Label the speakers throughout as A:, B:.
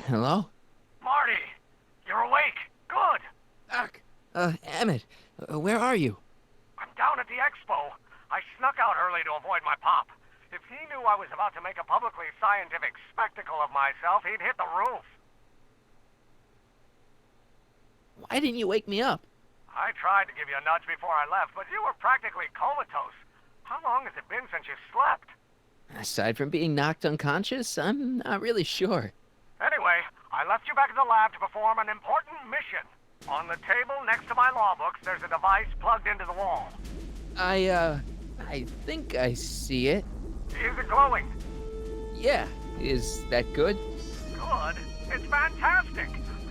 A: Hello?
B: Marty, you're awake. Good.
A: Doc. Emmett, where are you?
B: I'm down at the expo. I snuck out early to avoid my pop. If he knew I was about to make a publicly scientific spectacle of myself, he'd hit the roof.
A: Why didn't you wake me up?
B: I tried to give you a nudge before I left, but you were practically comatose. How long has it been since you slept?
A: Aside from being knocked unconscious, I'm not really sure.
B: Anyway, I left you back at the lab to perform an important mission. On the table next to my law books, there's a device plugged into the wall.
A: I think I see it.
B: Is it glowing?
A: Yeah, is that good?
B: Good. It's fantastic.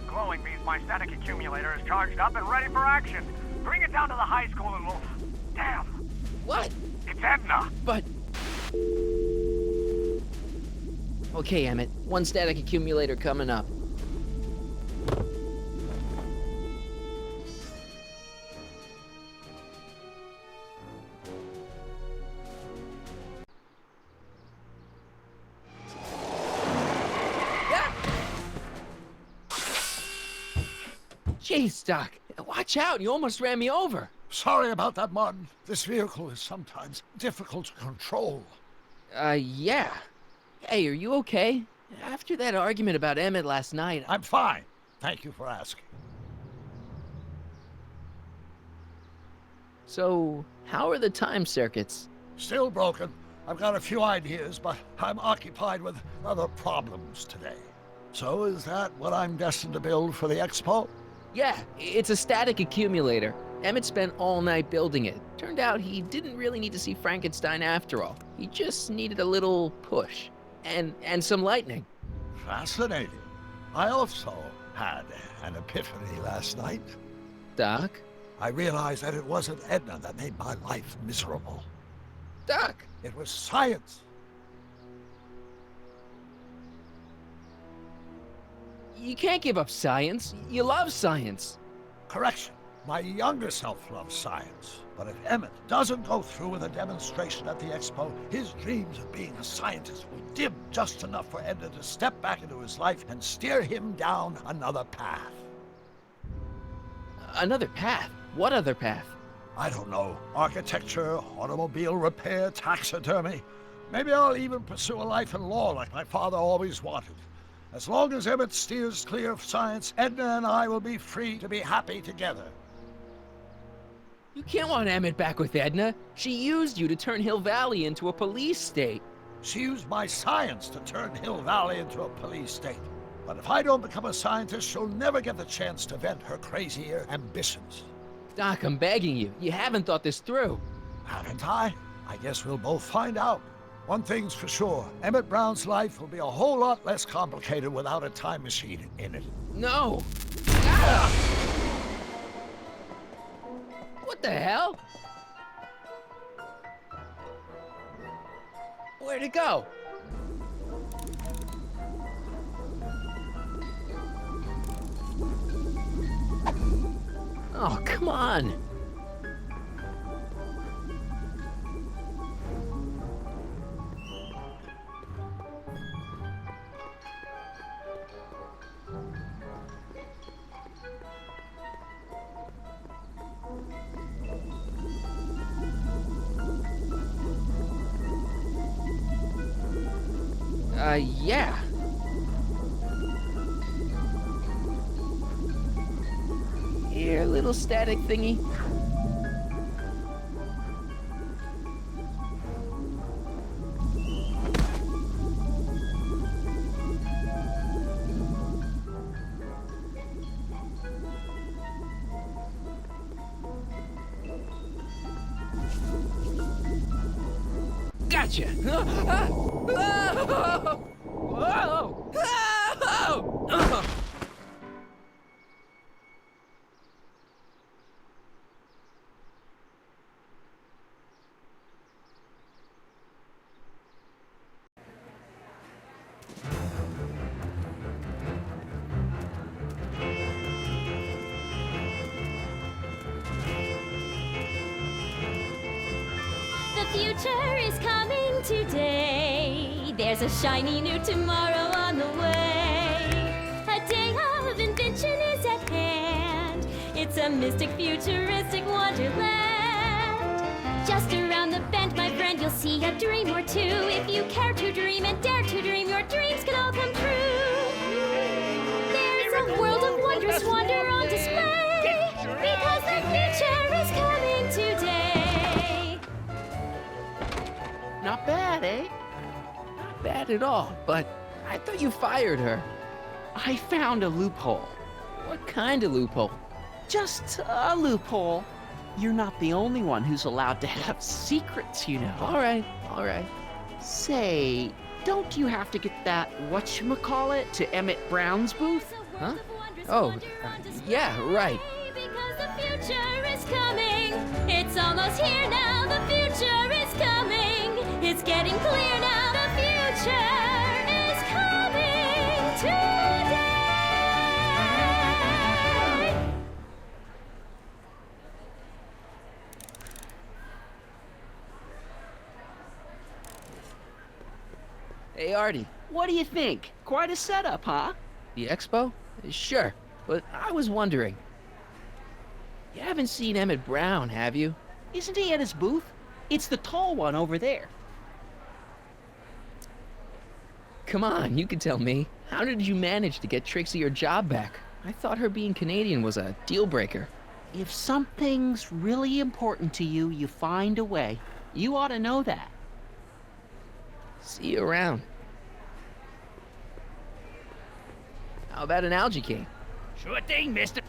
B: Glowing means my static accumulator is charged up and ready for action. Bring it down to the high school and we'll... Damn.
A: What?
B: It's Edna.
A: But... Okay, Emmett. One static accumulator coming up. Jeez, Doc. Watch out. You almost ran me over.
C: Sorry about that, Martin. This vehicle is sometimes difficult to control.
A: Yeah. Hey, are you okay? After that argument about Emmett last night...
C: I'm fine. Thank you for asking.
A: So, how are the time circuits?
C: Still broken. I've got a few ideas, but I'm occupied with other problems today. So is that what I'm destined to build for the expo?
A: Yeah, it's a static accumulator. Emmett spent all night building it. Turned out he didn't really need to see Frankenstein after all. He just needed a little push. And some lightning.
C: Fascinating. I also had an epiphany last night.
A: Doc?
C: I realized that it wasn't Edna that made my life miserable.
A: Doc!
C: It was science.
A: You can't give up science. You love science.
C: Correction. My younger self loves science. But if Emmett doesn't go through with a demonstration at the expo, his dreams of being a scientist will dim just enough for Edna to step back into his life and steer him down another path.
A: Another path? What other path?
C: I don't know. Architecture, automobile repair, taxidermy. Maybe I'll even pursue a life in law like my father always wanted. As long as Emmett steers clear of science, Edna and I will be free to be happy together.
A: You can't want Emmett back with Edna. She used you to turn Hill Valley into a police state.
C: She used my science to turn Hill Valley into a police state. But if I don't become a scientist, she'll never get the chance to vent her crazier ambitions.
A: Doc, I'm begging you. You haven't thought this through.
C: Haven't I? I guess we'll both find out. One thing's for sure, Emmett Brown's life will be a whole lot less complicated without a time machine in it.
A: No! Ah! What the hell? Where'd it go? Oh, come on! Yeah. Here, little static thingy. Gotcha! Whoa!
D: The future is coming today. There's a shiny new tomorrow on the way. a mystic, futuristic wonderland. Just around the bend, my friend, you'll see a dream or two. If you care to dream and dare to dream, your dreams can all come true. There's a world of wondrous wonder on display, because the future is coming today.
A: Not bad, eh? Not bad at all, but I thought you fired her.
E: I found a loophole.
A: What kind of loophole?
E: Just a loophole. You're not the only one who's allowed to have secrets, you know.
A: All right, all right.
E: Say, don't you have to get that whatchamacallit to Emmett Brown's booth?
A: Huh? Oh, yeah, right.
D: Because the future is coming. It's almost here now. The future is coming. It's getting clear now. The future is coming today.
A: Hey, Artie,
E: What do you think? Quite a setup, huh?
A: the expo? Sure, but I was wondering. You haven't seen Emmett Brown, have you?
E: Isn't he at his booth? It's the tall one over there.
A: Come on, you can tell me. How did you manage to get Trixie her job back? I thought her being Canadian was a deal breaker.
E: If something's really important to you, you find a way. You ought to know that.
A: See you around. How about an algae king?
F: Sure thing, mister.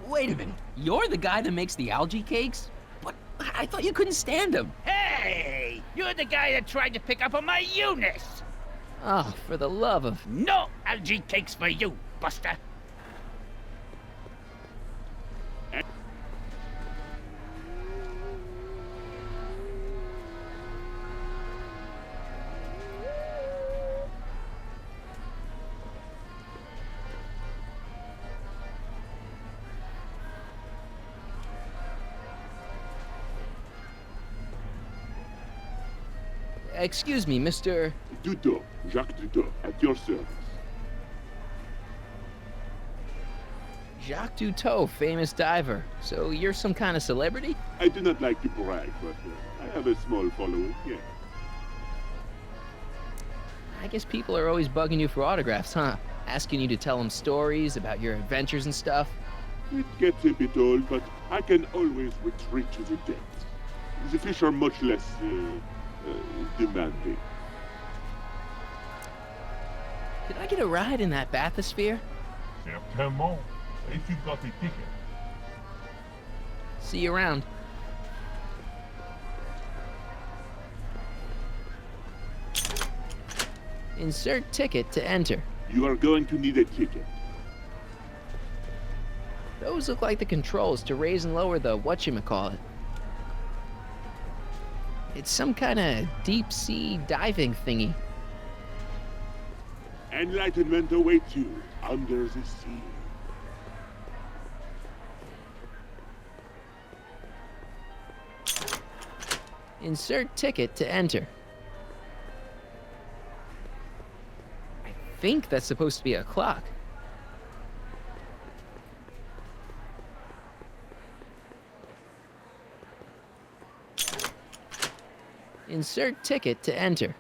A: Wait a minute. You're the guy that makes the algae cakes? But I thought you couldn't stand them.
F: Hey! You're the guy that tried to pick up on my Eunice!
A: Oh, for the love of...
F: No algae cakes for you, Buster!
A: Excuse me, Mr...
G: Duto, Jacques Duto, at your service.
A: Jacques Duteau, famous diver. So you're some kind of celebrity?
G: I do not like to brag, but I have a small following, yes.
A: I guess people are always bugging you for autographs, huh? Asking you to tell them stories about your adventures and stuff.
G: It gets a bit old, but I can always retreat to the depths. The fish are much less, demanding.
A: Could I get a ride in that bathysphere?
H: Certainement, if you've got a ticket.
A: See you around. Insert ticket to enter.
G: You are going to need a ticket.
A: Those look like the controls to raise and lower the whatchamacallit. It's some kind of deep-sea diving thingy.
G: Enlightenment awaits you under the sea.
A: Insert ticket to enter. I think that's supposed to be a clock. Insert ticket to enter.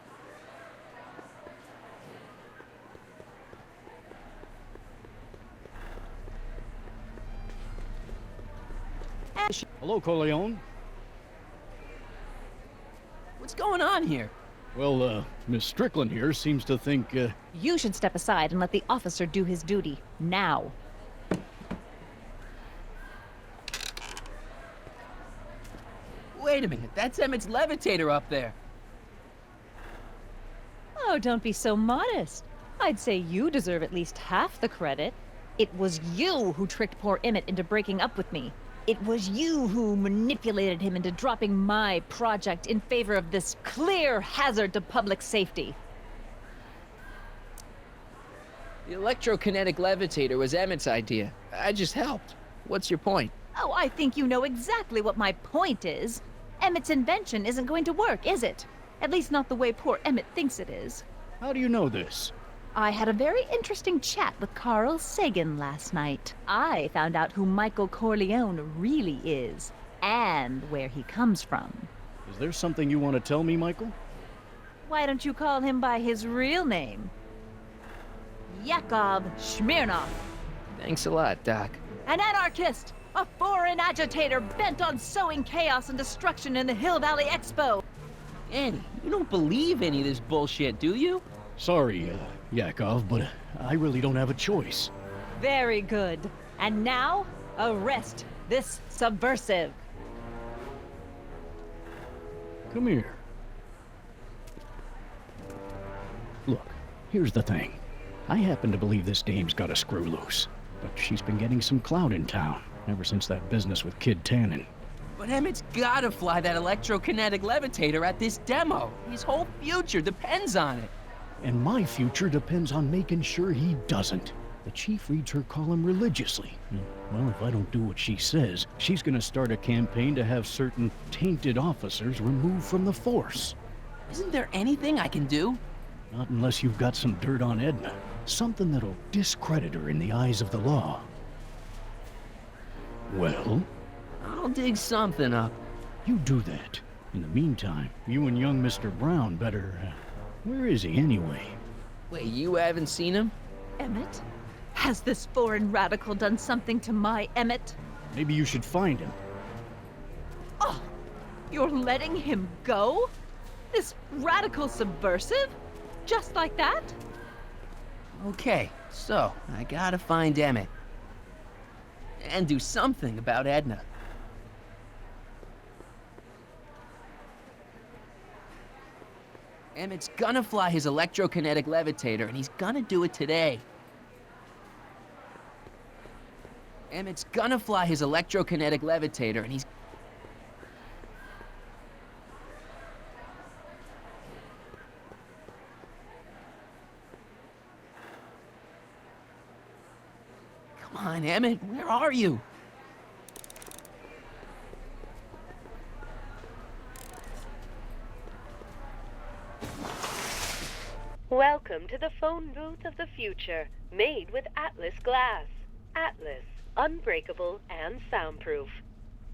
I: Hello, Corleone.
A: What's going on here?
I: Well, Miss Strickland here seems to think,
J: You should step aside and let the officer do his duty. Now.
A: Wait a minute, that's Emmett's levitator up there.
J: Oh, don't be so modest. I'd say you deserve at least half the credit. It was you who tricked poor Emmett into breaking up with me. It was you who manipulated him into dropping my project in favor of this clear hazard to public safety.
A: The electrokinetic levitator was Emmett's idea. I just helped. What's your point?
J: Oh, I think you know exactly what my point is. Emmett's invention isn't going to work, is it? At least not the way poor Emmett thinks it is.
I: how do you know this?
J: I had a very interesting chat with Carl Sagan last night. I found out who Michael Corleone really is, and where he comes from.
I: Is there something you want to tell me, Michael?
J: Why don't you call him by his real name? Yakov Smirnov.
A: Thanks a lot, Doc.
J: An anarchist! A foreign agitator bent on sowing chaos and destruction in the Hill Valley Expo!
A: Annie, you don't believe any of this bullshit, do you?
I: Sorry, Yakov, but I really don't have a choice.
J: Very good. And now, arrest this subversive.
I: Come here. Look, here's the thing. I happen to believe this dame's got a screw loose, but she's been getting some clout in town ever since that business with Kid Tannen.
A: But Emmett's gotta fly that electrokinetic levitator at this demo. His whole future depends on it.
I: And my future depends on making sure he doesn't. The chief reads her column religiously. Well, if I don't do what she says, she's gonna start a campaign to have certain tainted officers removed from the force.
A: Isn't there anything I can do?
I: Not unless you've got some dirt on Edna. Something that'll discredit her in the eyes of the law. Well?
A: I'll dig something up.
I: You do that. In the meantime, you and young Mr. Brown better... where is he anyway?
A: Wait, you haven't seen him?
J: Emmett? Has this foreign radical done something to my Emmett?
I: Maybe you should find him.
J: Oh, you're letting him go? This radical subversive? Just like that?
A: Okay, so I gotta find Emmett. And do something about Edna. Emmett's gonna fly his electrokinetic levitator, and he's gonna do it today. Emmett's gonna fly his electrokinetic levitator, and he's... Come on, Emmett, where are you?
K: Welcome to the phone booth of the future, made with Atlas glass. Atlas, unbreakable and soundproof.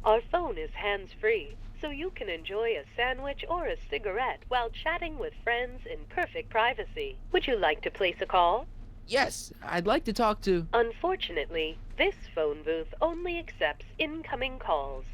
K: Our phone is hands-free, so you can enjoy a sandwich or a cigarette while chatting with friends in perfect privacy. Would you like to place a call?
A: Yes, I'd like to talk to...
K: Unfortunately, this phone booth only accepts incoming calls.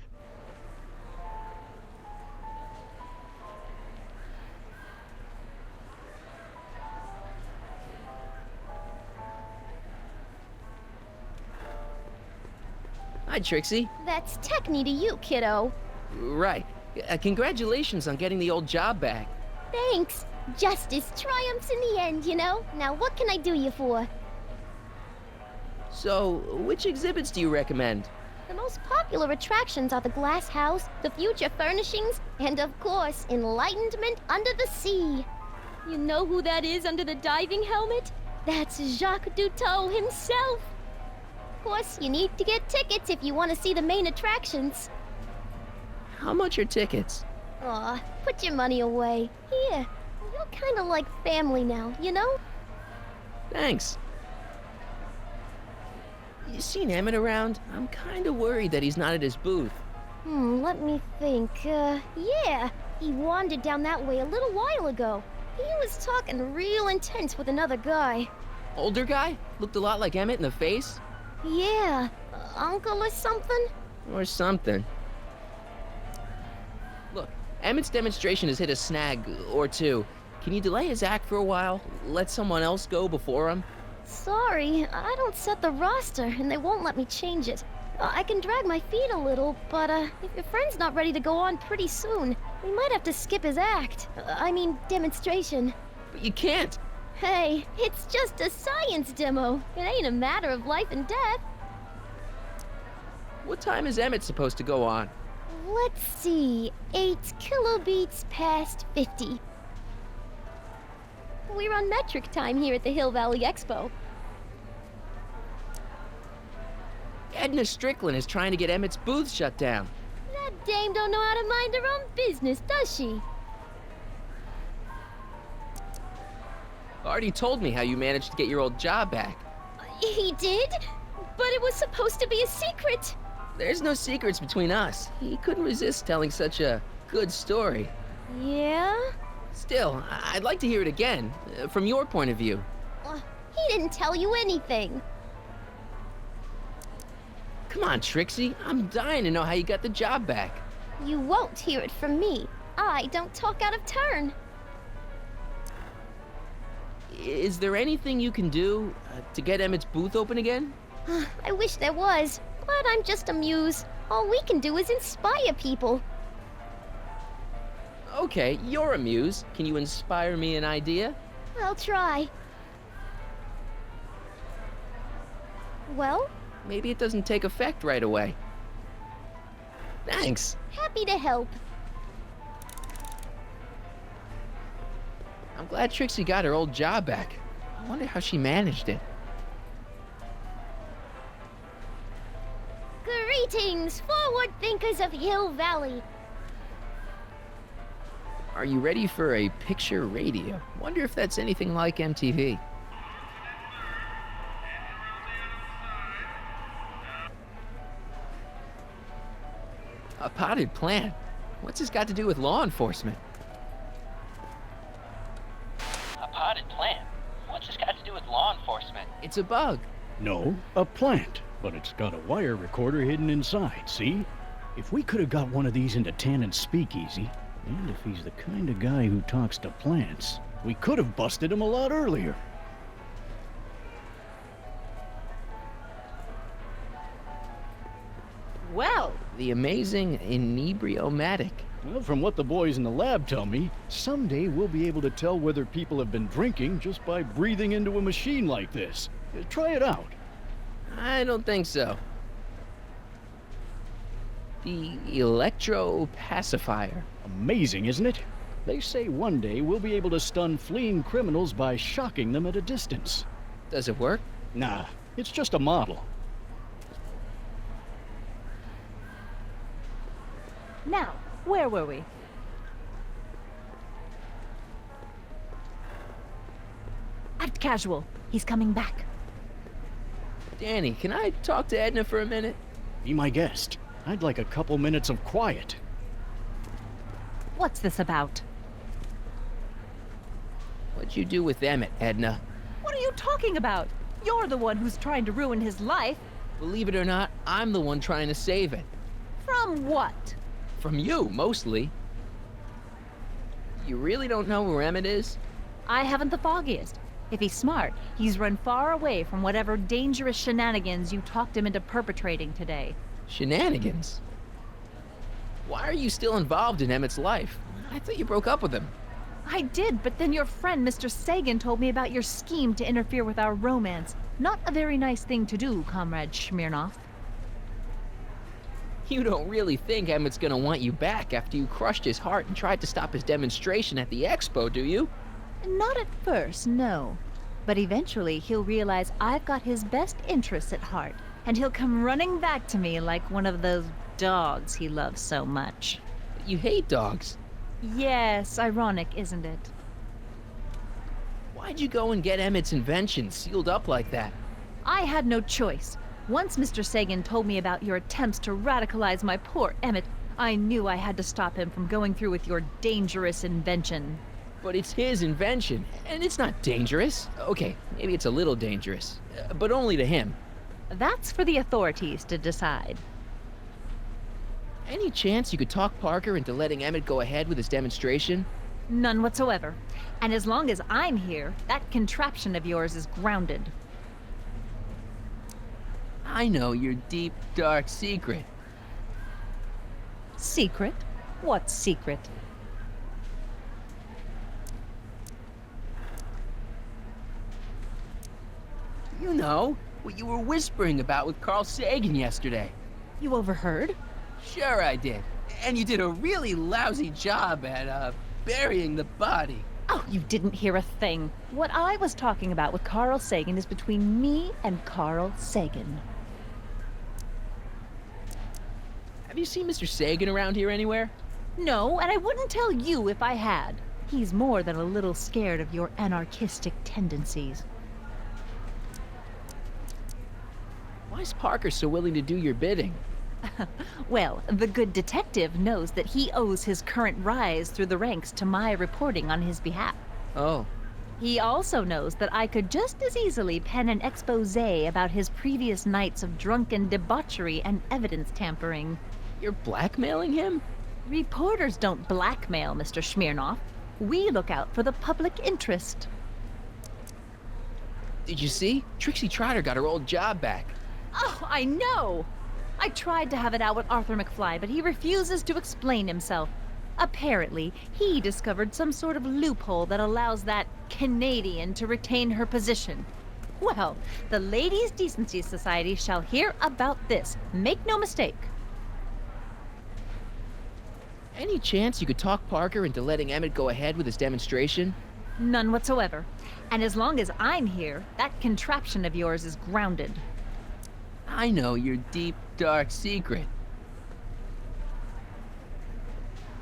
A: Hi, Trixie.
D: That's Techni to you, kiddo.
A: Right. Congratulations on getting the old job back.
D: Thanks. Justice triumphs in the end, you know? Now what can I do you for?
A: So, which exhibits do you recommend?
D: The most popular attractions are the Glass House, the Future Furnishings, and of course, Enlightenment Under the Sea. You know who that is under the diving helmet? That's Jacques Cousteau himself. Of course, you need to get tickets if you want to see the main attractions.
A: How much are tickets?
D: Aw, put your money away. Here, you're kind of like family now, you know?
A: Thanks. You seen Emmett around? I'm kind of worried that he's not at his booth.
D: Let me think. Yeah, he wandered down that way a little while ago. He was talking real intense with another guy.
A: Older guy? Looked a lot like Emmett in the face?
D: Yeah, uncle or something?
A: Or something. Look, Emmett's demonstration has hit a snag or two. Can you delay his act for a while? Let someone else go before him?
D: Sorry, I don't set the roster, and they won't let me change it. I can drag my feet a little, but if your friend's not ready to go on pretty soon, we might have to skip his act. I mean, demonstration.
A: But you can't!
D: Hey, it's just a science demo. It ain't a matter of life and death.
A: What time is Emmett supposed to go on?
D: Let's see, 8 kilobeats past 50. We're on metric time here at the Hill Valley Expo.
A: Edna Strickland is trying to get Emmett's booth shut down.
D: That dame don't know how to mind her own business, does she?
A: Artie told me how you managed to get your old job back.
D: He did? But it was supposed to be a secret.
A: There's no secrets between us. He couldn't resist telling such a good story.
D: Yeah?
A: Still, I'd like to hear it again, from your point of view.
D: He didn't tell you anything.
A: Come on, Trixie. I'm dying to know how you got the job back.
D: You won't hear it from me. I don't talk out of turn.
A: Is there anything you can do to get Emmett's booth open again?
D: I wish there was, but I'm just a muse. All we can do is inspire people.
A: Okay, you're a muse. Can you inspire me an idea?
D: I'll try. Well?
A: Maybe it doesn't take effect right away. Thanks.
D: Happy to help.
A: I'm glad Trixie got her old job back. I wonder how she managed it.
D: Greetings, forward thinkers of Hill Valley.
A: Are you ready for a picture radio? Wonder if that's anything like MTV. A potted plant? What's this got to do with law enforcement? A potted plant? What's this got to do with law enforcement? It's a bug.
I: No, a plant. But it's got a wire recorder hidden inside, see? If we could have got one of these into Tannen's speakeasy, and if he's the kind of guy who talks to plants, we could have busted him a lot earlier.
J: Well,
A: The amazing inebriomatic.
I: Well, from what the boys in the lab tell me, someday we'll be able to tell whether people have been drinking just by breathing into a machine like this. Try it out.
A: I don't think so. The electro-pacifier.
I: Amazing, isn't it? They say one day we'll be able to stun fleeing criminals by shocking them at a distance.
A: Does it work?
I: Nah, it's just a model.
J: now, where were we? Act casual. He's coming back.
A: Danny, can I talk to Edna for a minute?
I: Be my guest. I'd like a couple minutes of quiet.
J: What's this about?
A: What'd you do with Emmett, Edna?
J: What are you talking about? You're the one who's trying to ruin his life.
A: Believe it or not, I'm the one trying to save it.
J: From what?
A: From you, mostly. You really don't know where Emmett is?
J: I haven't the foggiest. If he's smart, he's run far away from whatever dangerous shenanigans you talked him into perpetrating today.
A: Shenanigans? Why are you still involved in Emmett's life? I thought you broke up with him.
J: I did, but then your friend Mr. Sagan told me about your scheme to interfere with our romance. Not a very nice thing to do, Comrade Smirnoff.
A: You don't really think Emmett's gonna want you back after you crushed his heart and tried to stop his demonstration at the expo, do you?
J: Not at first, no. But eventually he'll realize I've got his best interests at heart, and he'll come running back to me like one of those dogs he loves so much.
A: You hate dogs.
J: Yes, ironic, isn't it?
A: Why'd you go and get Emmett's invention sealed up like that?
J: I had no choice. Once Mr. Sagan told me about your attempts to radicalize my poor Emmett, I knew I had to stop him from going through with your dangerous invention.
A: But it's his invention, and it's not dangerous. Okay, maybe it's a little dangerous, but only to him.
J: That's for the authorities to decide.
A: Any chance you could talk Parker into letting Emmett go ahead with his demonstration?
J: None whatsoever. And as long as I'm here, that contraption of yours is grounded.
A: I know your deep, dark secret.
J: Secret? What secret?
A: You know, what you were whispering about with Carl Sagan yesterday.
J: You overheard?
A: Sure I did. And you did a really lousy job at, burying the body.
J: Oh, you didn't hear a thing. What I was talking about with Carl Sagan is between me and Carl Sagan.
A: Have you seen Mr. Sagan around here anywhere?
J: No, and I wouldn't tell you if I had. He's more than a little scared of your anarchistic tendencies.
A: Why is Parker so willing to do your bidding?
J: Well, the good detective knows that he owes his current rise through the ranks to my reporting on his behalf.
A: Oh,
J: He also knows that I could just as easily pen an exposé about his previous nights of drunken debauchery and evidence tampering.
A: you're blackmailing him?
J: Reporters don't blackmail, Mr. Smirnoff. We look out for the public interest.
A: Did you see? Trixie Trotter got her old job back.
J: Oh, I know! I tried to have it out with Arthur McFly, but he refuses to explain himself. Apparently, he discovered some sort of loophole that allows that Canadian to retain her position. Well, the Ladies' Decency Society shall hear about this. Make no mistake.
A: Any chance you could talk Parker into letting Emmett go ahead with his demonstration?
J: None whatsoever. And as long as I'm here, that contraption of yours is grounded.
A: I know your deep, dark secret.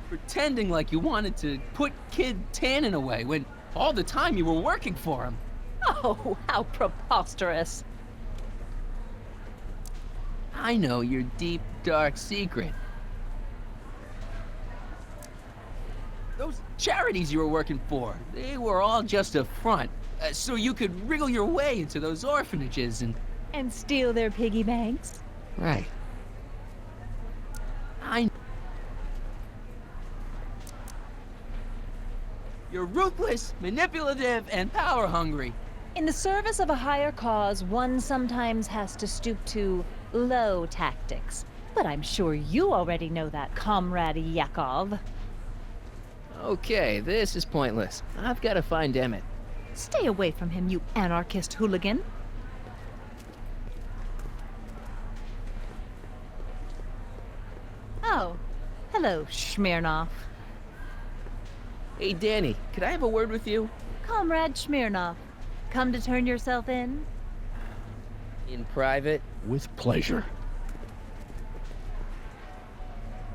A: Pretending like you wanted to put Kid Tannen away when all the time you were working for him.
J: Oh, how preposterous.
A: I know your deep, dark secret. Those charities you were working for, they were all just a front, so you could wriggle your way into those orphanages
J: And steal their piggy banks?
A: Right. You're ruthless, manipulative, and power-hungry.
J: In the service of a higher cause, one sometimes has to stoop to low tactics. But I'm sure you already know that, Comrade Yakov.
A: Okay, this is pointless. I've got to find Emmett.
J: Stay away from him, you anarchist hooligan. Oh, hello, Smirnoff.
A: Hey, Danny, could I have a word with you?
J: Comrade Smirnoff, come to turn yourself in?
A: In private?
I: With pleasure.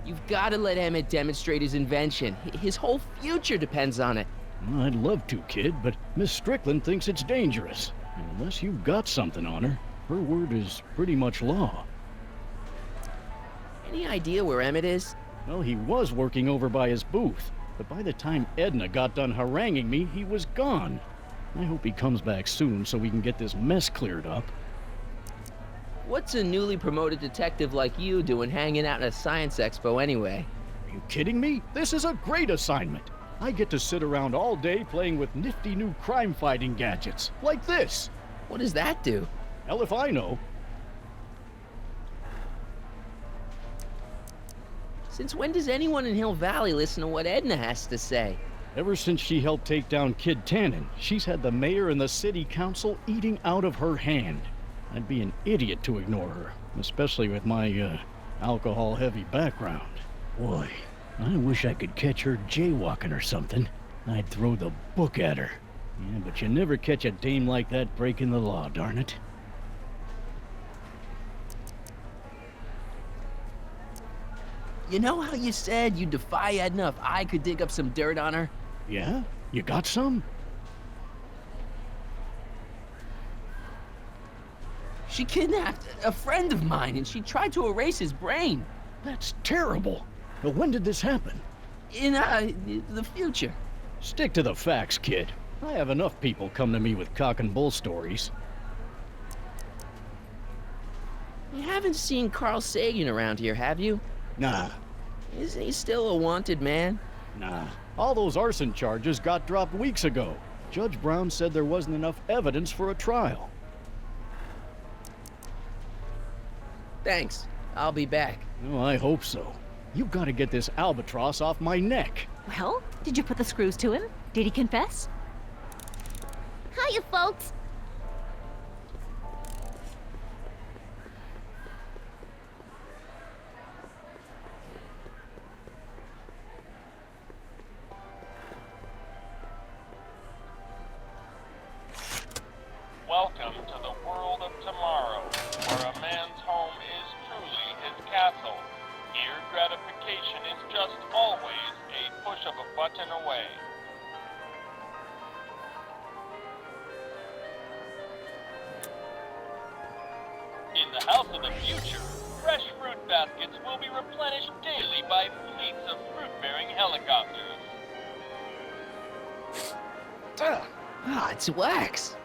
A: You've got to let Emmett demonstrate his invention. His whole future depends on it.
I: Well, I'd love to, kid, but Miss Strickland thinks it's dangerous. And unless you've got something on her, her word is pretty much law.
A: Any idea where Emmett is?
I: Well, he was working over by his booth, but by the time Edna got done haranguing me, he was gone. I hope he comes back soon so we can get this mess cleared up.
A: What's a newly promoted detective like you doing hanging out at a science expo anyway?
I: Are you kidding me? This is a great assignment. I get to sit around all day playing with nifty new crime-fighting gadgets, like this.
A: What does that do?
I: Hell if I know.
A: Since when does anyone in Hill Valley listen to what Edna has to say?
I: Ever since she helped take down Kid Tannen, she's had the mayor and the city council eating out of her hand. I'd be an idiot to ignore her, especially with my, alcohol-heavy background. Boy, I wish I could catch her jaywalking or something. I'd throw the book at her. Yeah, but you never catch a dame like that breaking the law, darn it.
A: You know how you said you'd defy Edna if I could dig up some dirt on her?
I: Yeah? You got some?
A: She kidnapped a friend of mine and she tried to erase his brain.
I: That's terrible. But when did this happen?
A: In, the future.
I: Stick to the facts, kid. I have enough people come to me with cock and bull stories.
A: You haven't seen Carl Sagan around here, have you?
I: Nah.
A: Isn't he still a wanted man?
I: Nah. All those arson charges got dropped weeks ago. Judge Brown said there wasn't enough evidence for a trial.
A: Thanks. I'll be back.
I: Oh, I hope so. You've got to get this albatross off my neck.
J: Well, did you put the screws to him? Did he confess?
D: Hiya, folks.
L: Welcome to the world of tomorrow, where a man's home is truly his castle. Here, gratification is just always a push of a button away. House of the Future, fresh fruit baskets will be replenished daily by fleets of fruit-bearing helicopters.
A: Ah, it's wax.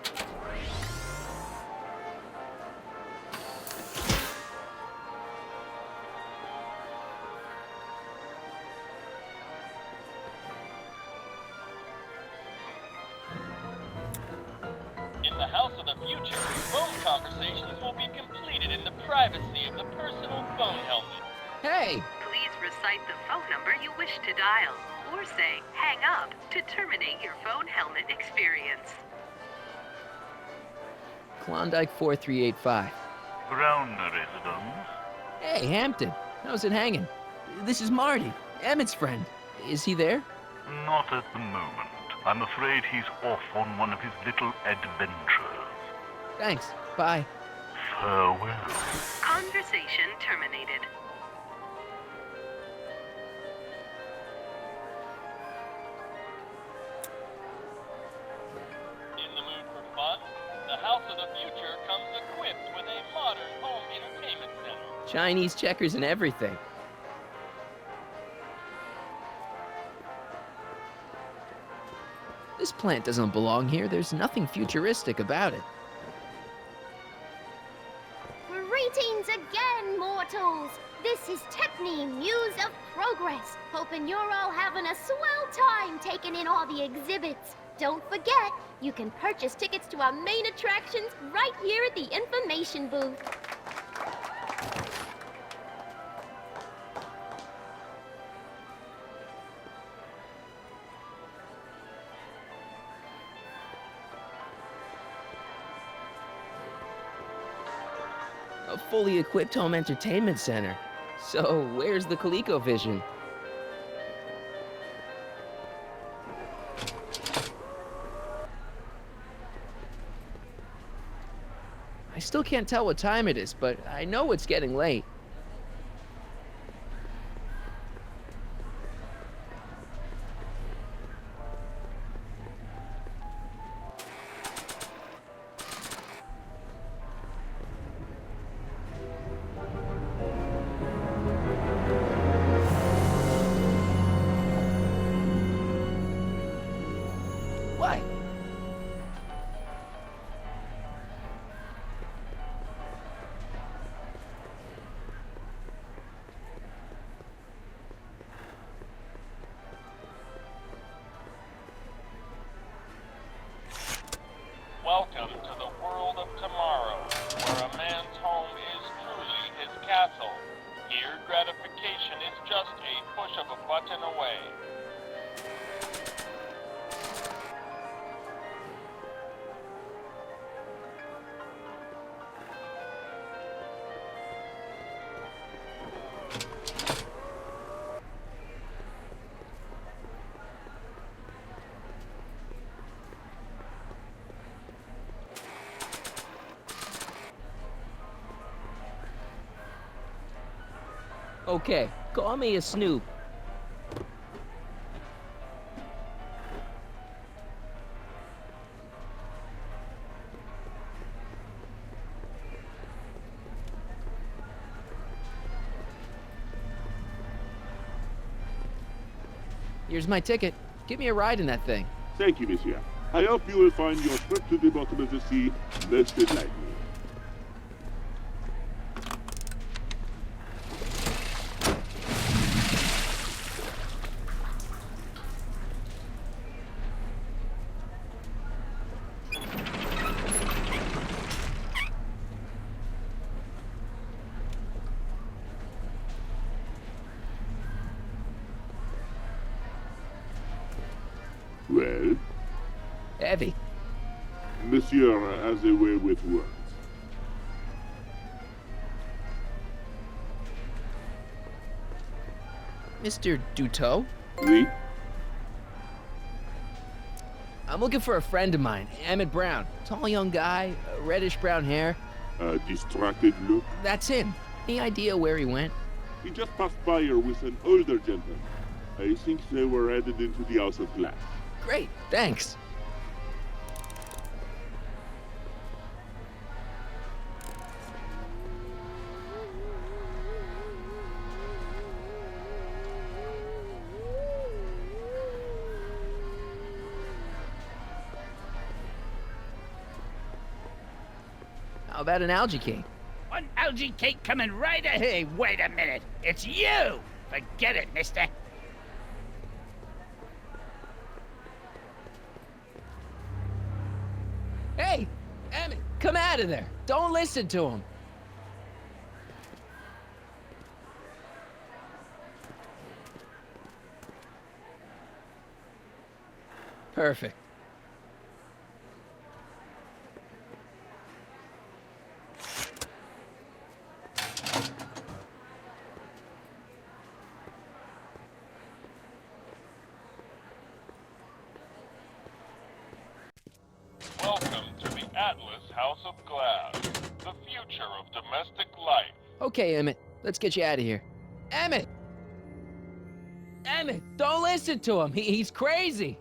L: In the House of the Future, phone conversations will be completed in the privacy of the personal phone helmet.
A: Hey!
K: Please recite the phone number you wish to dial, or say hang up to terminate your phone helmet experience.
A: Klondike 4385.
M: Ground residence.
A: Hey, Hampton. How's it hanging? This is Marty, Emmett's friend. Is he there?
M: Not at the moment. I'm afraid he's off on one of his little adventures.
A: Thanks. Bye.
M: Farewell.
K: Conversation terminated.
L: In the mood for fun? The House of the Future comes equipped with a modern home entertainment center.
A: Chinese checkers and everything. This plant doesn't belong here. There's nothing futuristic about it.
D: Greetings again, mortals! This is Techne, Muse of Progress. Hoping you're all having a swell time taking in all the exhibits. Don't forget, you can purchase tickets to our main attractions right here at the information booth.
A: A fully equipped home entertainment center. So, where's the ColecoVision? I still can't tell what time it is, but I know it's getting late. Why?
L: Welcome to the world of tomorrow, where a man's home is truly his castle. Here, gratification is just a push of a button away.
A: Okay, call me a snoop. Here's my ticket. Give me a ride in that thing.
G: Thank you, monsieur. I hope you will find your trip to the bottom of the sea less delightful. Well,
A: Heavy.
G: monsieur has a way with words.
A: Mr. Duteau?
G: Oui?
A: I'm looking for a friend of mine, Emmett Brown. Tall young guy, reddish-brown hair.
G: A distracted look?
A: That's him. Any idea where he went?
G: He just passed by here with an older gentleman. I think they were headed into the House of Glass.
A: Great, thanks. How about an algae cake?
F: One algae cake coming right ahead. Hey, wait a minute. It's you! Forget it, mister.
A: Hey, Emmett, come out of there. Don't listen to him. Perfect.
L: Welcome to the Atlas House of Glass, the future of domestic life.
A: Okay, Emmett, let's get you out of here. Emmett! Emmett, don't listen to him. He's crazy.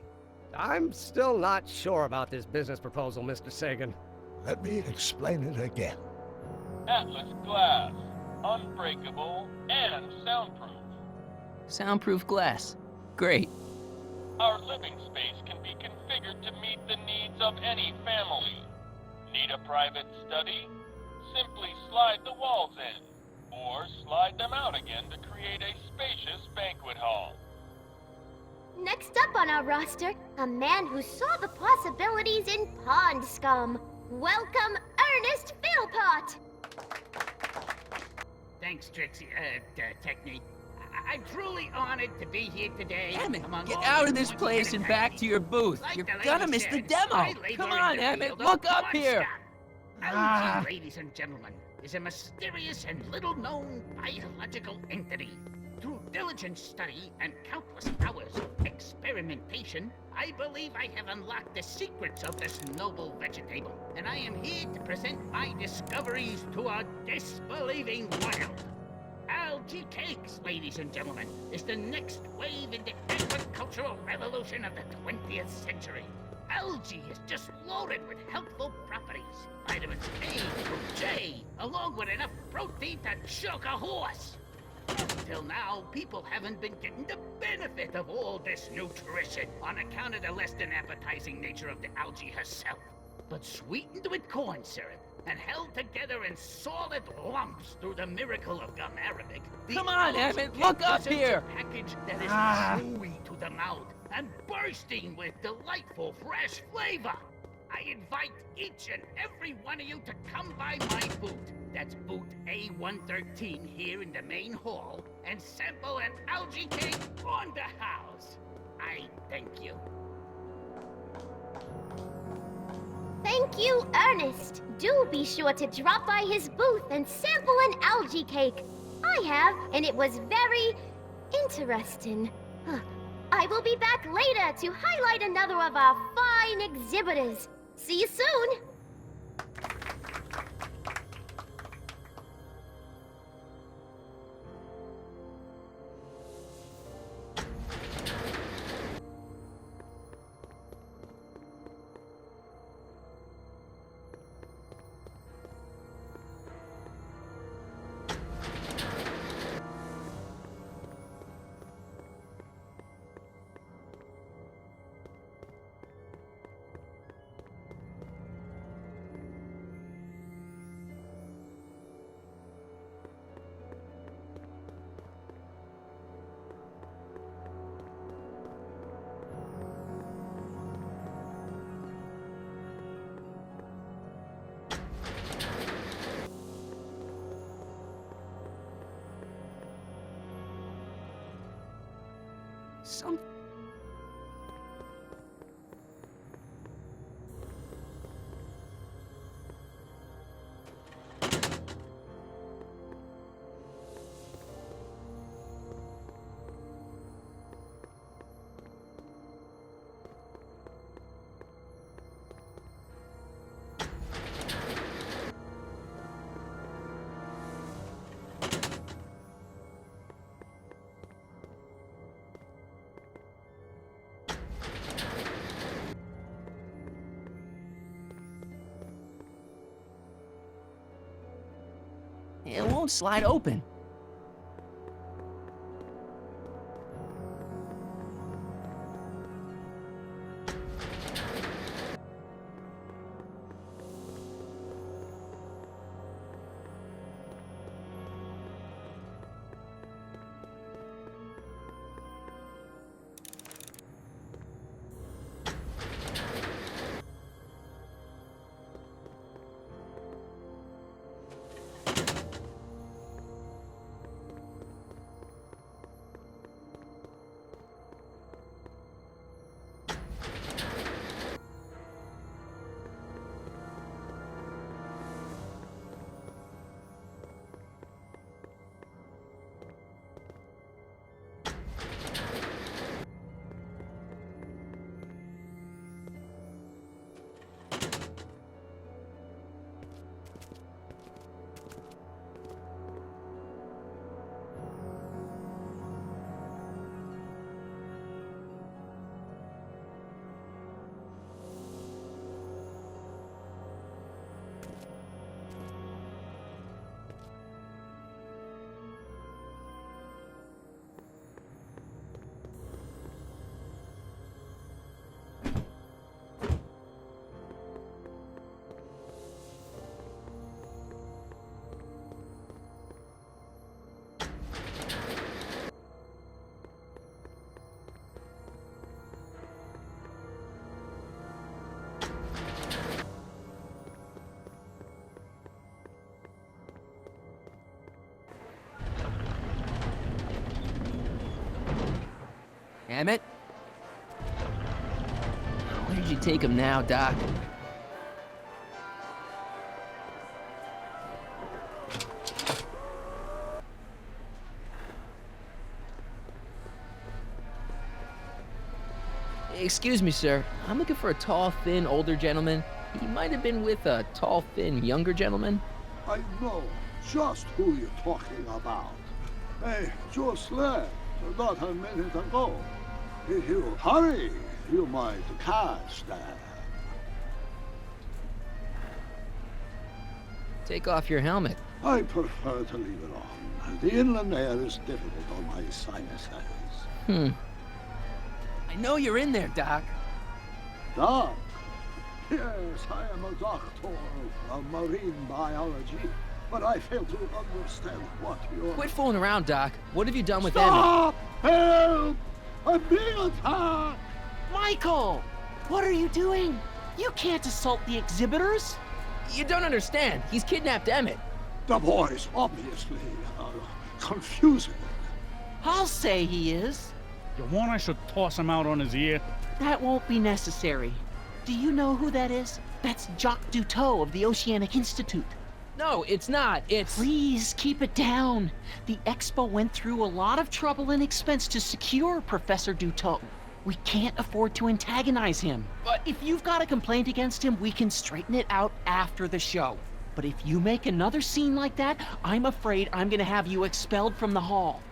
B: I'm still not sure about this business proposal, Mr. Sagan.
C: Let me explain it again.
L: Atlas Glass, unbreakable and soundproof.
A: Soundproof glass. Great.
L: Our living space can be configured to meet the needs of any family. Need a private study? Simply slide the walls in, or slide them out again to create a spacious banquet hall.
D: Next up on our roster, a man who saw the possibilities in pond scum. Welcome, Ernest Philpott!
F: Thanks, Trixie, Technique. I'm truly honored to be here today.
A: Emmett,
F: among
A: get
F: all
A: out
F: these
A: of this
F: wonderful
A: place and back to your booth.
F: Like
A: You're
F: the lady
A: gonna miss the
F: said,
A: demo.
F: I labor
A: Come
F: in
A: on,
F: the
A: Emmett,
F: field of
A: look up
F: porn
A: here.
F: stuff. Algae, ladies and gentlemen, is a mysterious and little-known biological entity. Through diligent study and countless hours of experimentation, I believe I have unlocked the secrets of this noble vegetable, and I am here to present my discoveries to a disbelieving world. Algae cakes, ladies and gentlemen, is the next wave in the agricultural revolution of the 20th century. Algae is just loaded with healthful properties. Vitamins A through J, along with enough protein to choke a horse. Till now, people haven't been getting the benefit of all this nutrition on account of the less than appetizing nature of the algae herself. But sweetened with corn syrup and held together in solid lumps through the miracle of gum arabic.
A: Come on, Emmett, look up here.
F: A package that is chewy to the mouth and bursting with delightful fresh flavor. I invite each and every one of you to come by my booth. That's booth A113 here in the main hall and sample an algae cake on the house. I thank you.
D: Thank you, Ernest. Do be sure to drop by his booth and sample an algae cake. I have, and it was very interesting. I will be back later to highlight another of our fine exhibitors. See you soon!
A: Some... It won't slide open. Emmett? Where did you take him now, Doc? Excuse me, sir. I'm looking for a tall, thin, older gentleman. He might have been with a tall, thin, younger gentleman.
C: I know just who you're talking about. They just left not a minute ago. If you hurry, you might catch them.
A: Take off your helmet.
C: I prefer to leave it on. The inland air is difficult on my sinuses.
A: I know you're in there, Doc.
C: Doc? Yes, I am a doctor of marine biology, but I fail to understand what you're...
A: Quit fooling around, Doc. What have you done with
C: Stop! Help! I'm being attacked!
E: Michael! What are you doing? You can't assault the exhibitors!
A: Emmett? You don't understand. He's kidnapped Emmett.
C: The boy's obviously confusing.
E: I'll say he is.
I: You want I should toss him out on his ear?
E: That won't be necessary. Do you know who that is? That's Jacques Duteau of the Oceanic Institute.
A: No, it's not. It's...
E: Please, keep it down. The Expo went through a lot of trouble and expense to secure Professor Duteau. We can't afford to antagonize him. But if you've got a complaint against him, we can straighten it out after the show. But if you make another scene like that, I'm afraid I'm gonna have you expelled from the hall.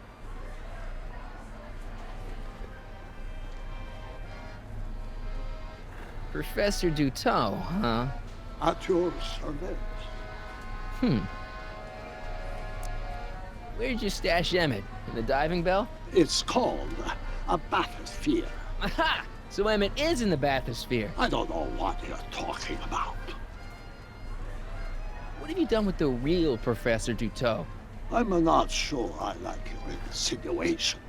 A: Professor Duteau, huh?
C: At your service.
A: Where'd you stash Emmett? In the diving bell?
C: It's called a bathysphere.
A: Aha! So Emmett is in the bathysphere.
C: I don't know what you're talking about.
A: What have you done with the real Professor Duteau?
C: I'm not sure I like your insinuations.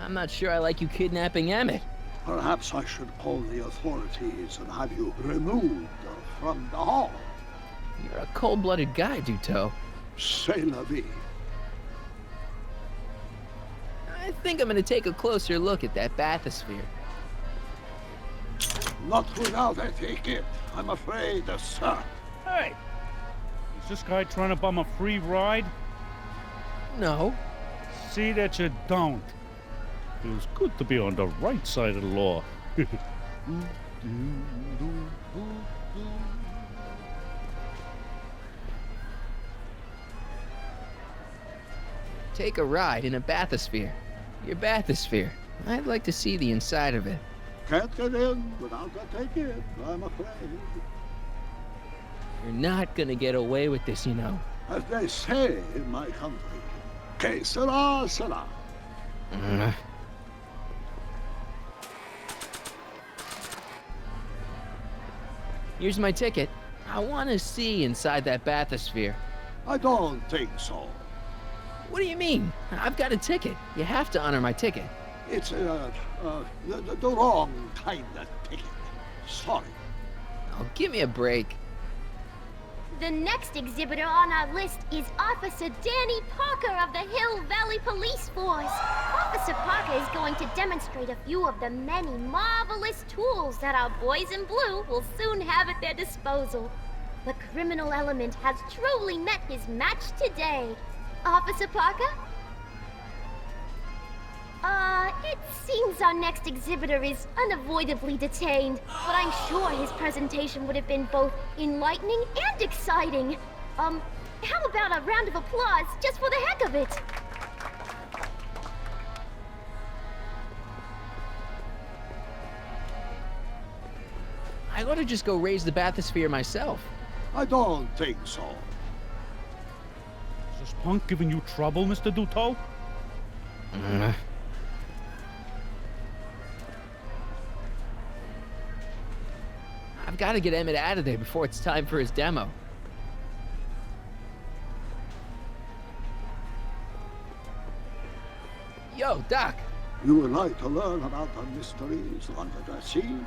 A: I'm not sure I like you kidnapping Emmett.
C: Perhaps I should call the authorities and have you removed from the hall.
A: You're a cold-blooded guy, Duteau.
C: C'est la vie.
A: I think I'm gonna take a closer look at that bathysphere.
C: Not without a ticket, I'm afraid, sir.
I: Hey! Is this guy trying to bum a free ride?
A: No.
I: See that you don't. Feels good to be on the right side of the law.
A: Take a ride in a bathysphere. Your bathysphere. I'd like to see the inside of it.
C: Can't get in without a ticket, I'm afraid.
A: You're not gonna get away with this, you know.
C: As they say in my country, que sera, sera.
A: Here's my ticket. I want to see inside that bathysphere.
C: I don't think so.
A: What do you mean? I've got a ticket. You have to honor my ticket.
C: It's the wrong kind of ticket. Sorry.
A: Oh, give me a break.
D: The next exhibitor on our list is Officer Danny Parker of the Hill Valley Police Force. Officer Parker is going to demonstrate a few of the many marvelous tools that our boys in blue will soon have at their disposal. The criminal element has truly met his match today. Officer Parker? It seems our next exhibitor is unavoidably detained, but I'm sure his presentation would have been both enlightening and exciting. How about a round of applause just for the heck of it?
A: I ought to just go raise the bathysphere myself.
C: I don't think so.
I: Is this punk giving you trouble, Mr. Duteau?
A: I've got to get Emmett out of there before it's time for his demo. Yo, Doc.
C: You would like to learn about the mysteries under the sea?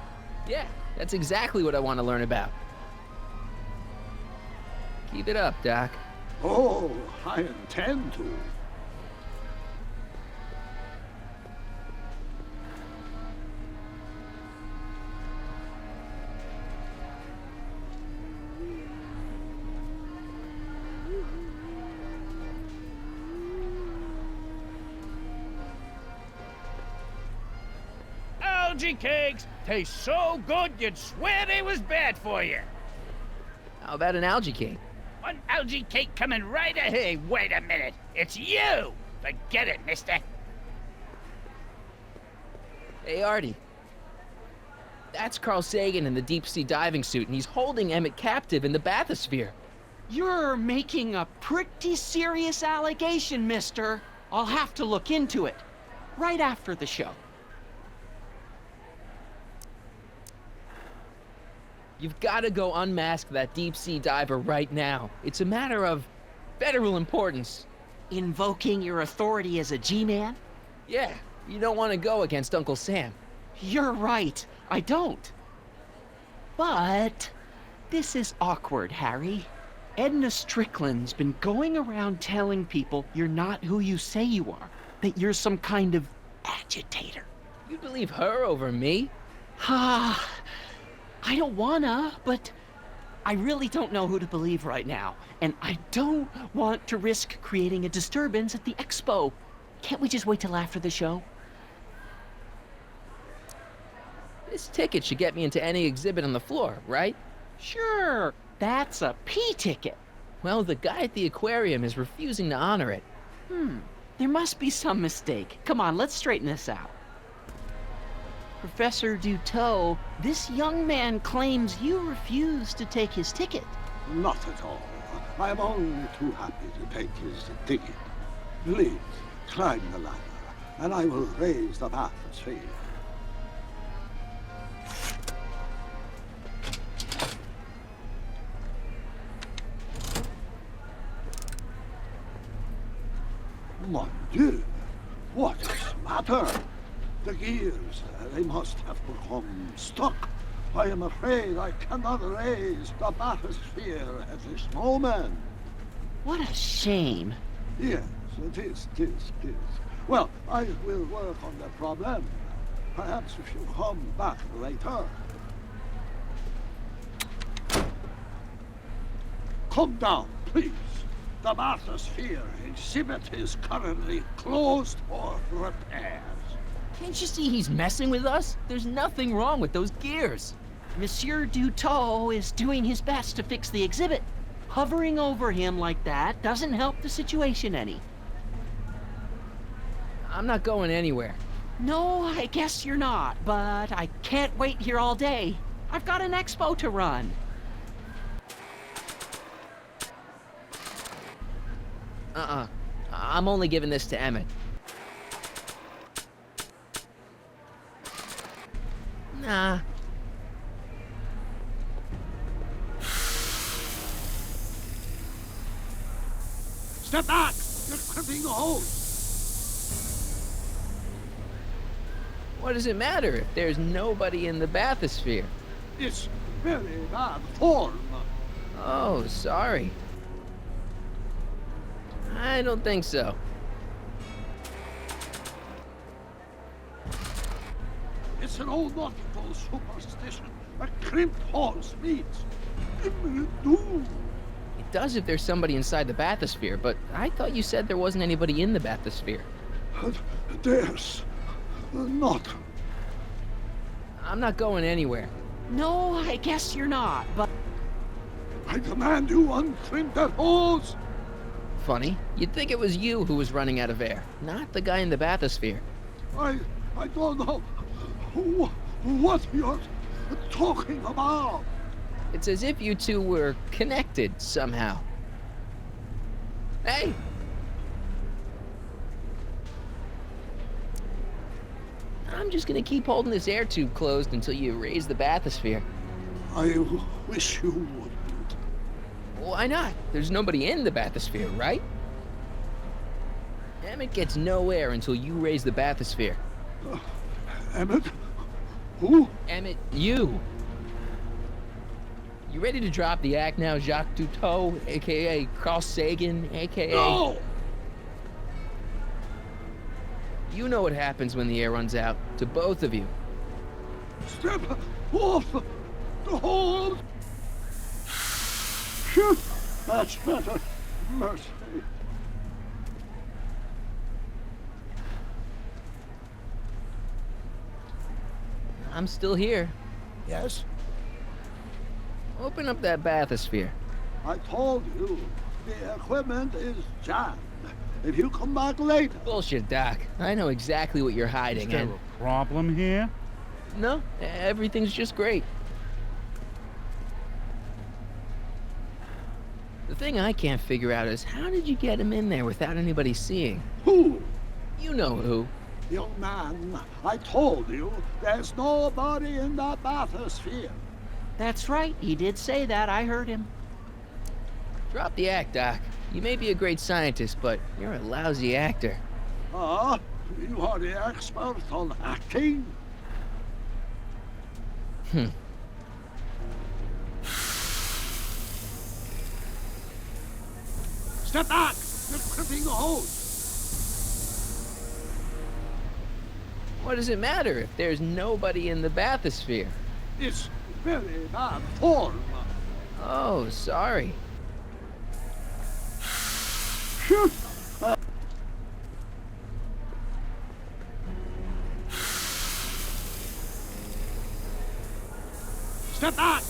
A: Yeah, that's exactly what I want to learn about. Keep it up, Doc.
C: Oh, I intend to.
F: algae cakes taste so good you'd swear they was bad for you.
A: How about an algae cake?
F: One algae cake coming right ahead. Hey, wait a minute. It's you! Forget it, mister.
A: Hey, Artie. That's Carl Sagan in the deep-sea diving suit, and he's holding Emmett captive in the bathysphere.
E: You're making a pretty serious allegation, mister. I'll have to look into it. Right after the show.
A: You've got to go unmask that deep-sea diver right now. It's a matter of federal importance.
E: Invoking your authority as a G-man?
A: Yeah, you don't want to go against Uncle Sam.
E: You're right, I don't. But this is awkward, Harry. Edna Strickland's been going around telling people you're not who you say you are, that you're some kind of agitator.
A: You believe her over me?
E: Ah, I don't wanna, but I really don't know who to believe right now, and I don't want to risk creating a disturbance at the expo. Can't we just wait till after the show?
A: This ticket should get me into any exhibit on the floor, right?
E: Sure, that's a P ticket.
A: Well, the guy at the aquarium is refusing to honor it.
E: There must be some mistake. Come on, let's straighten this out. Professor Duteau, this young man claims you refused to take his ticket.
C: Not at all. I am only too happy to take his ticket. Please, climb the ladder, and I will raise the bathysphere. Mon Dieu! What is the matter? The gears, they must have become stuck. I am afraid I cannot raise the bathysphere at this moment.
E: What a shame.
C: Yes, it is. Well, I will work on the problem. Perhaps if you come back later. Come down, please. The bathysphere exhibit is currently closed for repairs.
A: Can't you see he's messing with us? There's nothing wrong with those gears.
E: Monsieur Duteau is doing his best to fix the exhibit. Hovering over him like that doesn't help the situation any.
A: I'm not going anywhere.
E: No, I guess you're not, but I can't wait here all day. I've got an expo to run.
A: I'm only giving this to Emmett. Nah.
C: Step back! You're crimping the hose!
A: What does it matter if there's nobody in the bathysphere?
C: It's very bad form.
A: Oh, sorry. I don't think so.
C: It's an old nautical superstition. A crimped hose means imminent doom.
A: It does if there's somebody inside the bathysphere, but I thought you said there wasn't anybody in the bathysphere.
C: There's not.
A: I'm not going anywhere.
E: No, I guess you're not, but...
C: I command you uncrimp that hose!
A: Funny. You'd think it was you who was running out of air, not the guy in the bathysphere.
C: I don't know what you're talking about.
A: It's as if you two were connected somehow. Hey! I'm just gonna keep holding this air tube closed until you raise the bathysphere.
C: I wish you wouldn't.
A: Why not? There's nobody in the bathysphere, right? Emmett gets no air until you raise the bathysphere.
C: Emmett? Who?
A: Emmett, you. You ready to drop the act now, Jacques Duteau, a.k.a. Carl Sagan, a.k.a.
C: No!
A: You know what happens when the air runs out, to both of you.
C: Step off the hose! Shoot! That's better. Mercy.
A: I'm still here.
C: Yes?
A: Open up that bathysphere.
C: I told you, the equipment is jammed. If you come back later...
A: Bullshit, Doc. I know exactly what you're hiding,
N: Is there
A: and...
N: a problem here?
A: No, everything's just great. The thing I can't figure out is how did you get him in there without anybody seeing?
C: Who?
A: You know who.
C: Young man, I told you, there's nobody in that bathysphere.
E: That's right, he did say that, I heard him.
A: Drop the act, Doc. You may be a great scientist, but you're a lousy actor.
C: Ah, you are the expert on acting? Step back! You're tripping the hose!
A: What does it matter if there's nobody in the bathysphere?
C: It's very bad form.
A: Oh, sorry.
C: Step back!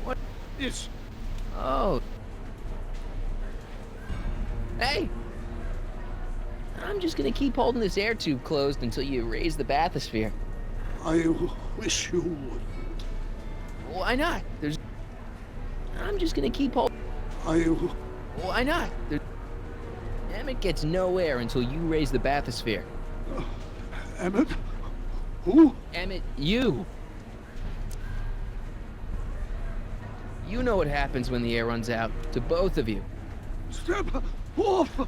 A: What?
C: It's...
A: Oh. Hey! I'm just gonna keep holding this air tube closed until you raise the bathysphere.
C: I wish you would.
A: Why not? I'm just gonna keep holding... Why not? Emmett gets no air until you raise the bathysphere.
C: Emmett? Who?
A: Emmett, you! You know what happens when the air runs out, to both of you.
C: Step off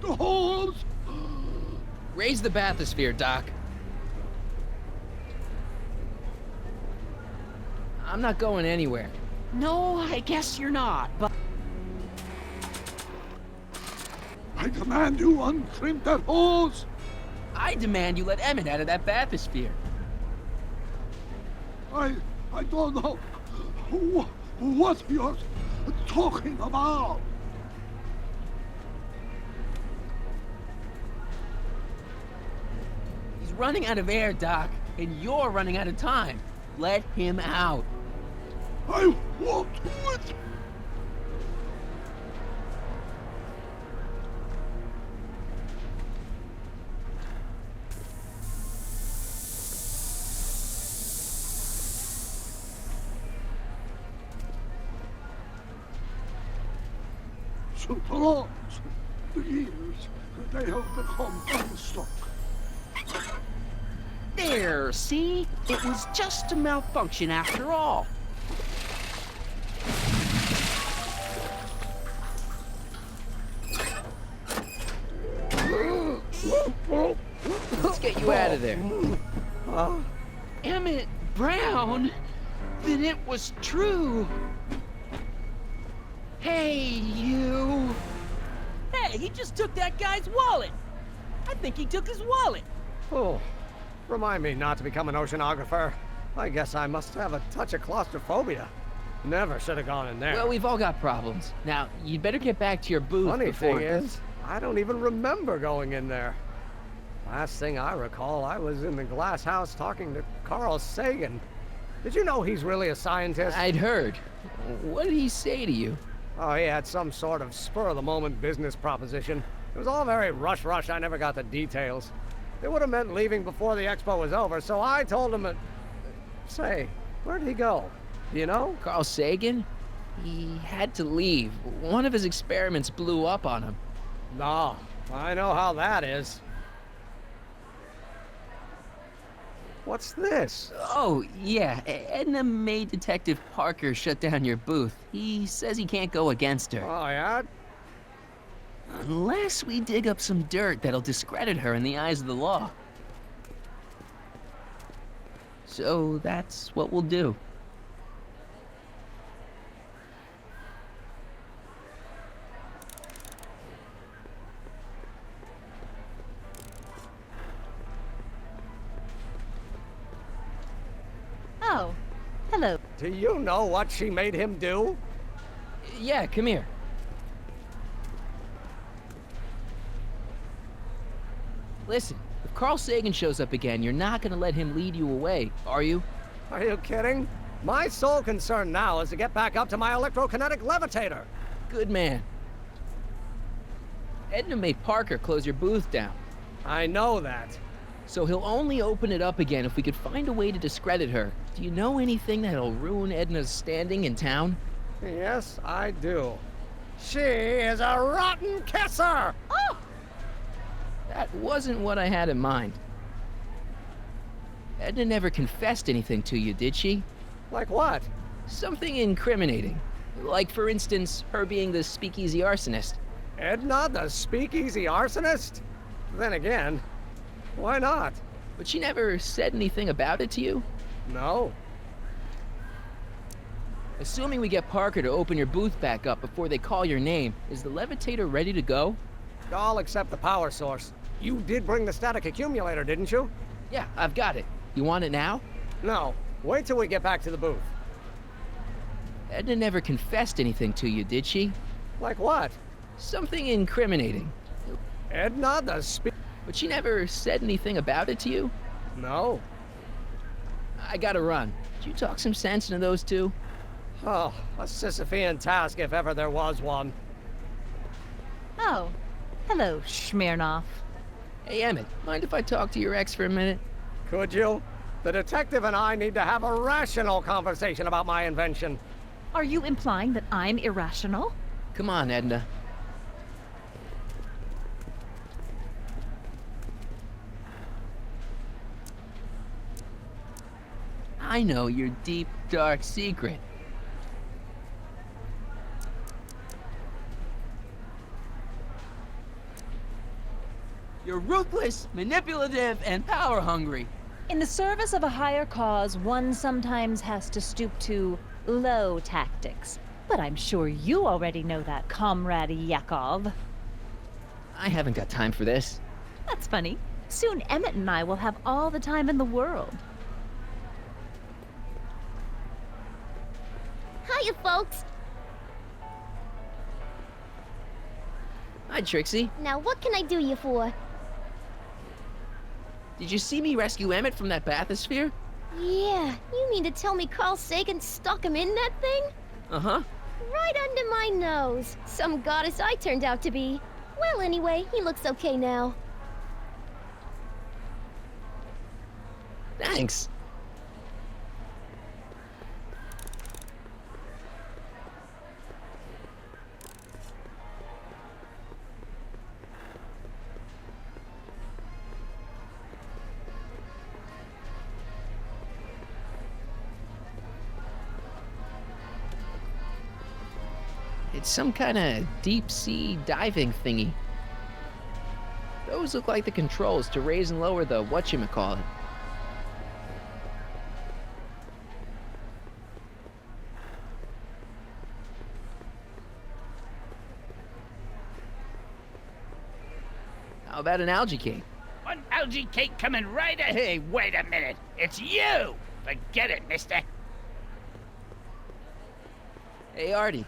C: the hose!
A: Raise the bathysphere, Doc. I'm not going anywhere.
E: No, I guess you're not, but...
C: I demand you uncrimp that hose!
A: I demand you let Emmett out of that bathysphere.
C: I don't know what you're talking about.
A: He's running out of air, Doc, and you're running out of time. Let him out.
C: I won't do it! Superlords, the years, they have become unstuck.
E: There, see? It was just a malfunction after all.
A: Let's get you out of there.
E: Emmett Brown? Then it was true. Hey, you.
O: Hey, he just took that guy's wallet. I think he took his wallet.
B: Oh, remind me not to become an oceanographer. I guess I must have a touch of claustrophobia. Never should have gone in there.
A: Well, we've all got problems. Now, you'd better get back to your booth
B: Funny
A: before...
B: thing is, I don't even remember going in there. Last thing I recall, I was in the glass house talking to Carl Sagan. Did you know he's really a scientist?
A: I'd heard. What did he say to you?
B: Oh, he had some sort of spur-of-the-moment business proposition. It was all very rush, I never got the details. It would have meant leaving before the expo was over, so I told him that... Say, where'd he go? Do you know?
A: Carl Sagan? He had to leave. One of his experiments blew up on him.
B: No, I know how that is. What's this?
A: Oh, yeah. Edna made Detective Parker shut down your booth. He says he can't go against her.
B: Oh, yeah?
A: Unless we dig up some dirt that'll discredit her in the eyes of the law. So that's what we'll do.
J: Oh, hello.
B: Do you know what she made him do?
A: Yeah, come here. Listen, the If Carl Sagan shows up again, you're not gonna let him lead you away, are you?
B: Are you kidding? My sole concern now is to get back up to my electrokinetic levitator.
A: Good man. Edna made Parker close your booth down.
B: I know that.
A: So he'll only open it up again if we could find a way to discredit her. Do you know anything that'll ruin Edna's standing in town?
B: Yes, I do. She is a rotten kisser!
A: Oh! That wasn't what I had in mind. Edna never confessed anything to you, did she?
B: Like what?
A: Something incriminating. Like, for instance, her being the speakeasy arsonist.
B: Edna, the speakeasy arsonist? Then again, why not?
A: But she never said anything about it to you?
B: No.
A: Assuming we get Parker to open your booth back up before they call your name, is the levitator ready to go?
B: All except the power source. You did bring the static accumulator, didn't you?
A: Yeah, I've got it. You want it now?
B: No. Wait till we get back to the booth.
A: Edna never confessed anything to you, did she?
B: Like what?
A: Something incriminating.
B: Edna, the
A: But she never said anything about it to you?
B: No.
A: I gotta run. Did you talk some sense into those two?
B: Oh, a Sisyphean task if ever there was one.
J: Oh, hello, Smirnoff.
A: Hey, Emmett, mind if I talk to your ex for a minute?
B: Could you? The detective and I need to have a rational conversation about my invention.
J: Are you implying that I'm irrational?
A: Come on, Edna. I know your deep, dark secret. You're ruthless, manipulative, and power-hungry.
J: In the service of a higher cause, one sometimes has to stoop to low tactics. But I'm sure you already know that, Comrade Yakov.
A: I haven't got time for this.
J: That's funny. Soon Emmett and I will have all the time in the world.
D: Hiya, folks.
A: Hi, Trixie.
D: Now, what can I do you for?
A: Did you see me rescue Emmett from that bathysphere?
D: Yeah, you mean to tell me Carl Sagan stuck him in that thing?
A: Uh-huh.
D: Right under my nose. Some goddess I turned out to be. Well, anyway, he looks okay now.
A: Thanks. It's some kind of deep-sea diving thingy. Those look like the controls to raise and lower the whatchamacallit. How about an algae cake?
F: One algae cake coming right ahead. Hey, wait a minute. It's you! Forget it, mister.
A: Hey, Artie.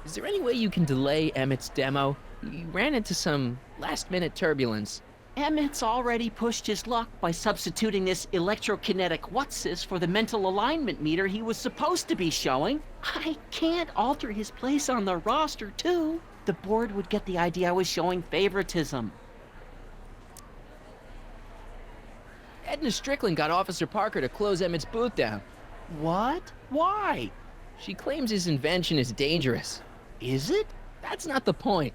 A: Is there any way you can delay Emmett's demo? He ran into some last-minute turbulence.
E: Emmett's already pushed his luck by substituting this electrokinetic whatsis for the mental alignment meter he was supposed to be showing. I can't alter his place on the roster, too. The board would get the idea I was showing favoritism.
A: Edna Strickland got Officer Parker to close Emmett's booth down.
E: What? Why?
A: She claims his invention is dangerous.
E: Is it?
A: That's not the point.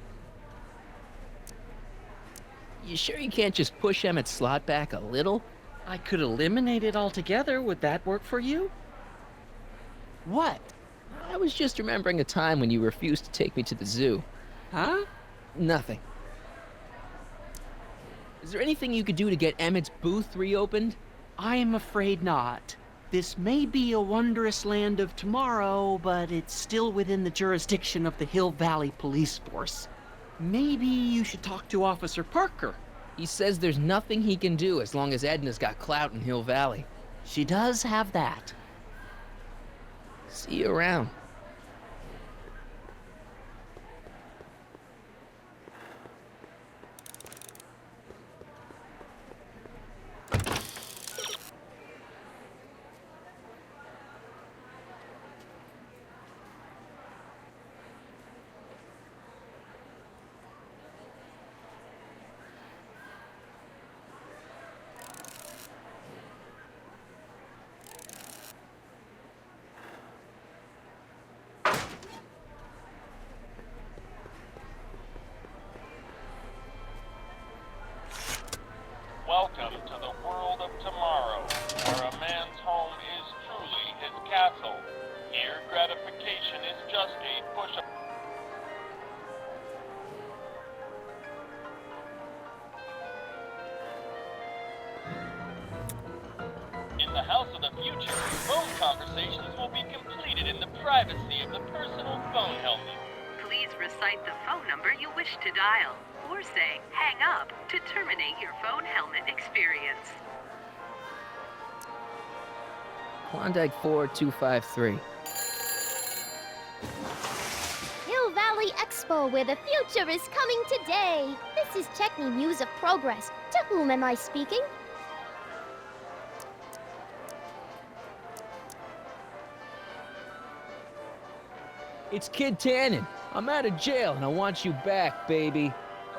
A: You sure you can't just push Emmett's slot back a little?
E: I could eliminate it altogether. Would that work for you? What?
A: I was just remembering a time when you refused to take me to the zoo.
E: Huh?
A: Nothing. Is there anything you could do to get Emmett's booth reopened?
E: I am afraid not. This may be a wondrous land of tomorrow, but it's still within the jurisdiction of the Hill Valley Police Force. Maybe you should talk to Officer Parker.
A: He says there's nothing he can do as long as Edna's got clout in Hill Valley.
E: She does have that.
A: See you around.
L: just a push-up. In the House of the Future, phone conversations will be completed in the privacy of the personal phone helmet.
K: Please recite the phone number you wish to dial, or say hang up to terminate your phone helmet experience.
A: Klondike 4253.
D: Hill Valley Expo, where the future is coming today. This is Techni News of Progress. To whom am I speaking?
A: It's Kid Tannen. I'm out of jail and I want you back, baby.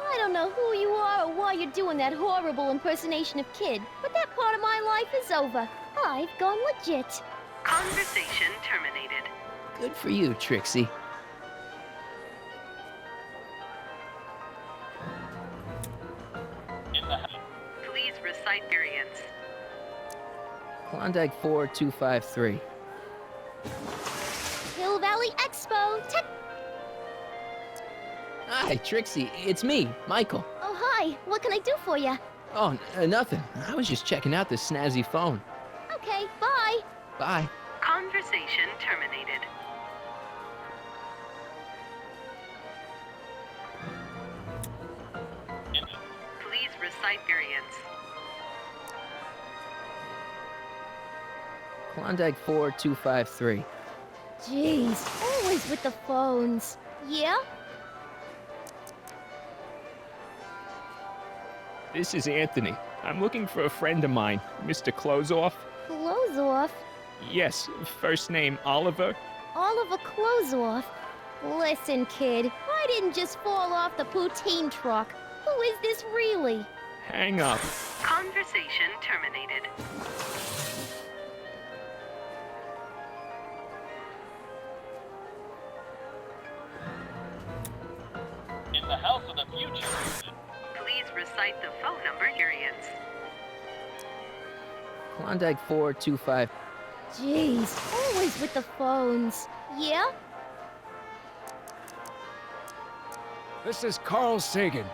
D: I don't know who you are or why you're doing that horrible impersonation of Kid, but that part of my life is over. I've gone legit.
K: Conversation terminated.
A: Good for you, Trixie.
K: Please recite variance.
A: Klondike 4253.
D: Hill Valley Expo,
A: Hi, Trixie. It's me, Michael.
D: Oh, hi. What can I do for you?
A: Oh, nothing. I was just checking out this snazzy phone.
D: Okay, bye.
A: Bye.
K: Conversation terminated. Please recite variance.
A: Klondike 4253.
D: Jeez, always with the phones. Yeah?
N: This is Anthony. I'm looking for a friend of mine, Mr. Closeoff.
D: Clothes off?
N: Yes, first name Oliver.
D: Oliver Clothes off? Listen, kid, I didn't just fall off the poutine truck. Who is this really?
N: Hang up.
K: Conversation terminated.
L: In the House of the Future.
K: Please recite the phone number variance.
A: Klondike 425.
D: Jeez, always with the phones. Yeah?
B: This is Carl Sagan.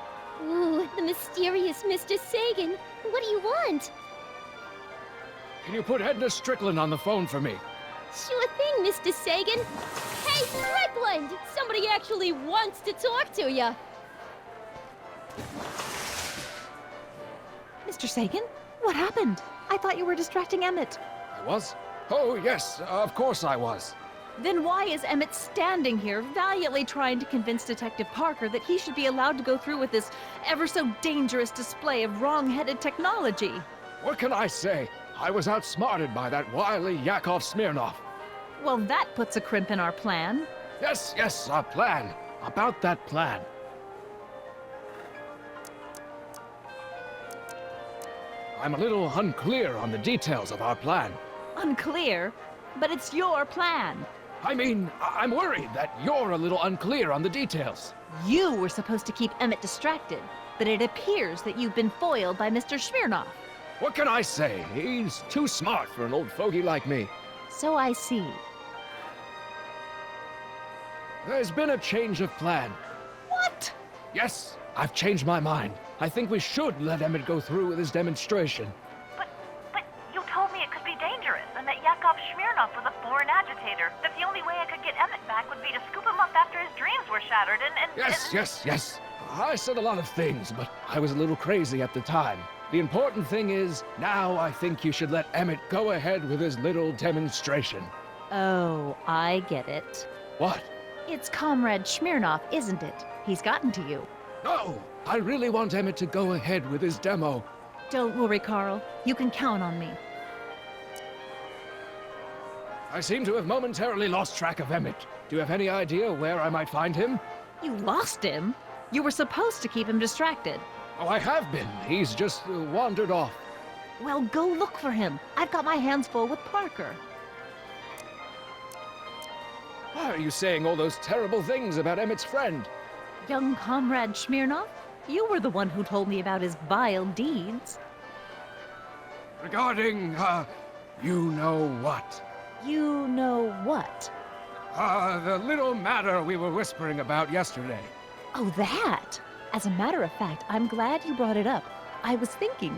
D: Ooh, the mysterious Mr. Sagan. What do you want?
B: Can you put Edna Strickland on the phone for me?
D: Sure thing, Mr. Sagan. Hey, Strickland! Somebody actually wants to talk to you.
J: Mr. Sagan? What happened? I thought you were distracting Emmett.
B: I was? Oh, yes, of course I was.
J: Then why is Emmett standing here, valiantly trying to convince Detective Parker that he should be allowed to go through with this ever so dangerous display of wrong-headed technology?
B: What can I say? I was outsmarted by that wily Yakov Smirnov.
J: Well, that puts a crimp in our plan.
B: Yes, yes, our plan. About that plan. I'm a little unclear on the details of our plan.
J: Unclear? But it's your plan.
B: I mean, I'm worried that you're a little unclear on the details.
J: You were supposed to keep Emmett distracted, but it appears that you've been foiled by Mr. Smirnov.
B: What can I say? He's too smart for an old fogey like me.
J: So I see.
B: There's been a change of plan.
J: What?
B: Yes, I've changed my mind. I think we should let Emmett go through with his demonstration.
P: But you told me it could be dangerous, and that Yakov Smirnov was a foreign agitator. That the only way I could get Emmett back would be to scoop him up after his dreams were shattered,
B: Yes. I said a lot of things, but I was a little crazy at the time. The important thing is, now I think you should let Emmett go ahead with his little demonstration.
J: Oh, I get it.
B: What?
J: It's Comrade Smirnov, isn't it? He's gotten to you.
B: No! I really want Emmett to go ahead with his demo.
J: Don't worry, Carl. You can count on me.
B: I seem to have momentarily lost track of Emmett. Do you have any idea where I might find him?
J: You lost him? You were supposed to keep him distracted.
B: Oh, I have been. He's just wandered off.
J: Well, go look for him. I've got my hands full with Parker.
B: Why are you saying all those terrible things about Emmett's friend?
J: Young Comrade Smirnov? You were the one who told me about his vile deeds.
B: Regarding, you know what?
J: You know what?
B: The little matter we were whispering about yesterday.
J: Oh, that! As a matter of fact, I'm glad you brought it up. I was thinking,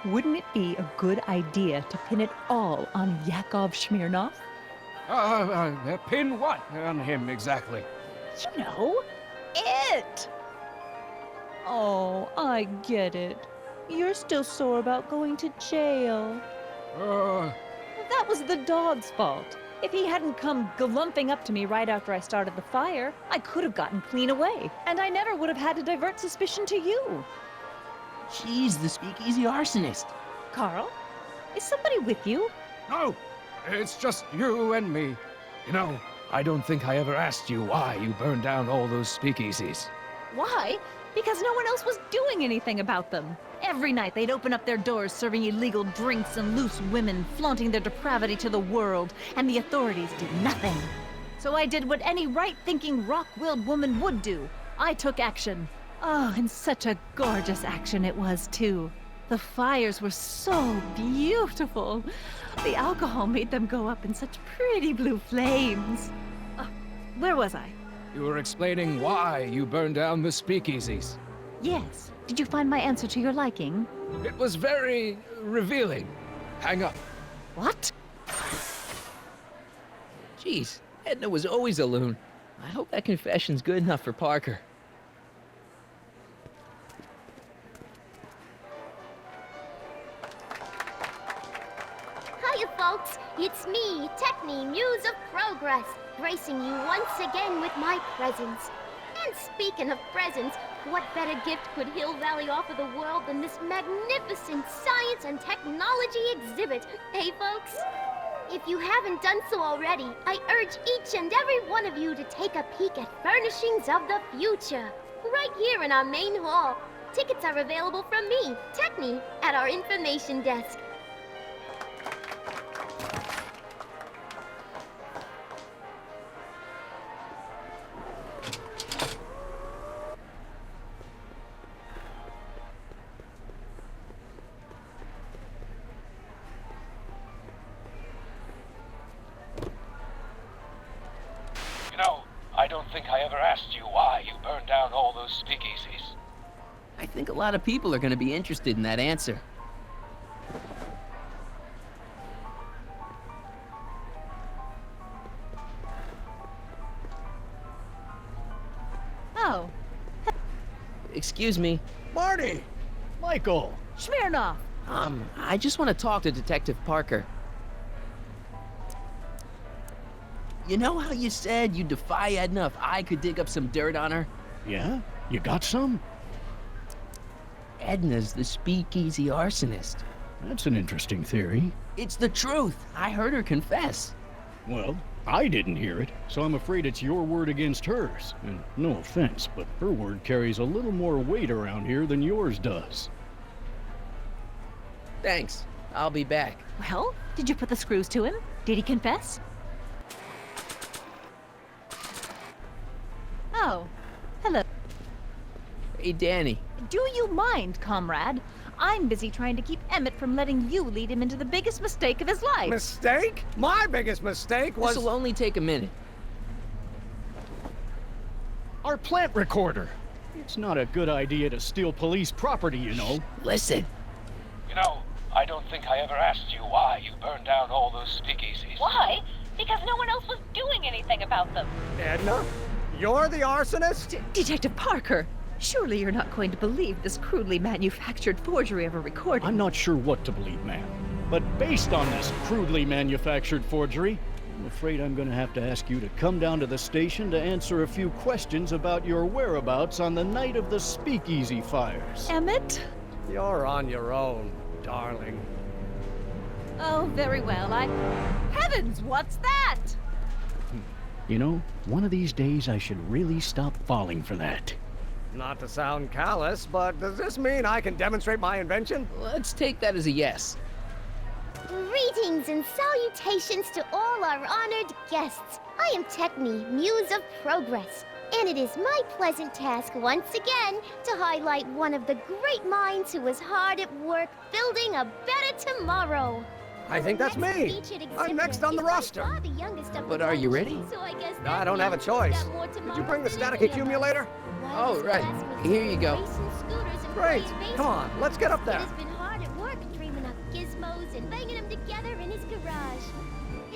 J: wouldn't it be a good idea to pin it all on Yakov Smirnov?
B: Pin what on him exactly?
J: You know, it! Oh, I get it. You're still sore about going to jail. That was the dog's fault. If he hadn't come glumping up to me right after I started the fire, I could have gotten clean away, and I never would have had to divert suspicion to you.
E: She's the speakeasy arsonist.
J: Carl, is somebody with you?
B: No, it's just you and me. You know, I don't think I ever asked you why you burned down all those speakeasies.
J: Why? Because no one else was doing anything about them. Every night they'd open up their doors serving illegal drinks and loose women, flaunting their depravity to the world, and the authorities did nothing. So I did what any right-thinking, rock-willed woman would do. I took action. Oh, and such a gorgeous action it was, too. The fires were so beautiful. The alcohol made them go up in such pretty blue flames. Where was I?
B: You were explaining why you burned down the speakeasies.
J: Yes. Did you find my answer to your liking?
B: It was very revealing. Hang up.
J: What?
A: Jeez, Edna was always a loon. I hope that confession's good enough for Parker.
D: Hiya, folks. It's me, Techni, Muse of Progress, gracing you once again with my presence. And speaking of presents, what better gift could Hill Valley offer the world than this magnificent science and technology exhibit, hey folks? If you haven't done so already, I urge each and every one of you to take a peek at Furnishings of the Future, right here in our main hall. Tickets are available from me, Techni, at our information desk.
L: I don't think I ever asked you why you burned down all those speakeasies.
A: I think a lot of people are going to be interested in that answer.
J: Oh.
A: Excuse me.
B: Marty!
I: Michael!
J: Smirnov!
A: I just want to talk to Detective Parker. You know how you said you'd defy Edna if I could dig up some dirt on her?
I: Yeah? You got some?
A: Edna's the speakeasy arsonist.
I: That's an interesting theory.
A: It's the truth. I heard her confess.
I: Well, I didn't hear it, so I'm afraid it's your word against hers. And no offense, but her word carries a little more weight around here than yours does.
A: Thanks. I'll be back.
J: Well, did you put the screws to him? Did he confess? Oh, hello.
A: Hey, Danny.
J: Do you mind, comrade? I'm busy trying to keep Emmett from letting you lead him into the biggest mistake of his life.
B: Mistake? My biggest mistake was...
A: This'll only take a minute.
I: Our plant recorder! It's not a good idea to steal police property, you know.
A: Listen.
L: You know, I don't think I ever asked you why you burned down all those speakeasies.
P: Why? Because no one else was doing anything about them.
B: Edna? You're the arsonist?
J: Detective Parker, surely you're not going to believe this crudely manufactured forgery of a recording.
I: I'm not sure what to believe, ma'am. But based on this crudely manufactured forgery, I'm afraid I'm going to have to ask you to come down to the station to answer a few questions about your whereabouts on the night of the speakeasy fires.
J: Emmett?
B: You're on your own, darling.
J: Oh, very well. Heavens, what's that?
I: You know, one of these days I should really stop falling for that.
B: Not to sound callous, but does this mean I can demonstrate my invention?
A: Let's take that as a yes.
D: Greetings and salutations to all our honored guests. I am Techni, Muse of Progress, and it is my pleasant task once again to highlight one of the great minds who was hard at work building a better tomorrow.
B: I think that's me. I'm next on the roster.
A: But are you ready?
B: I don't have a choice. Did you bring the static accumulator?
A: Oh, right. Here you go.
B: Great. Come on, let's get up there.
D: He's been hard at work dreaming up gizmos and banging them together in his garage.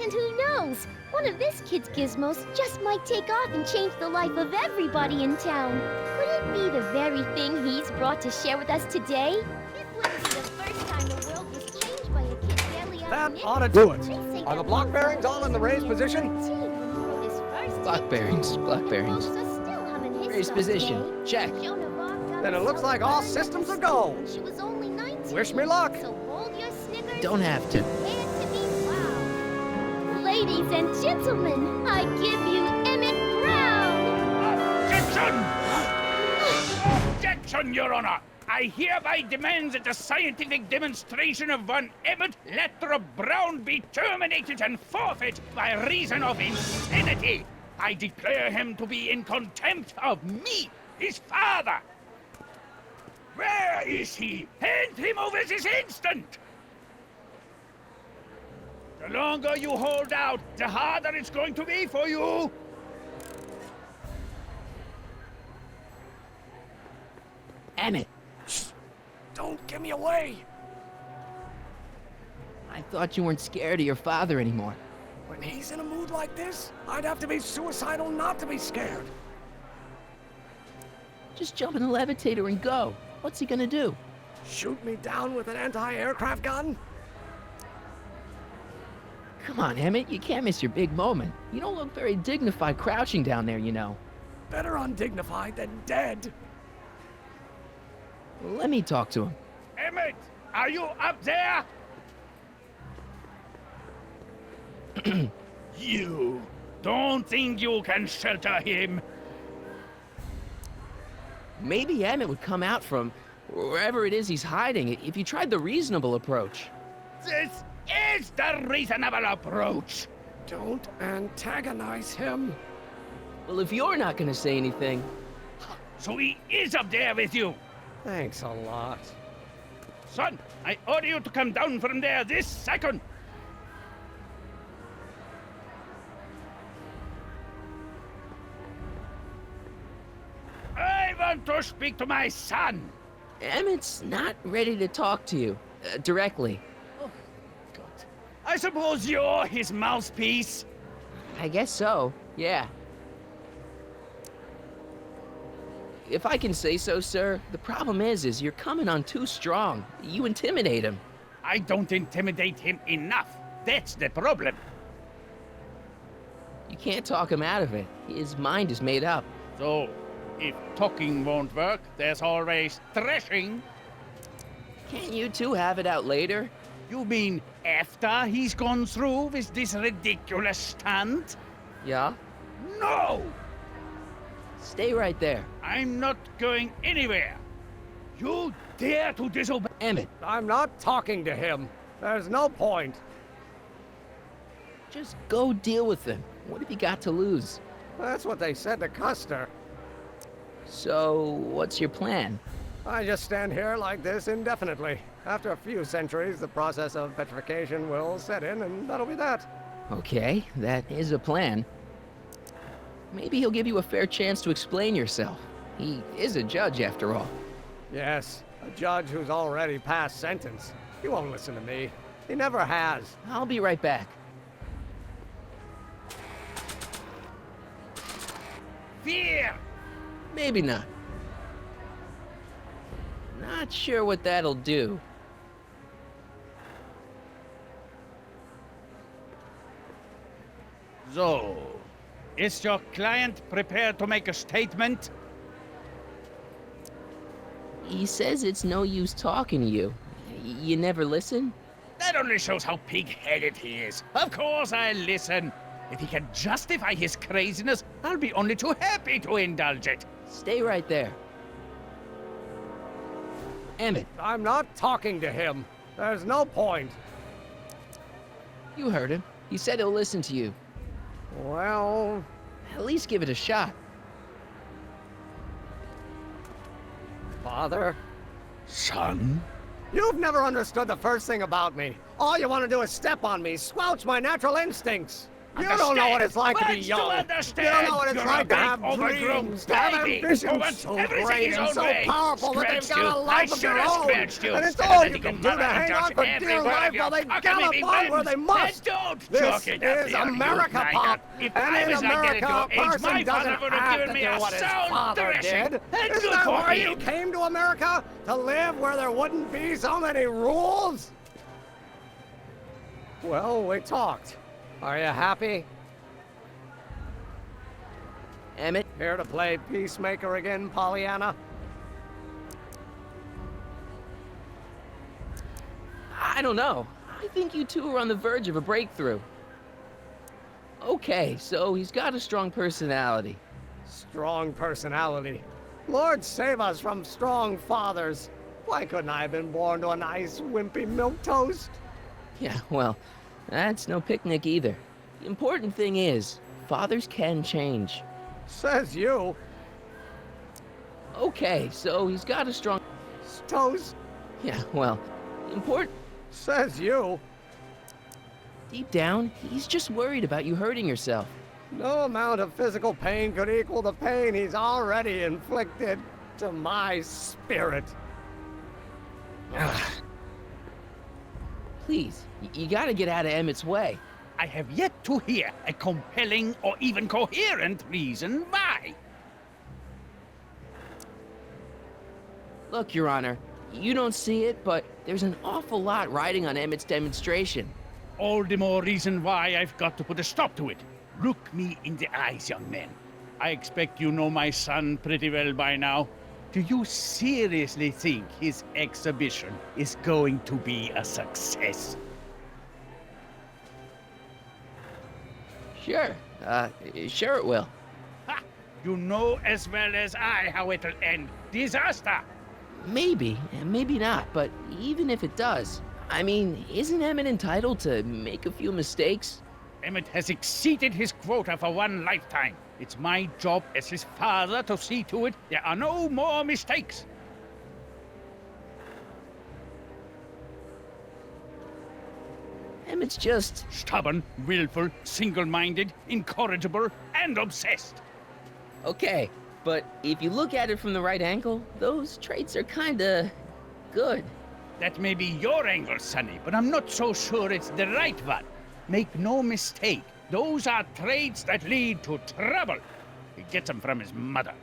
D: And who knows? One of this kid's gizmos just might take off and change the life of everybody in town. Could it be the very thing he's brought to share with us today? This wouldn't be the first time the world was changed by a kid barely out
B: That ought to do it. Are the block bearings all in the raised position?
A: Block bearings, block bearings. Raised position, check.
B: Then it looks like all systems are go.
D: She was only 19.
B: Wish me luck.
D: So hold your snickers.
A: Don't have to.
D: Ladies and gentlemen, I give you Emmett Brown!
F: Objection! Objection, Your Honor! I hereby demand that the scientific demonstration of one Emmett Lathrop Brown be terminated and forfeit by reason of insanity. I declare him to be in contempt of me, his father. Where is he? Hand him over this instant! The longer you hold out, the harder it's going to be for you!
A: Emmett!
B: Shh. Don't give me away!
A: I thought you weren't scared of your father anymore.
B: When he's in a mood like this, I'd have to be suicidal not to be scared.
A: Just jump in the levitator and go. What's he gonna do?
B: Shoot me down with an anti-aircraft gun?
A: Come on, Emmett, you can't miss your big moment. You don't look very dignified crouching down there, you know.
B: Better undignified than dead.
A: Well, let me talk to him.
F: Emmett, are you up there? You don't think you can shelter him?
A: Maybe Emmett would come out from wherever it is he's hiding if you tried the reasonable approach.
F: This is the reasonable approach.
B: Don't antagonize him.
A: Well, if you're not gonna say anything...
F: So he is up there with you?
B: Thanks a lot.
F: Son, I order you to come down from there this second. I want to speak to my son.
A: Emmett's not ready to talk to you, directly.
F: Oh, God. I suppose you're his mouthpiece?
A: I guess so, yeah. If I can say so, sir, the problem is you're coming on too strong. You intimidate him.
F: I don't intimidate him enough. That's the problem.
A: You can't talk him out of it. His mind is made up.
F: So, if talking won't work, there's always thrashing.
A: Can't you two have it out later?
F: You mean after he's gone through with this ridiculous stunt?
A: Yeah?
F: No!
A: Stay right there.
F: I'm not going anywhere. You dare to disobey
A: Emmett.
B: I'm not talking to him. There's no point.
A: Just go deal with him. What have you got to lose?
B: That's what they said to Custer.
A: So, what's your plan?
B: I just stand here like this indefinitely. After a few centuries, the process of petrification will set in, and that'll be that.
A: Okay, that is a plan. Maybe he'll give you a fair chance to explain yourself. He is a judge, after all.
B: Yes, a judge who's already passed sentence. He won't listen to me. He never has.
A: I'll be right back.
F: Fear!
A: Maybe not. Not sure what that'll do.
F: So, is your client prepared to make a statement?
A: He says it's no use talking to you. You never listen?
F: That only shows how pig-headed he is. Of course I'll listen. If he can justify his craziness, I'll be only too happy to indulge it.
A: Stay right there. Emmett.
B: I'm not talking to him. There's no point.
A: You heard him. He said he'll listen to you.
B: Well...
A: At least give it a shot.
B: Father?
F: Son?
B: You've never understood the first thing about me. All you want to do is step on me, squelch my natural instincts. You don't know what it's like to be young. You don't know what it's like to have dreams, to have ambitions so great and so powerful that they've got a life of their own. And it's all you can do to hang on for dear life while they gallop on where they must. This is America, Pop. And in America, a person doesn't have to do what his father did. Isn't that why you came to America? To live where there wouldn't be so many rules? Well, we talked. Are you happy?
A: Emmett?
B: Here to play peacemaker again, Pollyanna?
A: I don't know. I think you two are on the verge of a breakthrough. Okay, so he's got a strong personality.
B: Strong personality. Lord save us from strong fathers. Why couldn't I have been born to a nice, wimpy milquetoast?
A: Yeah, well, that's no picnic either. The important thing is, fathers can change.
B: Says you.
A: Okay, so he's got a strong...
B: Toast?
A: Yeah, well, important...
B: Says you.
A: Deep down, he's just worried about you hurting yourself.
B: No amount of physical pain could equal the pain he's already inflicted to my spirit.
A: Please, you gotta get out of Emmett's way.
F: I have yet to hear a compelling or even coherent reason why.
A: Look, Your Honor, you don't see it, but there's an awful lot riding on Emmett's demonstration.
F: All the more reason why I've got to put a stop to it. Look me in the eyes, young man. I expect you know my son pretty well by now. Do you seriously think his exhibition is going to be a success?
A: Sure. Sure it will.
F: Ha! You know as well as I how it'll end. Disaster!
A: Maybe, and maybe not, but even if it does, I mean, isn't Emmett entitled to make a few mistakes?
F: Emmett has exceeded his quota for one lifetime. It's my job as his father to see to it there are no more mistakes.
A: Emmett's just...
F: stubborn, willful, single-minded, incorrigible, and obsessed.
A: Okay, but if you look at it from the right angle, those traits are kinda... good.
F: That may be your angle, Sonny, but I'm not so sure it's the right one. Make no mistake, those are traits that lead to trouble. He gets them from his mother.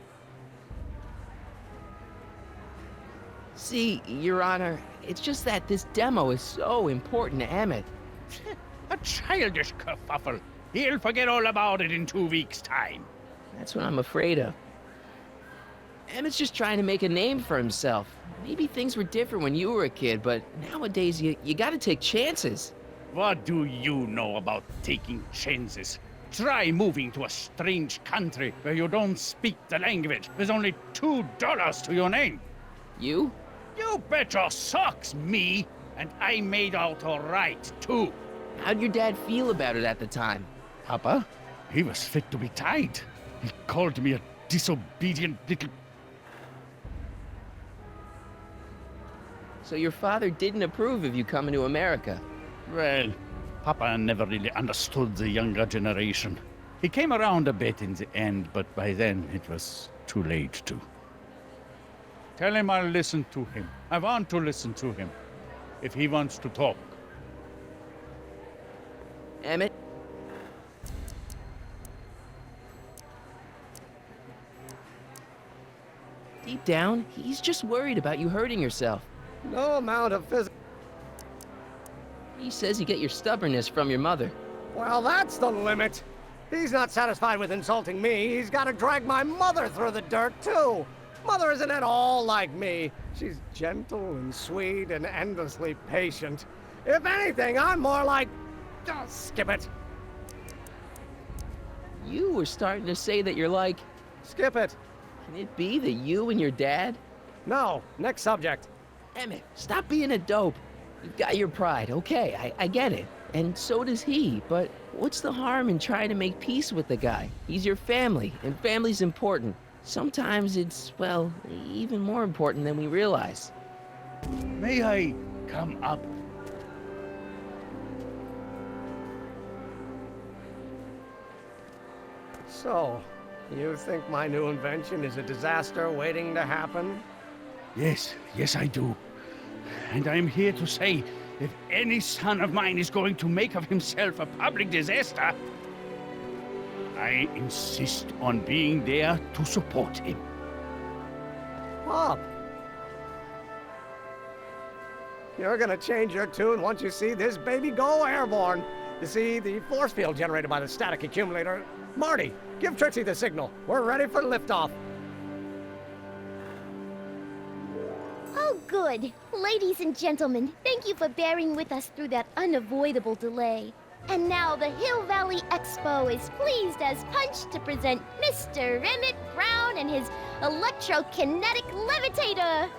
A: See, Your Honor, it's just that this demo is so important to Emmett.
F: A childish kerfuffle. He'll forget all about it in 2 weeks' time.
A: That's what I'm afraid of. Emmett's just trying to make a name for himself. Maybe things were different when you were a kid, but nowadays you gotta take chances.
F: What do you know about taking chances? Try moving to a strange country where you don't speak the language with only $2 to your name.
A: You?
F: You bet your socks, me! And I made out all right, too.
A: How'd your dad feel about it at the time?
F: Papa? He was fit to be tied. He called me a disobedient little...
A: So your father didn't approve of you coming to America?
F: Well, Papa never really understood the younger generation. He came around a bit in the end, but by then it was too late to. Tell him I'll listen to him. I want to listen to him. If he wants to talk.
A: Emmett? Deep down, he's just worried about you hurting yourself.
B: No amount of physical...
A: He says you get your stubbornness from your mother.
B: Well, that's the limit. He's not satisfied with insulting me. He's got to drag my mother through the dirt, too. Mother isn't at all like me. She's gentle and sweet and endlessly patient. If anything, I'm more like... Oh, skip it.
A: You were starting to say that you're like...
B: Skip it.
A: Can it be that you and your dad?
B: No. Next subject.
A: Emmett, stop being a dope. You've got your pride, okay, I get it. And so does he, but what's the harm in trying to make peace with the guy? He's your family, and family's important. Sometimes it's, well, even more important than we realize.
Q: May I come up?
B: So, you think my new invention is a disaster waiting to happen?
Q: Yes, I do. And I'm here to say, if any son of mine is going to make of himself a public disaster, I insist on being there to support him.
B: Pop! You're gonna change your tune once you see this baby go airborne. You see, the force field generated by the static accumulator. Marty, give Trixie the signal. We're ready for liftoff.
D: Oh, good. Ladies and gentlemen, thank you for bearing with us through that unavoidable delay. And now the Hill Valley Expo is pleased as punch to present Mr. Emmett Brown and his electrokinetic levitator.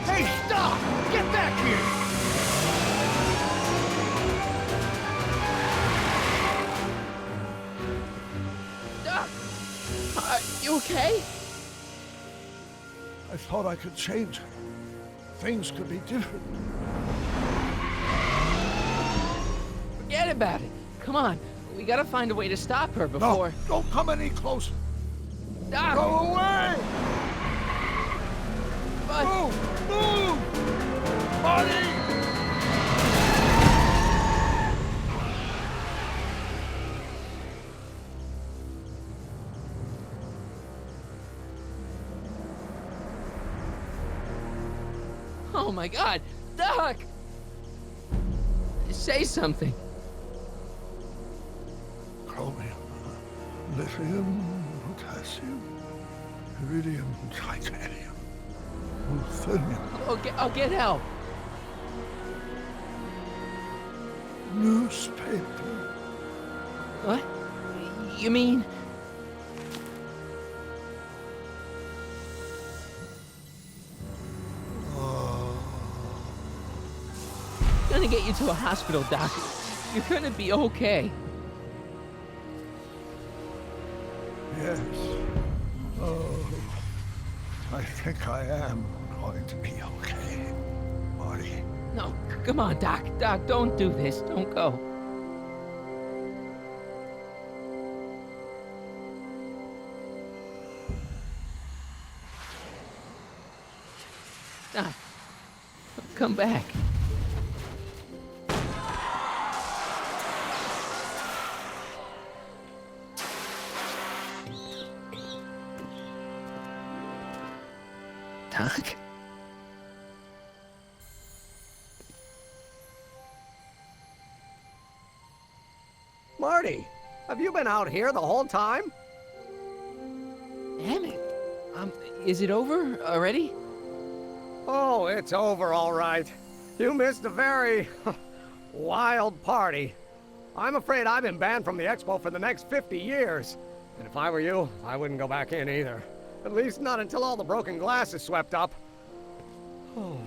Q: Hey, stop! Get back here!
A: Doc! You okay?
C: I thought I could change her. Things could be different.
A: Forget about it. Come on. We gotta find a way to stop her before...
C: No, don't come any closer.
A: Doc!
C: Go away!
A: But...
C: Move! Marty!
A: Oh my God! Doc! Say something.
C: Chromium, lithium, potassium, iridium, titanium, ruthenium.
A: I'll get help.
C: Newspaper.
A: What? You mean... Gonna get you to a hospital, Doc. You're gonna be okay.
C: Yes. Oh, I think I am going to be okay, Marty.
A: No, come on, Doc. Doc, don't do this. Don't go. Doc, come back. Doc?
B: Marty, have you been out here the whole time?
A: Emmett, is it over already?
B: Oh, it's over all right. You missed a very wild party. I'm afraid I've been banned from the expo for the next 50 years. And if I were you, I wouldn't go back in either. At least not until all the broken glass is swept up. Oh,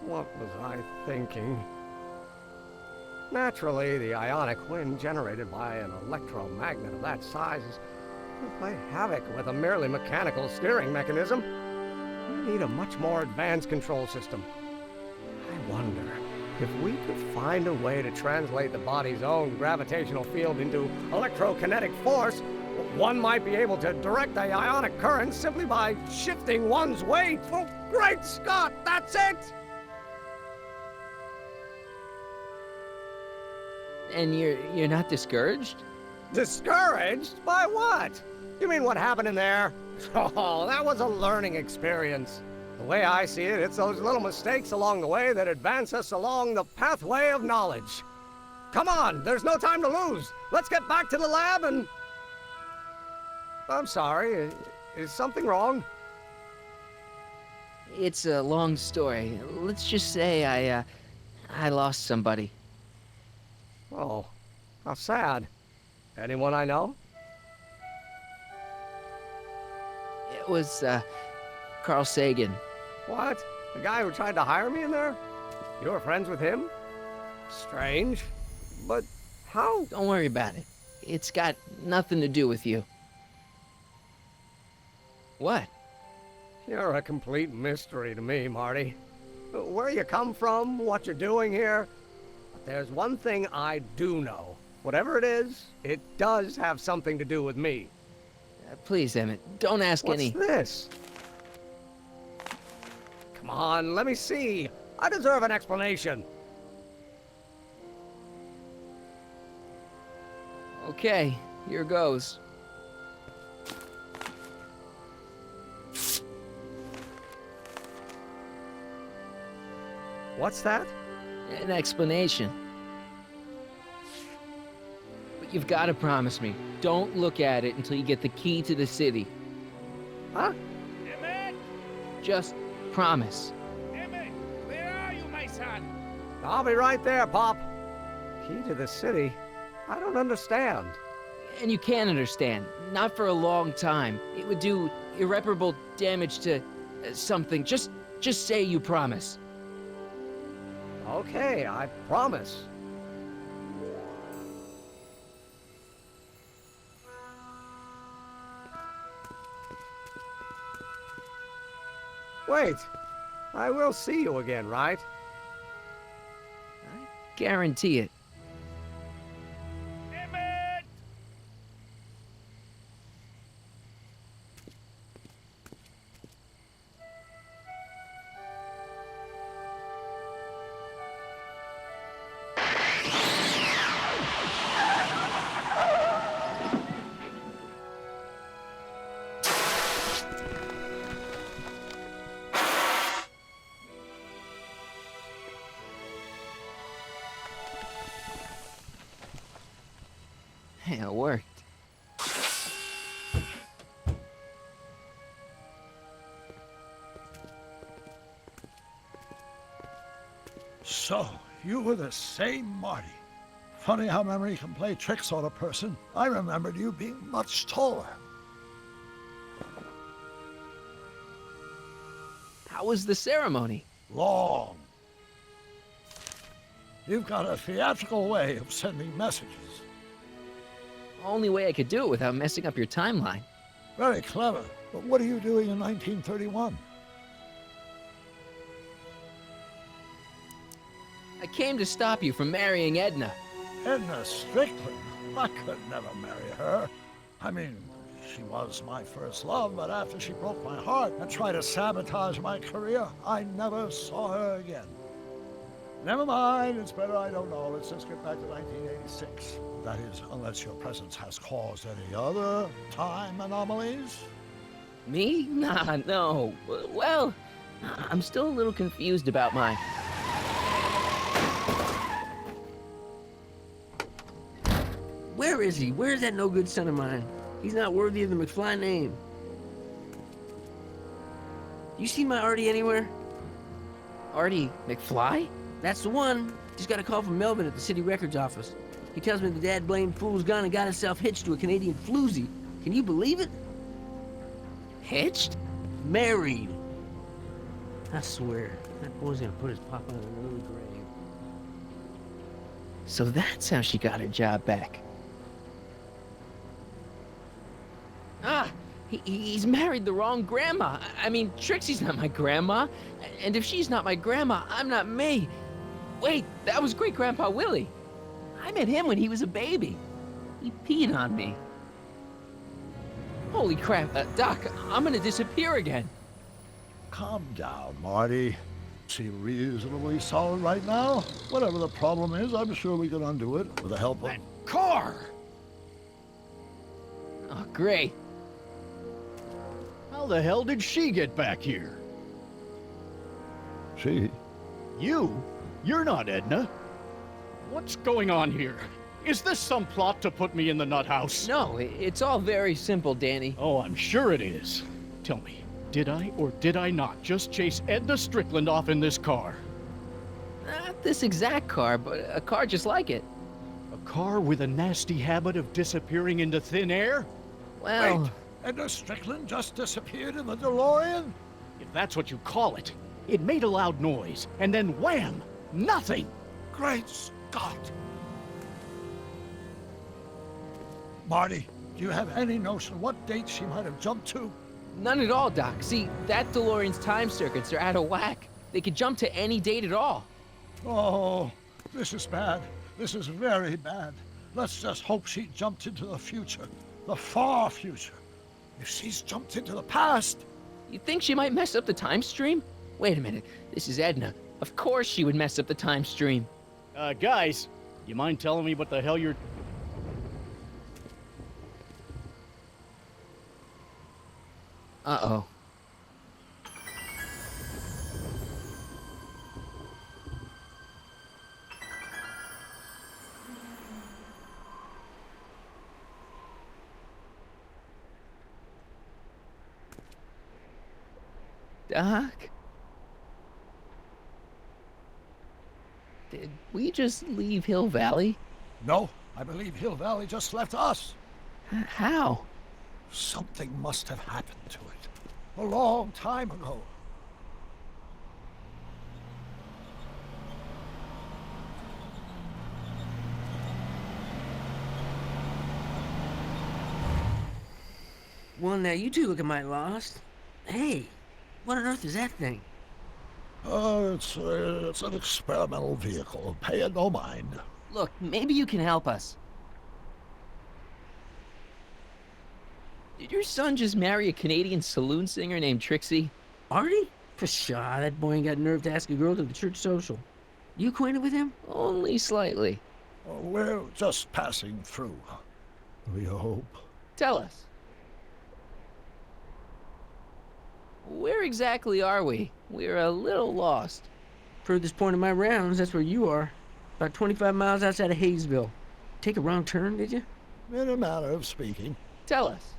B: what was I thinking? Naturally, the ionic wind generated by an electromagnet of that size is going to play havoc with a merely mechanical steering mechanism. We need a much more advanced control system. I wonder, If we could find a way to translate the body's own gravitational field into electrokinetic force, one might be able to direct the ionic current simply by shifting one's weight. Oh, great Scott, that's it!
A: And you're not discouraged?
B: Discouraged? By what? You mean what happened in there? Oh, that was a learning experience. The way I see it, it's those little mistakes along the way that advance us along the pathway of knowledge. Come on, there's no time to lose. Let's get back to the lab and... I'm sorry, is something wrong?
A: It's a long story. Let's just say I lost somebody.
B: Oh, how sad. Anyone I know?
A: It was, Carl Sagan.
B: What? The guy who tried to hire me in there? You were friends with him? Strange. But how?
A: Don't worry about it. It's got nothing to do with you. What?
B: You're a complete mystery to me, Marty. Where you come from, what you're doing here. But there's one thing I do know. Whatever it is, it does have something to do with me.
A: Please, Emmett, don't ask any...
B: What's this? Come on, let me see. I deserve an explanation.
A: Okay, here goes.
B: What's that?
A: An explanation. But you've got to promise me, don't look at it until you get the key to the city.
B: Huh?
Q: Emmett!
A: Just promise.
Q: Emmett, where are you, my son?
B: I'll be right there, Pop. Key to the city? I don't understand.
A: And you can't understand. Not for a long time. It would do irreparable damage to something. Just say you promise.
B: Okay, I promise. Wait, I will see you again, right?
A: I guarantee it.
Q: Emmett!
A: Hey, it worked.
C: So, you were the same Marty. Funny how memory can play tricks on a person. I remembered you being much taller.
A: How was the ceremony?
C: Long. You've got a theatrical way of sending messages.
A: Only way I could do it without messing up your timeline.
C: Very clever. But what are you doing in 1931?
A: I came to stop you from marrying Edna.
C: Edna Strickland? I could never marry her. I mean, she was my first love, but after she broke my heart and tried to sabotage my career, I never saw her again. Never mind, it's better I don't know. Let's just get back to 1986. That is, unless your presence has caused any other time anomalies.
A: Me? Nah, no. Well, I'm still a little confused about my...
R: Where is he? Where's that no-good son of mine? He's not worthy of the McFly name. You seen my Artie anywhere?
A: Artie McFly?
R: That's the one. Just got a call from Melvin at the city records office. He tells me the dad-blamed fool's gone and got himself hitched to a Canadian floozy. Can you believe it?
A: Hitched?
R: Married. I swear, that boy's gonna put his papa in an early grave.
A: So that's how she got her job back. Ah, he's married the wrong grandma. I mean, Trixie's not my grandma. And if she's not my grandma, I'm not me. Wait, that was Great Grandpa Willie. I met him when he was a baby. He peed on me. Holy crap, Doc, I'm gonna disappear again.
C: Calm down, Marty. Seem reasonably solid right now. Whatever the problem is, I'm sure we can undo it with the help of...
Q: Car!
A: Oh, great.
I: How the hell did she get back here?
C: She?
I: You? You're not Edna. What's going on here? Is this some plot to put me in the nut house?
A: No, it's all very simple, Danny.
I: Oh, I'm sure it is. Tell me, did I or did I not just chase Edna Strickland off in this car?
A: Not this exact car, but a car just like it.
I: A car with a nasty habit of disappearing into thin air?
A: Well...
C: Wait, Edna Strickland just disappeared in the DeLorean?
I: If that's what you call it. It made a loud noise, and then wham! Nothing!
C: Great Scott! Marty, do you have any notion what date she might have jumped to?
A: None at all, Doc. See, that DeLorean's time circuits are out of whack. They could jump to any date at all.
C: Oh, this is bad. This is very bad. Let's just hope she jumped into the future. The far future. If she's jumped into the past...
A: You think she might mess up the time stream? Wait a minute. This is Edna. Of course she would mess up the time stream.
I: Guys, you mind telling me what the hell you're...
A: Uh-oh. Doc? Did we just leave Hill Valley?
C: No, I believe Hill Valley just left us.
A: How?
C: Something must have happened to it. A long time ago.
R: Well, now you two look mighty lost. Hey, what on earth is that thing?
C: It's an experimental vehicle. Pay it no mind.
A: Look, maybe you can help us. Did your son just marry a Canadian saloon singer named Trixie?
R: Artie? Pshaw, that boy ain't got nerve to ask a girl to the church social. You acquainted with him?
A: Only slightly.
C: We're just passing through. We hope.
A: Tell us. Where exactly are we? We're a little lost.
R: Furthest point of my rounds, that's where you are. About 25 miles outside of Hayesville. Take a wrong turn, did you?
C: In a manner of speaking.
A: Tell us.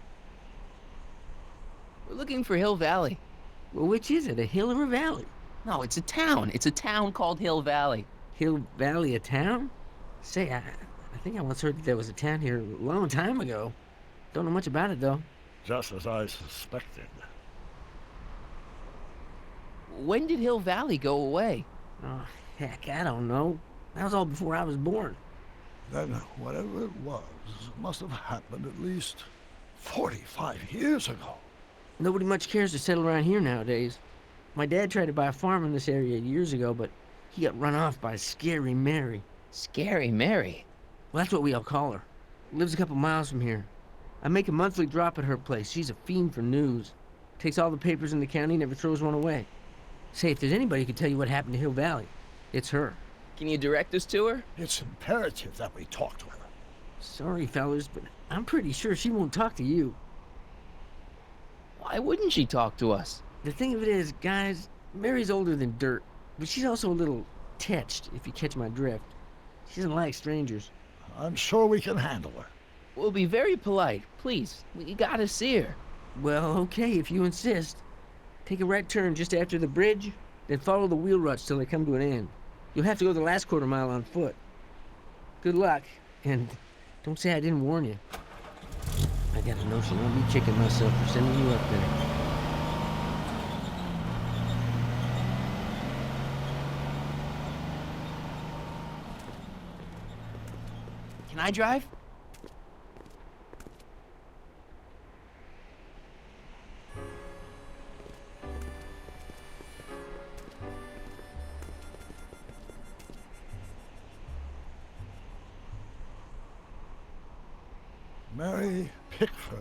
A: We're looking for Hill Valley.
R: Well, which is it, a hill or a valley?
A: No, it's a town. It's a town called Hill Valley.
R: Hill Valley, a town? Say, I think I once heard that there was a town here a long time ago. Don't know much about it, though.
C: Just as I suspected.
A: When did Hill Valley go away?
R: Oh, heck, I don't know. That was all before I was born.
C: Then whatever it was must have happened at least 45 years ago.
R: Nobody much cares to settle around here nowadays. My dad tried to buy a farm in this area years ago, but he got run off by Scary Mary.
A: Scary Mary?
R: Well, that's what we all call her. Lives a couple miles from here. I make a monthly drop at her place. She's a fiend for news. Takes all the papers in the county, never throws one away. Say, if there's anybody who can tell you what happened to Hill Valley, it's her.
A: Can you direct us to her?
C: It's imperative that we talk to her.
R: Sorry, fellas, but I'm pretty sure she won't talk to you.
A: Why wouldn't she talk to us?
R: The thing of it is, guys, Mary's older than dirt, but she's also a little tetched, if you catch my drift. She doesn't like strangers.
C: I'm sure we can handle her.
A: We'll be very polite. Please, we gotta see her.
R: Well, okay, if you insist. Take a right turn just after the bridge, then follow the wheel ruts till they come to an end. You'll have to go the last quarter mile on foot. Good luck, and don't say I didn't warn you. I got a notion I'll be kicking myself for sending you up there.
A: Can I drive?
C: Mary Pickford.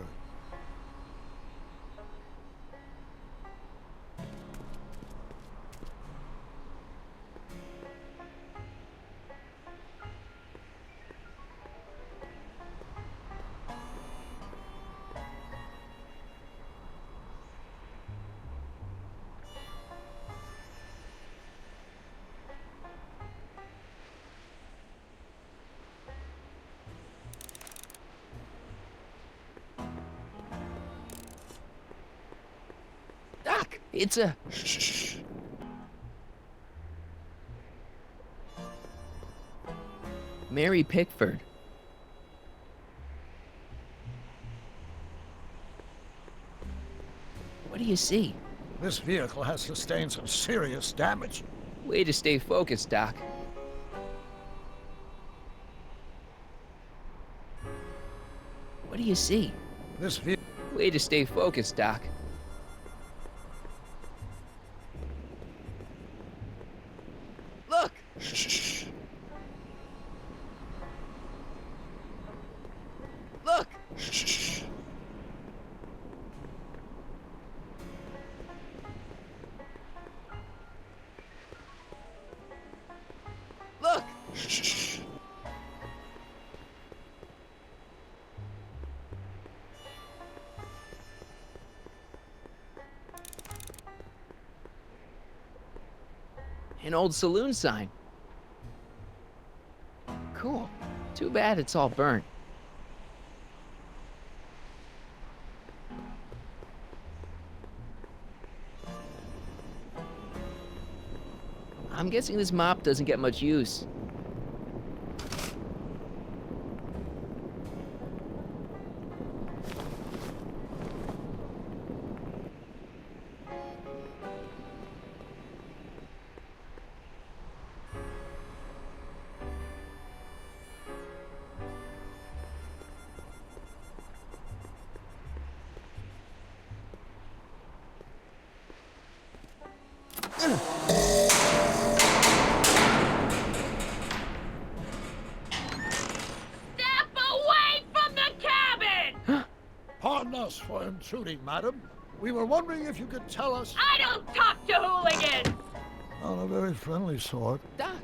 A: Doc, it's a...
C: Shh.
A: Mary Pickford. What do you see?
C: This vehicle has sustained some serious damage.
A: Way to stay focused, Doc. What do you see?
C: This vehicle...
A: Way to stay focused, Doc. Look!
C: Shh.
A: Look!
C: Shh.
A: Look!
C: Shh.
A: An old saloon sign. Cool. Too bad it's all burnt. I'm guessing this mop doesn't get much use.
C: Pardon us for intruding, madam. We were wondering if you could tell us...
S: I don't talk to hooligans!
C: Not a very friendly sort.
A: Doc,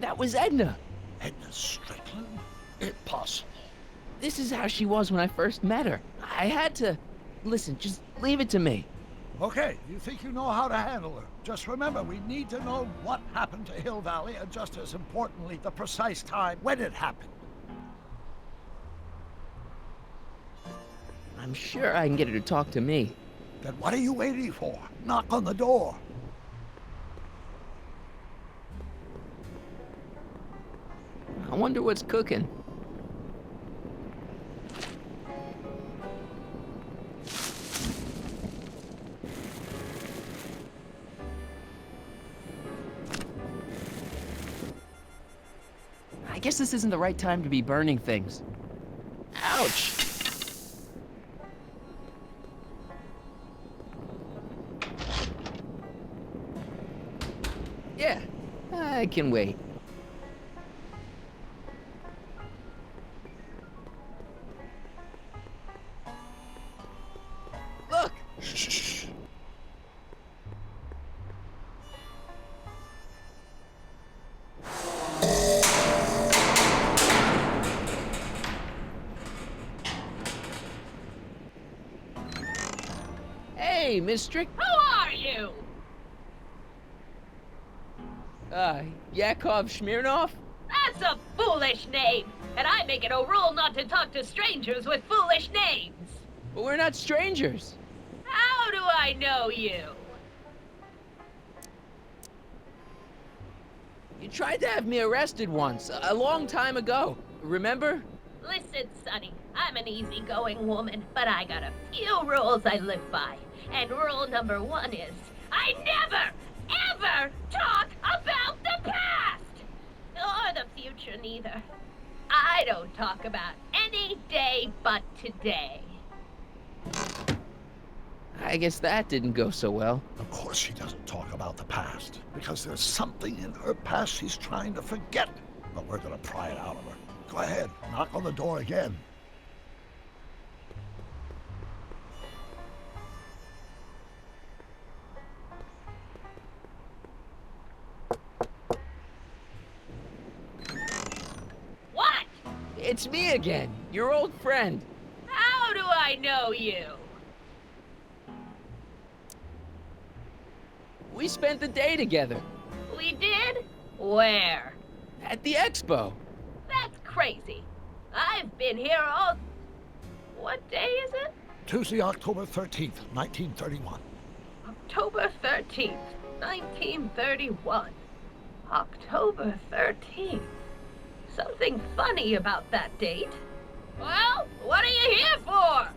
A: that was Edna.
C: Edna Strickland? Impossible.
A: This is how she was when I first met her. I had to... Listen, just leave it to me.
C: Okay, you think you know how to handle her. Just remember, we need to know what happened to Hill Valley, and just as importantly, the precise time when it happened.
A: I'm sure I can get her to talk to me.
C: Then what are you waiting for? Knock on the door.
A: I wonder what's cooking. I guess this isn't the right time to be burning things. Ouch! Yeah, I can wait. Look!
C: Shh.
A: Hey, Miss Strick.
S: Who are you?
A: Yakov Smirnov?
S: That's a foolish name, and I make it a rule not to talk to strangers with foolish names.
A: But we're not strangers.
S: How do I know you?
A: You tried to have me arrested once, a long time ago. Remember?
S: Listen, Sonny, I'm an easygoing woman, but I got a few rules I live by. And rule number 1 is, I never, ever talk about the past! Or the future, neither. I don't talk about any day but today.
A: I guess that didn't go so well.
C: Of course she doesn't talk about the past, because there's something in her past she's trying to forget. But we're gonna pry it out of her. Go ahead, knock on the door again.
A: It's me again, your old friend.
S: How do I know you?
A: We spent the day together
S: We did? Where?
A: at the expo.
S: That's crazy. I've been here all... What day is it?
C: Tuesday, October 13th, 1931.
S: October 13th, 1931. October 13th. Something funny about that date. Well, what are you here for?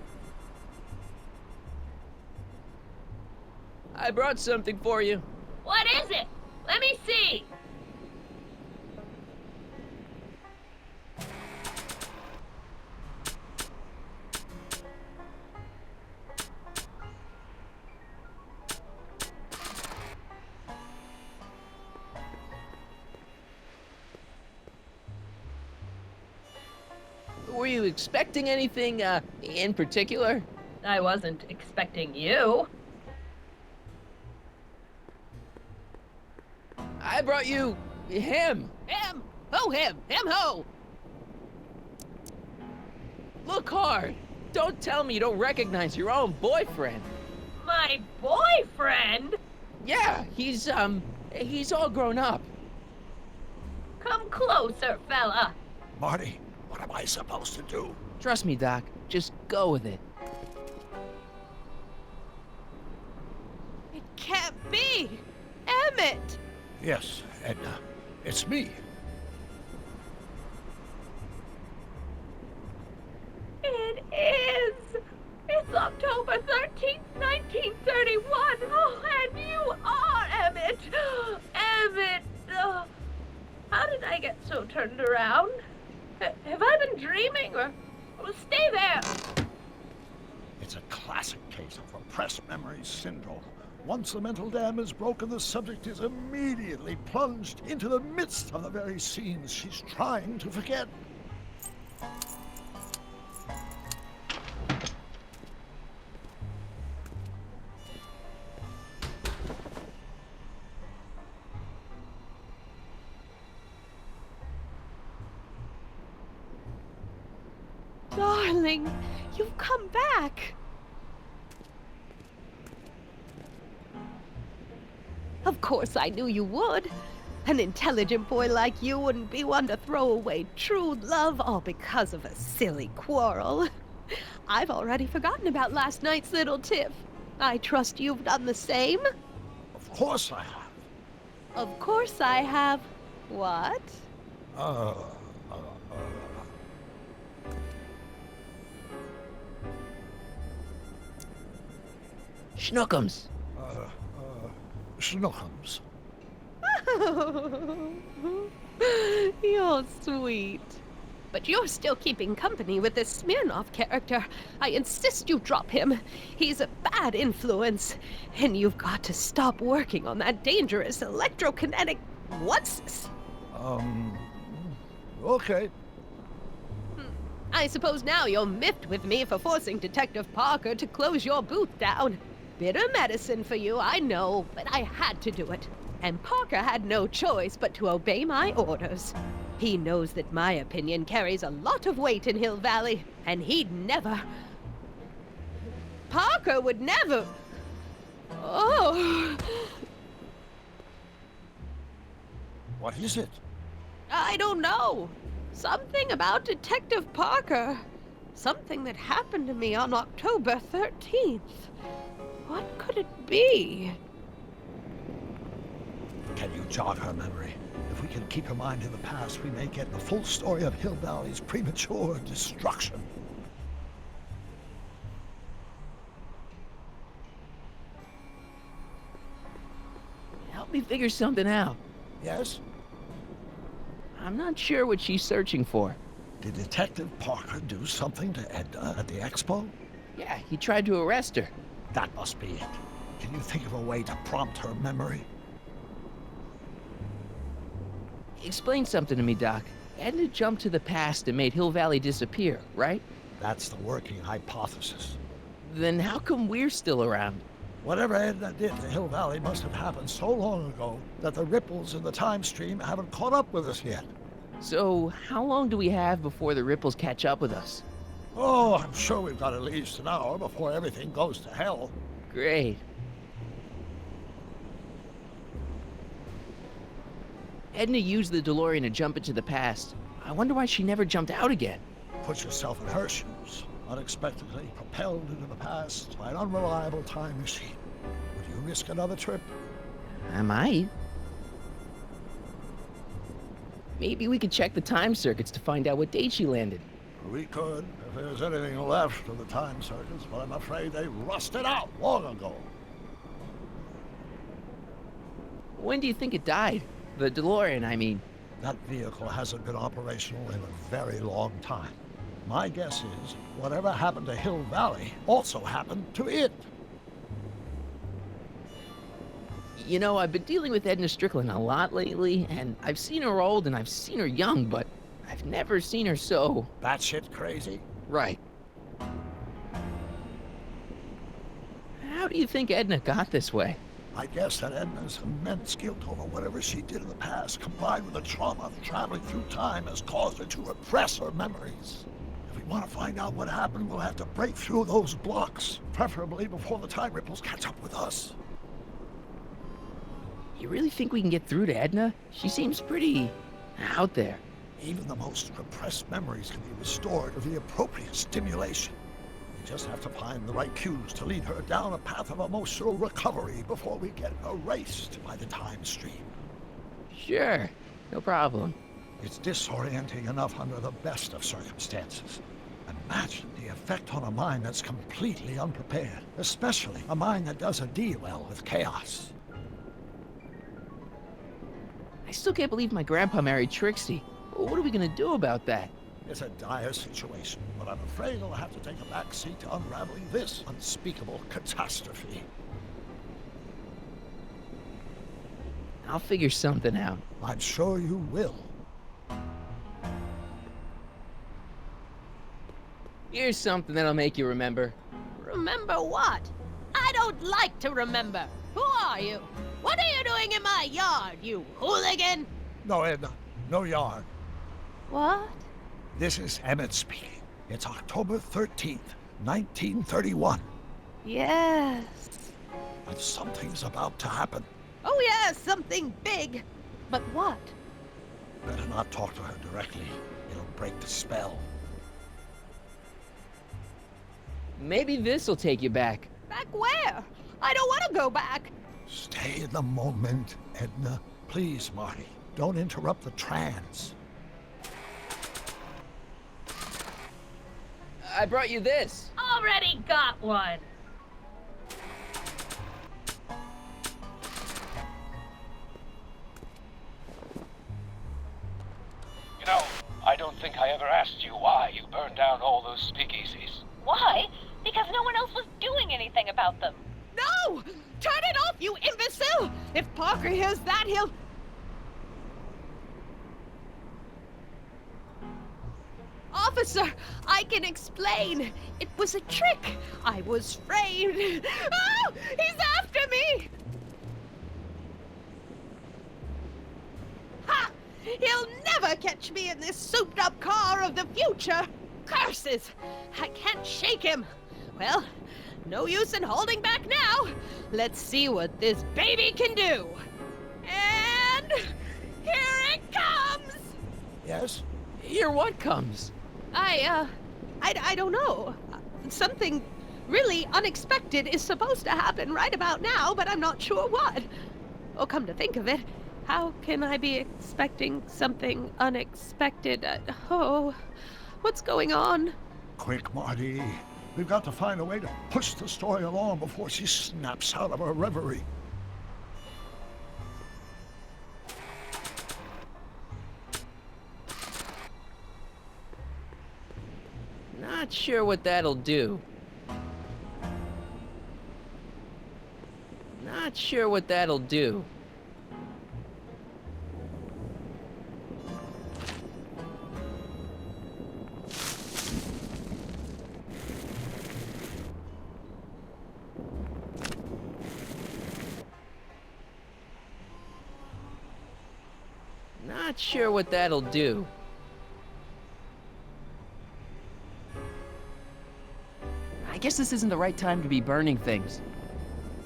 A: I brought something for you.
S: What is it? Let me see.
A: Were you expecting anything, in particular?
S: I wasn't expecting you.
A: I brought you him.
O: Him? Who him? Him who?
A: Look hard. Don't tell me you don't recognize your own boyfriend.
S: My boyfriend?
A: Yeah, he's all grown up.
S: Come closer, fella.
C: Marty, what am I supposed to do?
A: Trust me, Doc. Just go with it.
O: It can't be! Emmett!
C: Yes, Edna. It's me.
S: It is! It's October 13th, 1931! Oh, and you are Emmett! Emmett! How did I get so turned around? Have I been dreaming, or... Well, stay there!
C: It's a classic case of repressed memory syndrome. Once the mental dam is broken, the subject is immediately plunged into the midst of the very scenes she's trying to forget.
O: Darling, you've come back. Of course I knew you would. An intelligent boy like you wouldn't be one to throw away true love all because of a silly quarrel. I've already forgotten about last night's little tiff. I trust you've done the same?
C: Of course I have.
O: Of course I have. What?
A: Schnookums.
C: Schnookums.
O: You're sweet. But you're still keeping company with this Smirnoff character. I insist you drop him. He's a bad influence. And you've got to stop working on that dangerous electrokinetic... What's this?
C: Okay.
O: I suppose now you're miffed with me for forcing Detective Parker to close your booth down. Bitter medicine for you, I know, but I had to do it. And Parker had no choice but to obey my orders. He knows that my opinion carries a lot of weight in Hill Valley, and he'd never... Parker would never... Oh...
C: What is it?
O: I don't know. Something about Detective Parker. Something that happened to me on October 13th. What could it be?
C: Can you jog her memory? If we can keep her mind in the past, we may get the full story of Hill Valley's premature destruction.
A: Help me figure something out.
C: Yes?
A: I'm not sure what she's searching for.
C: Did Detective Parker do something to Edna at the expo?
A: Yeah, he tried to arrest her.
C: That must be it. Can you think of a way to prompt her memory?
A: Explain something to me, Doc. Edna jumped to the past and made Hill Valley disappear, right?
C: That's the working hypothesis.
A: Then how come we're still around?
C: Whatever Edna did to Hill Valley must have happened so long ago that the ripples in the time stream haven't caught up with us yet.
A: So, how long do we have before the ripples catch up with us?
C: Oh, I'm sure we've got at least an hour before everything goes to hell.
A: Great. Edna used the DeLorean to jump into the past. I wonder why she never jumped out again.
C: Put yourself in her shoes. Unexpectedly propelled into the past by an unreliable time machine. Would you risk another trip?
A: I might. Maybe we could check the time circuits to find out what date she landed.
C: We could, if there's anything left of the time circuits, but I'm afraid they rusted out long ago.
A: When do you think it died? The DeLorean, I mean.
C: That vehicle hasn't been operational in a very long time. My guess is whatever happened to Hill Valley also happened to it.
A: You know, I've been dealing with Edna Strickland a lot lately, and I've seen her old and I've seen her young, but I've never seen her so...
C: Batshit crazy?
A: Right. How do you think Edna got this way?
C: I guess that Edna's immense guilt over whatever she did in the past, combined with the trauma of traveling through time, has caused her to repress her memories. If we want to find out what happened, we'll have to break through those blocks, preferably before the time ripples catch up with us.
A: You really think we can get through to Edna? She seems pretty... out there.
C: Even the most repressed memories can be restored with the appropriate stimulation. We just have to find the right cues to lead her down a path of emotional recovery before we get erased by the time stream.
A: Sure, no problem.
C: It's disorienting enough under the best of circumstances. Imagine the effect on a mind that's completely unprepared, especially a mind that doesn't deal well with chaos.
A: I still can't believe my grandpa married Trixie. What are we gonna do about that?
C: It's a dire situation, but I'm afraid I'll have to take a back seat to unraveling this unspeakable catastrophe.
A: I'll figure something out.
C: I'm sure you will.
A: Here's something that'll make you remember.
O: Remember what? I don't like to remember. Who are you? What are you doing in my yard, you hooligan?
C: No, Edna. No yard.
O: What?
C: This is Emmett speaking. It's October 13th, 1931.
O: Yes.
C: And something's about to happen.
O: Oh yes, something big. But what?
C: Better not talk to her directly. It'll break the spell.
A: Maybe this'll take you back.
O: Back where? I don't want to go back.
C: Stay in the moment, Edna. Please, Marty. Don't interrupt the trance.
A: I brought you this.
S: Already got one.
T: You know, I don't think I ever asked you why you burned down all those speakeasies.
P: Why? Because no one else was doing anything about them.
O: No! Turn it off, you imbecile! If Parker hears that, he'll... Officer, I can explain. It was a trick. I was framed. Oh! He's after me! Ha! He'll never catch me in this souped-up car of the future. Curses! I can't shake him. Well, no use in holding back now. Let's see what this baby can do. And here it comes!
C: Yes?
A: Here what comes?
O: I don't know. Something really unexpected is supposed to happen right about now, but I'm not sure what. Oh, come to think of it, how can I be expecting something unexpected? Oh, what's going on?
C: Quick, Marty. We've got to find a way to push the story along before she snaps out of her reverie.
A: Not sure what that'll do. Not sure what that'll do. Not Not sure what that'll do.
E: I guess this isn't the right time to be burning things.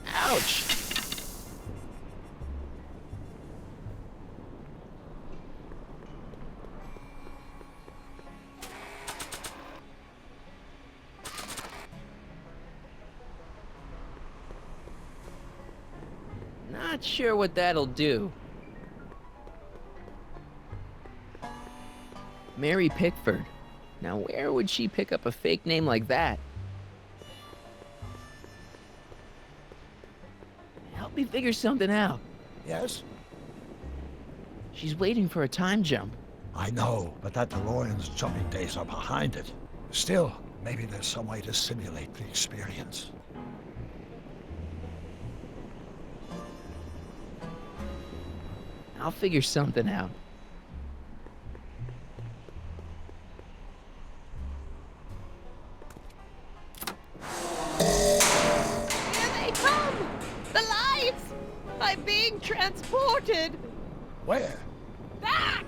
A: Ouch! Not sure what that'll do. Mary Pickford. Now where would she pick up a fake name like that? Help me figure something out.
C: Yes?
A: She's waiting for a time jump.
C: I know, but that DeLorean's jumping days are behind it. Still, maybe there's some way to simulate the experience.
A: I'll figure something out.
O: Here they come! The lights! I'm being transported!
C: Where?
O: Back!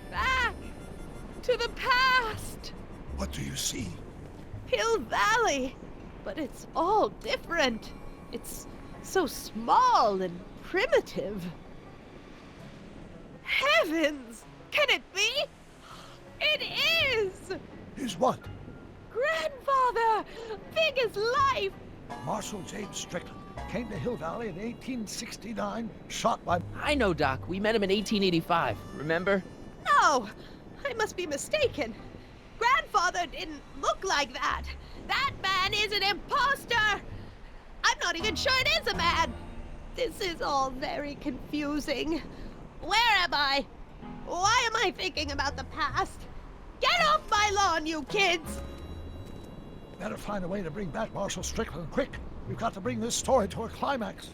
O: Back! To the past!
C: What do you see?
O: Hill Valley! But it's all different. It's so small and primitive. Heavens! Can it be? It is!
C: Is what?
O: Grandfather! Big as life!
C: Marshal James Strickland came to Hill Valley in 1869, shot by...
A: I know, Doc. We met him in 1885. Remember?
O: No! I must be mistaken. Grandfather didn't look like that. That man is an imposter! I'm not even sure it is a man! This is all very confusing. Where am I? Why am I thinking about the past? Get off my lawn, you kids!
C: Better find a way to bring back Marshal Strickland quick. We've got to bring this story to a climax.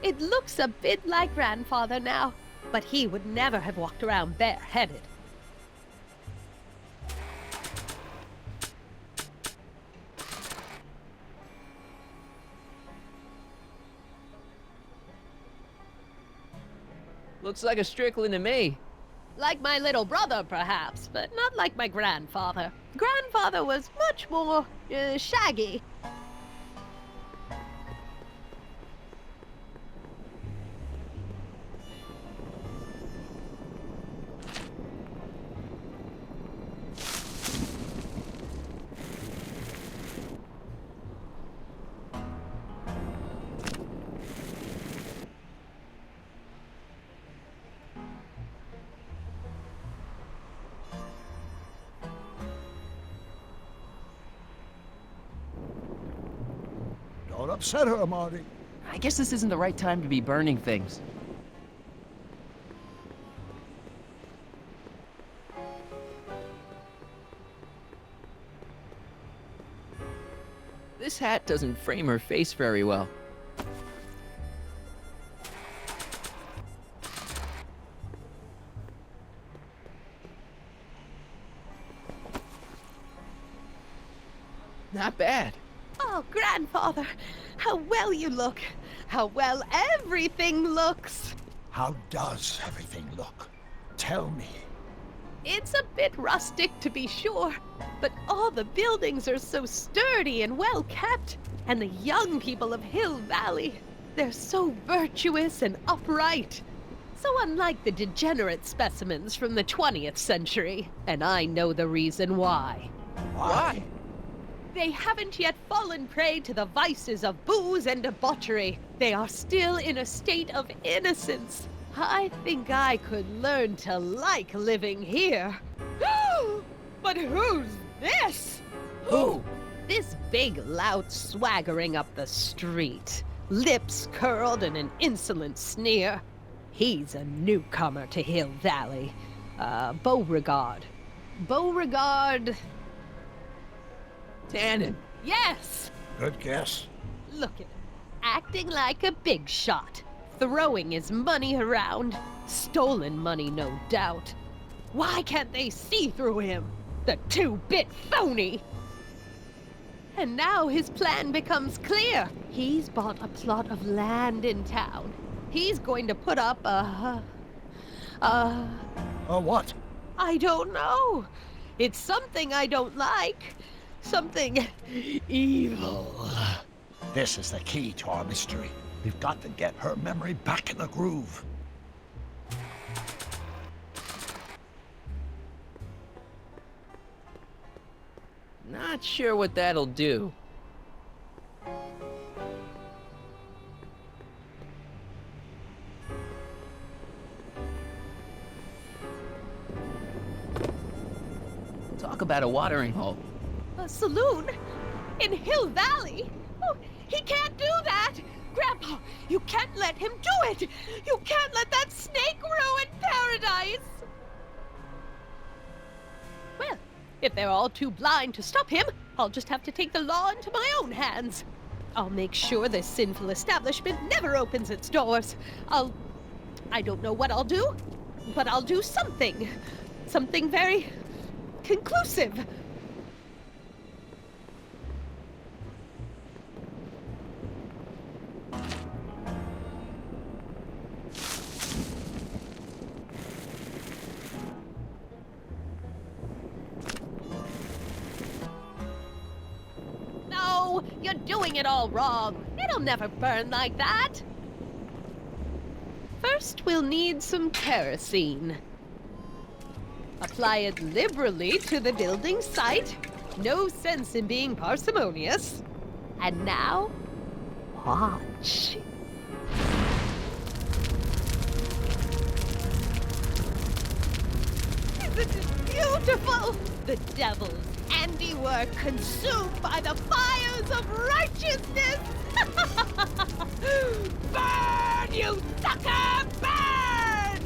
O: It looks a bit like Grandfather now, but he would never have walked around bareheaded.
A: Looks like a Strickland to me.
O: Like my little brother, perhaps, but not like my grandfather. Grandfather was much more shaggy.
C: Don't upset her, Marty.
E: I guess this isn't the right time to be burning things.
A: This hat doesn't frame her face very well. Not bad.
O: Oh, Grandfather, how well you look. How well everything looks.
C: How does everything look? Tell me.
O: It's a bit rustic, to be sure, but all the buildings are so sturdy and well kept. And the young people of Hill Valley, they're so virtuous and upright. So unlike the degenerate specimens from the 20th century. And I know the reason why.
A: Why?
O: They haven't yet fallen prey to the vices of booze and debauchery. They are still in a state of innocence. I think I could learn to like living here. But who's this?
A: Who?
O: This big lout swaggering up the street, lips curled in an insolent sneer. He's a newcomer to Hill Valley. Beauregard. Beauregard...
A: Tannen.
O: Yes!
C: Good guess.
O: Look at him, acting like a big shot, throwing his money around. Stolen money, no doubt. Why can't they see through him? The two-bit phony! And now his plan becomes clear. He's bought a plot of land in town. He's going to put up a
C: what?
O: I don't know. It's something I don't like. Something evil.
C: This is the key to our mystery. We've got to get her memory back in the groove.
A: Not sure what that'll do. Talk about a watering hole.
O: A saloon? In Hill Valley? Oh, he can't do that! Grandpa, you can't let him do it! You can't let that snake ruin paradise! Well, if they're all too blind to stop him, I'll just have to take the law into my own hands. I'll make sure this sinful establishment never opens its doors. I don't know what I'll do, but I'll do something. Something very conclusive. No, you're doing it all wrong. It'll never burn like that. First, we'll need some kerosene. Apply it liberally to the building site. No sense in being parsimonious. And now, watch. Isn't it beautiful? The devil's handiwork consumed by the fires of righteousness! Burn, you sucker! Burn!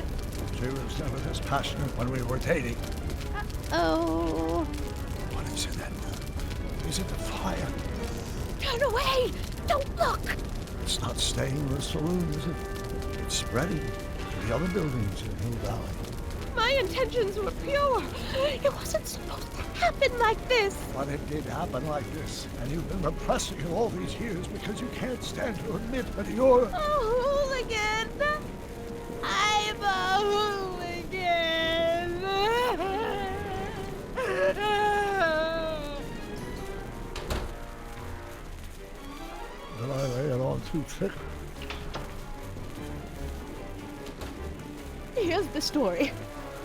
C: She was never this passionate when we were dating.
O: Oh.
C: What is it, Edna? Is it the fire?
O: Turn away! Don't look!
C: It's not staying in the saloon, is it? It's spreading to the other buildings in Hill Valley.
O: My intentions were pure. It wasn't supposed to happen like this.
C: But it did happen like this, and you've been repressing it all these years because you can't stand to admit that you're...
O: A hooligan! I'm a hooligan!
C: Did I lay it on too thick?
O: Here's the story.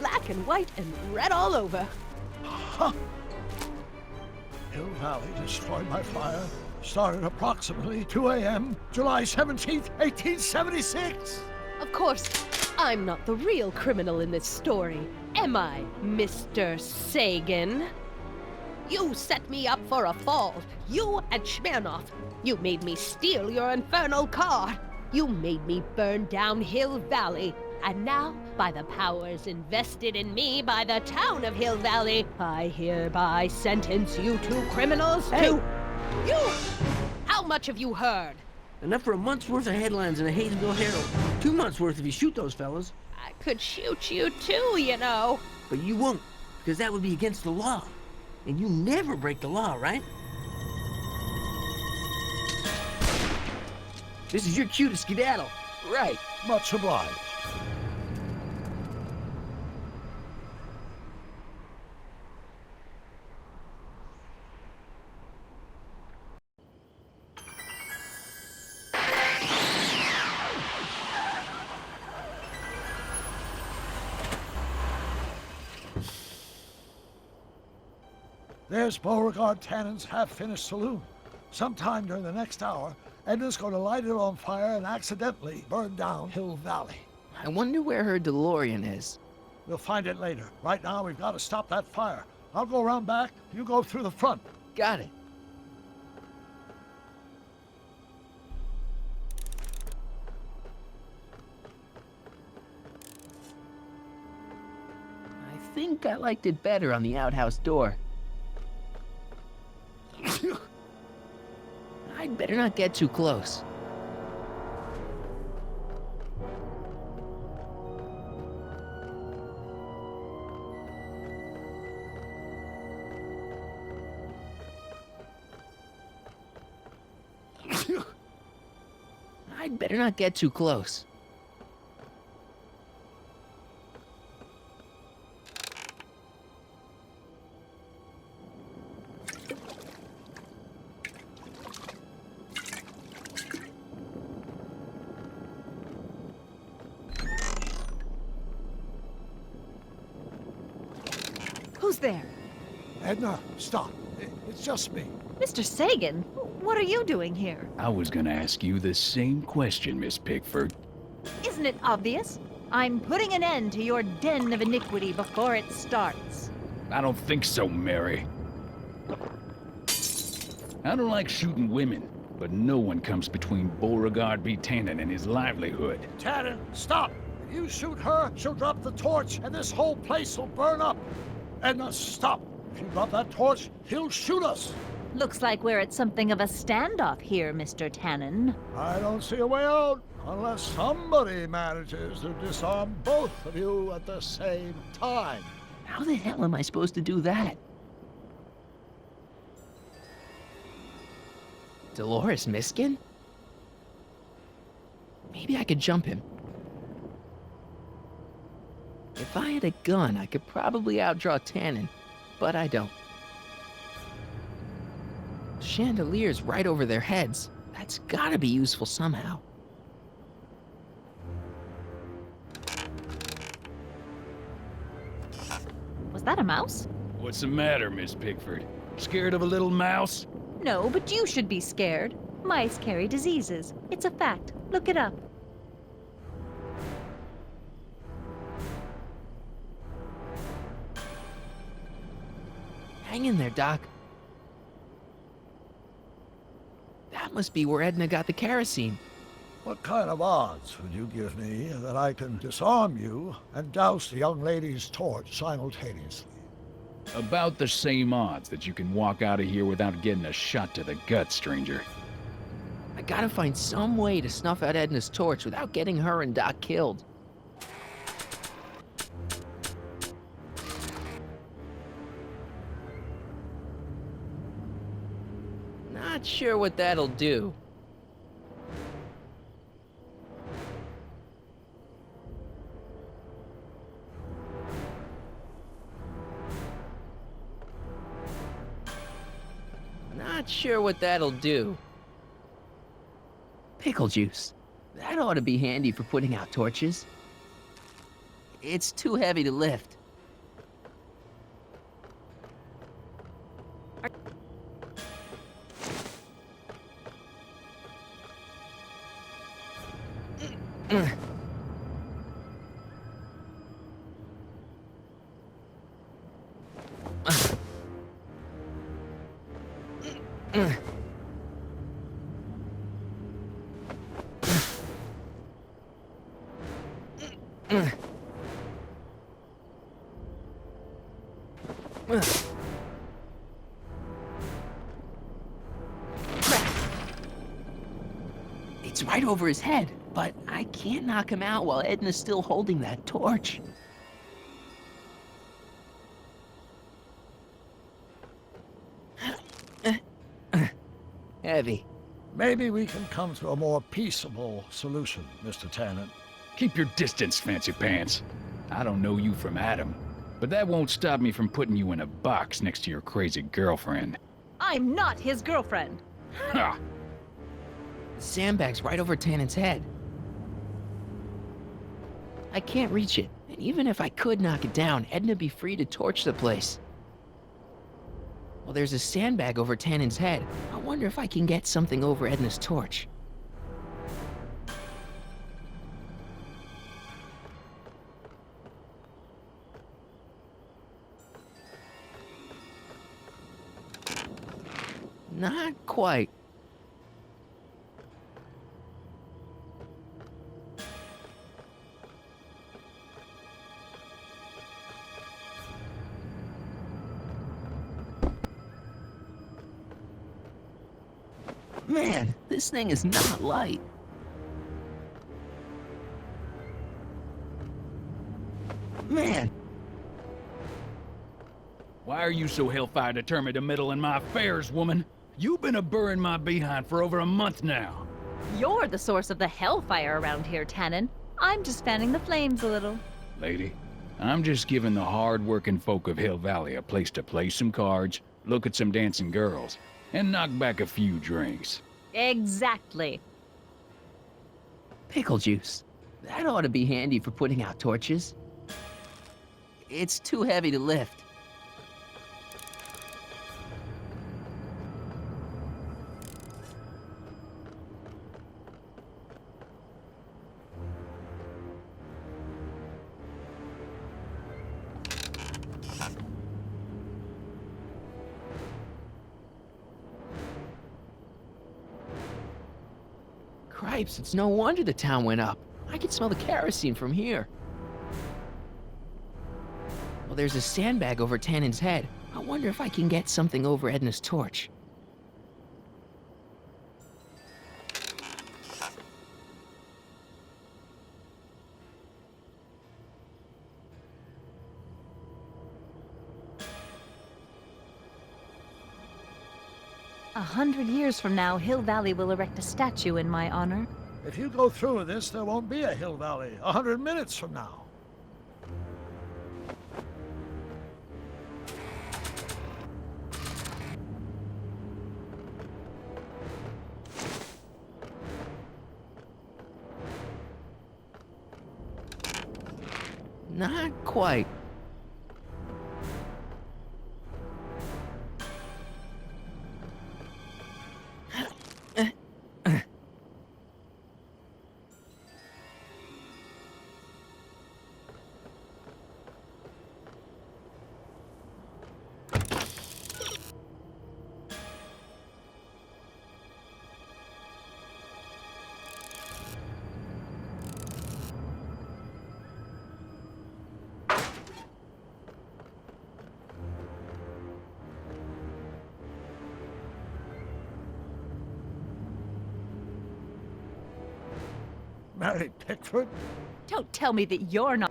O: Black and white and red all over.
C: Huh. Hill Valley destroyed by fire. Started approximately 2 a.m., July 17th, 1876.
O: Of course, I'm not the real criminal in this story, am I, Mr. Sagan? You set me up for a fall. You and Smirnoff. You made me steal your infernal car. You made me burn down Hill Valley. And now, by the powers invested in me by the town of Hill Valley, I hereby sentence you two criminals to... You! How much have you heard?
R: Enough for a month's worth of headlines in a Hayesville Herald. 2 months worth if you shoot those fellas.
O: I could shoot you too, you know.
R: But you won't, because that would be against the law. And you never break the law, right? This is your cue to skedaddle.
A: Right.
C: Much obliged. There's Beauregard Tannen's half-finished saloon. Sometime during the next hour, Edna's going to light it on fire and accidentally burn down Hill Valley.
A: I wonder where her DeLorean is.
C: We'll find it later. Right now, we've got to stop that fire. I'll go around back. You go through the front.
A: Got it. I think I liked it better on the outhouse door. I'd better not get too close. I'd better not get too close.
J: Who's there?
C: Edna, stop. It's just me.
J: Mr. Sagan, what are you doing here?
I: I was gonna ask you the same question, Miss Pickford.
J: Isn't it obvious? I'm putting an end to your den of iniquity before it starts.
I: I don't think so, Mary. I don't like shooting women, but no one comes between Beauregard B. Tannen and his livelihood.
C: Tannen, stop! If you shoot her, she'll drop the torch, and this whole place will burn up. Edna, stop! If you drop that torch, he'll shoot us!
J: Looks like we're at something of a standoff here, Mr. Tannen.
C: I don't see a way out, unless somebody manages to disarm both of you at the same time.
A: How the hell am I supposed to do that? Dolores Miskin? Maybe I could jump him. If I had a gun, I could probably outdraw Tannen, but I don't. Chandelier's right over their heads. That's gotta be useful somehow.
J: Was that a mouse?
I: What's the matter, Miss Pickford? Scared of a little mouse?
J: No, but you should be scared. Mice carry diseases. It's a fact. Look it up.
A: Hang in there, Doc. That must be where Edna got the kerosene.
C: What kind of odds would you give me that I can disarm you and douse the young lady's torch simultaneously?
I: About the same odds that you can walk out of here without getting a shot to the gut, stranger.
A: I gotta find some way to snuff out Edna's torch without getting her and Doc killed. Not sure what that'll do. Not sure what that'll do. Pickle juice. That ought to be handy for putting out torches. It's too heavy to lift. It's right over his head, but I can't knock him out while Edna's still holding that torch. Heavy.
C: Maybe we can come to a more peaceable solution, Mr. Tannen.
I: Keep your distance, fancy pants. I don't know you from Adam, but that won't stop me from putting you in a box next to your crazy girlfriend.
J: I'm not his girlfriend.
I: Ha!
A: The sandbag's right over Tannen's head. I can't reach it, and even if I could knock it down, Edna'd be free to torch the place. Well, there's a sandbag over Tannen's head. I wonder if I can get something over Edna's torch. Not quite. Man, this thing is not light. Man.
I: Why are you so hellfire determined to meddle in my affairs, woman?
Q: You've been a-burring my behind for over a month now.
J: You're the source of the hellfire around here, Tannen. I'm just fanning the flames a little.
Q: Lady, I'm just giving the hard-working folk of Hill Valley a place to play some cards, look at some dancing girls, and knock back a few drinks.
J: Exactly.
A: Pickle juice. That ought to be handy for putting out torches. It's too heavy to lift. Cripes, it's no wonder the town went up. I can smell the kerosene from here. Well, there's a sandbag over Tannen's head. I wonder if I can get something over Edna's torch.
J: A 100 years from now, Hill Valley will erect a statue in my honor.
C: If you go through with this, there won't be a Hill Valley 100 minutes from now.
A: Not quite.
C: Mary Pickford?
J: Don't tell me that you're not.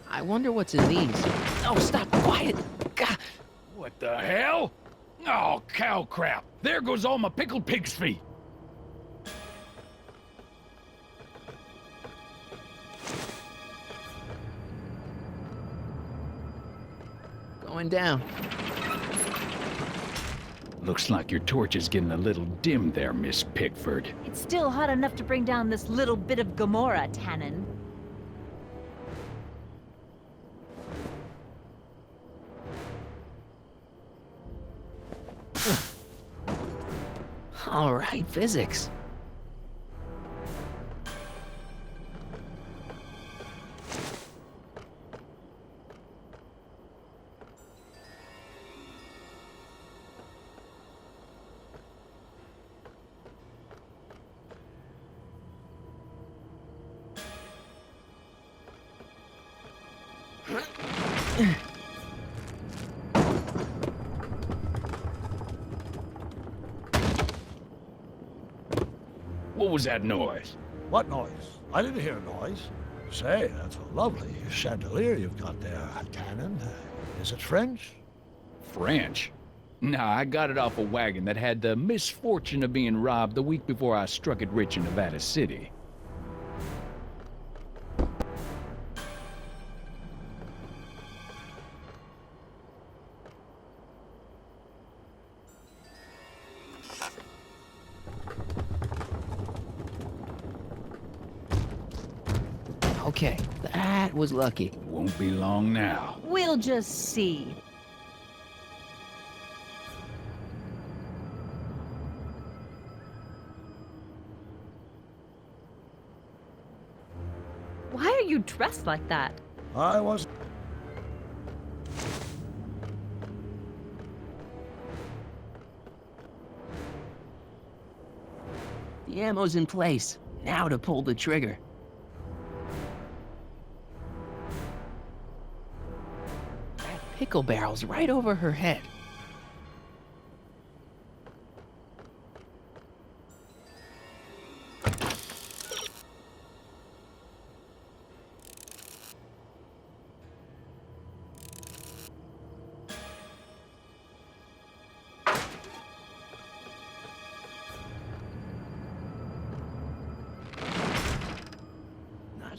A: I wonder what's in these. Oh, stop, quiet! Gah.
Q: What the hell? Oh, cow crap! There goes all my pickled pig's feet!
A: Going down.
Q: Looks like your torch is getting a little dim there, Miss Pickford.
J: It's still hot enough to bring down this little bit of Gomorrah, Tannen.
A: All right, physics.
Q: What was that noise?
C: What noise? I didn't hear a noise. Say, that's a lovely chandelier you've got there, Tannen. Is it French?
Q: French? Nah, I got it off a wagon that had the misfortune of being robbed the week before I struck it rich in Nevada City.
A: Okay, that was lucky.
Q: Won't be long now.
J: We'll just see. Why are you dressed like that?
C: I was...
A: The ammo's in place. Now to pull the trigger. That pickle barrel's right over her head.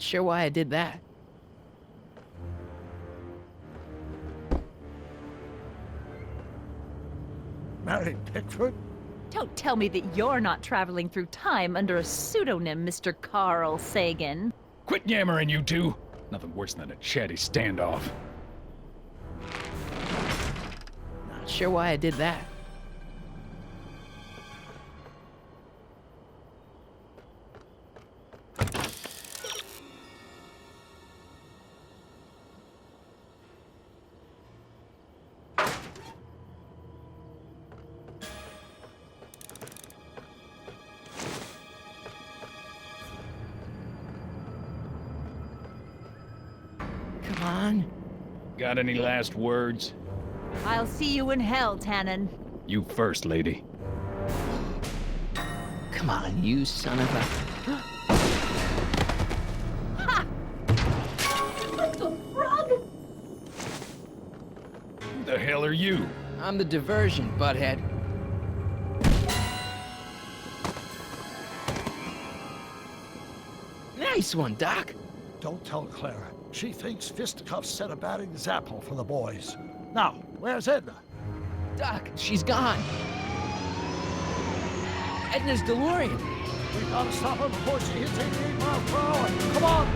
A: sure why I did that.
C: Mary Pickford?
J: Don't tell me that you're not traveling through time under a pseudonym, Mr. Carl Sagan.
U: Quit yammering, you two. Nothing worse than a chatty standoff.
A: Not sure why I did that. Come on.
U: Got any last words?
J: I'll see you in hell, Tannen.
U: You first, lady.
A: Come on, you son of a...
J: Ha!
S: What the frog?
U: Who the hell are you?
A: I'm the diversion, butthead. Nice one, Doc.
C: Don't tell Clara. She thinks fisticuffs set a bad example for the boys. Now, where's Edna?
A: Doc, she's gone. Edna's DeLorean.
C: We gotta stop her before she hits 88 miles per hour. Come on!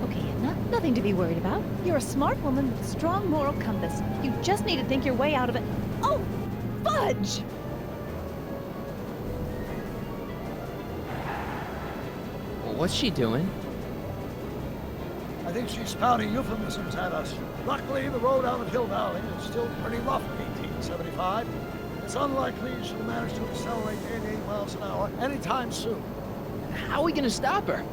J: Okay, Edna, nothing to be worried about. You're a smart woman with a strong moral compass. You just need to think your way out of it. Oh, fudge!
A: What's she doing?
C: I think she's spouting euphemisms at us. Luckily, the road out of Hill Valley is still pretty rough in 1875. It's unlikely she'll manage to accelerate 88 miles an hour anytime soon.
A: How are we gonna stop her?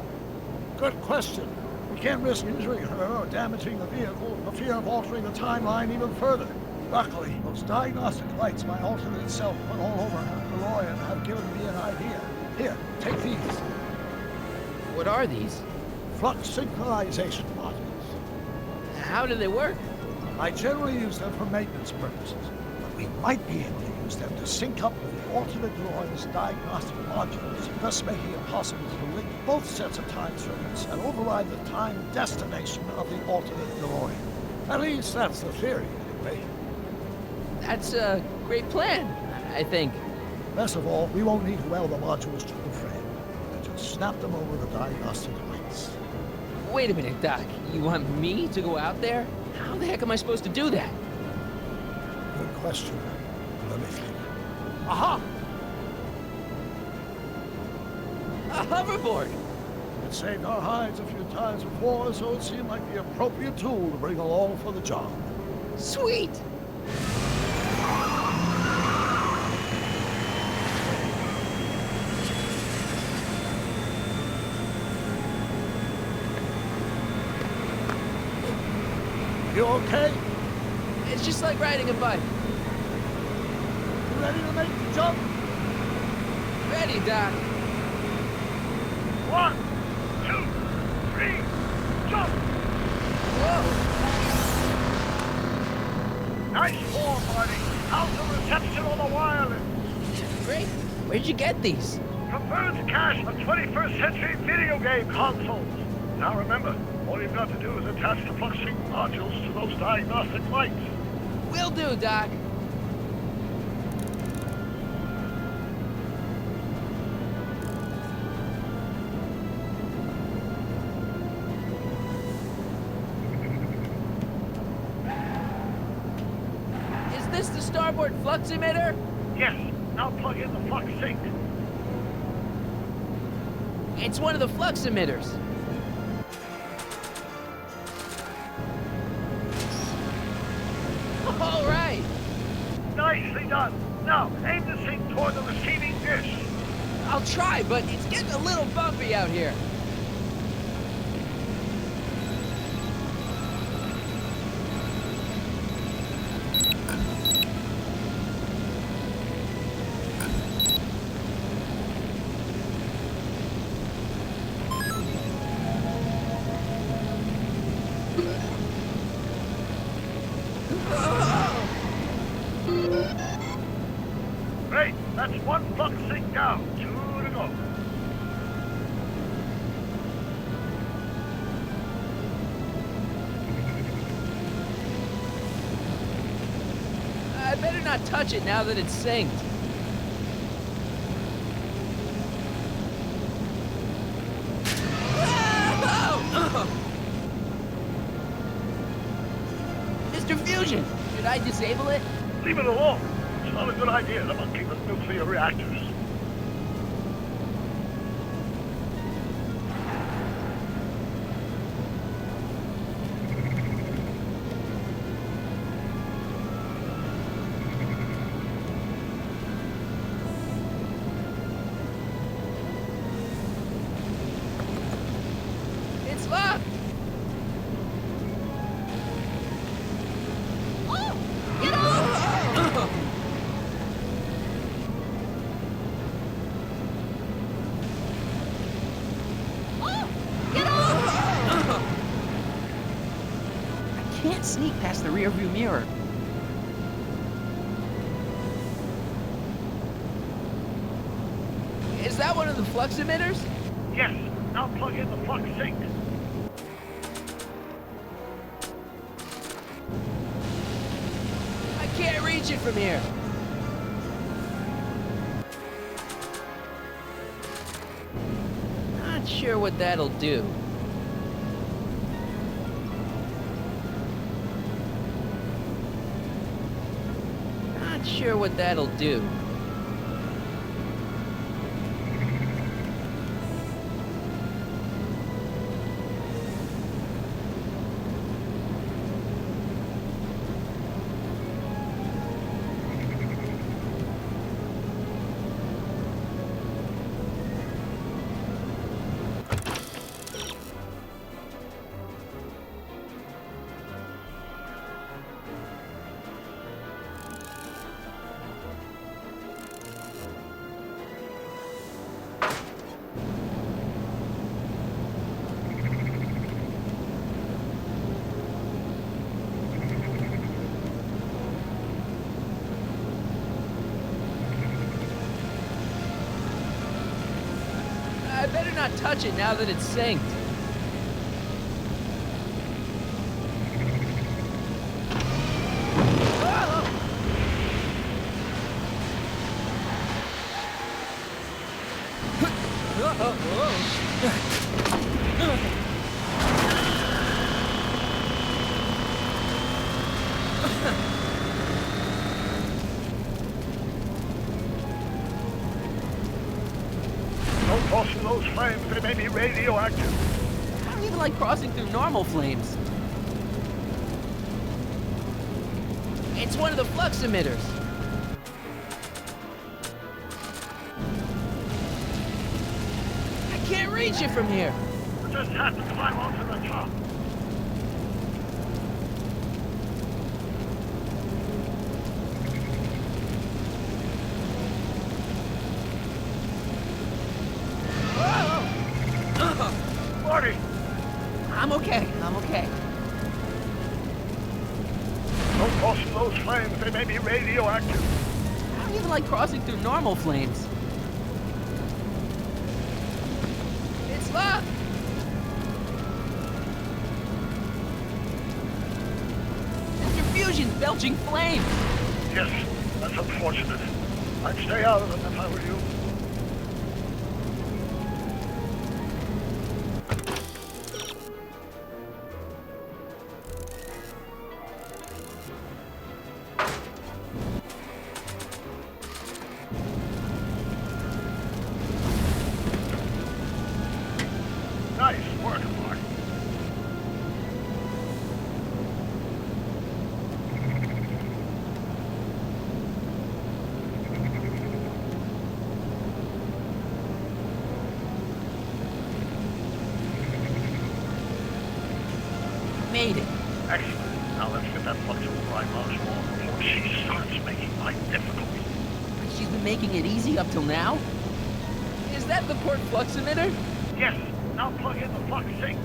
C: Good question. We can't risk injuring her or damaging the vehicle for fear of altering the timeline even further. Luckily, those diagnostic lights my alternate self put all over her DeLorean have given me an idea. Here, take these.
A: What are these?
C: Flux synchronization modules.
A: How do they work?
C: I generally use them for maintenance purposes, but we might be able to use them to sync up with the alternate DeLorean's diagnostic modules, thus making it possible to link both sets of time circuits and override the time destination of the alternate DeLorean. At least that's the theory, anyway.
A: That's a great plan, I think.
C: Best of all, we won't need to weld the modules to the frame. We'll just snap them over the diagnostic lights.
A: Wait a minute, Doc. You want me to go out there? How the heck am I supposed to do that?
C: Good question. Let me think. Aha!
A: A hoverboard!
C: It saved our hides a few times before, so it seemed like the appropriate tool to bring along for the job.
A: Sweet!
C: You okay?
A: It's just like riding a bike.
C: You ready to make the jump?
A: Ready, Doc.
C: 1, 2, 3, jump!
A: Whoa!
C: Nice form, buddy. How's the reception on the wireless?
A: Great. Where'd you get these?
C: From Bird's Cache of 21st century video game consoles. Now remember, all you've got to do is attach the flux sync modules to those diagnostic lights.
A: Will do, Doc. Is this the starboard flux emitter?
C: Yes. Now plug in the flux sync.
A: It's one of the flux emitters. All right.
C: Nicely done. Now, aim the sync toward the receiving dish.
A: I'll try, but it's getting a little bumpy out here.
C: That's one flux sink down. 2 to go.
A: I better not touch it now that it's synced. Mr. Fusion, should I disable it?
C: Leave it alone. It's not a good idea to monkey with nuclear reactors.
A: It's locked.
D: Get off! Get off!
A: I can't sneak past the rearview mirror. Is that one of the flux emitters?
C: Yes. Now plug in the flux sink.
A: I can't reach it from here. Not sure what that'll do. Not sure what that'll do. I better not touch it now that it's synced.
C: Don't cross through those flames. They may be radioactive.
A: I don't even like crossing through normal flames. It's one of the flux emitters. I can't reach it from here.
C: You just have to climb onto the top. Marty!
A: I'm okay. I'm okay.
C: Don't cross through those flames. They may be radioactive.
A: I don't even like crossing through normal flames. It's locked. Mr. Fusion's belching flames.
C: Yes, that's unfortunate. I'd stay out of them if I were you. Nice work, Mark.
A: Made it.
C: Excellent. Now let's get that flexible right mouse on before she starts making life difficult.
A: She's been making it easy up till now? Is that the port flux emitter?
C: Yes. Now plug in the flux sink.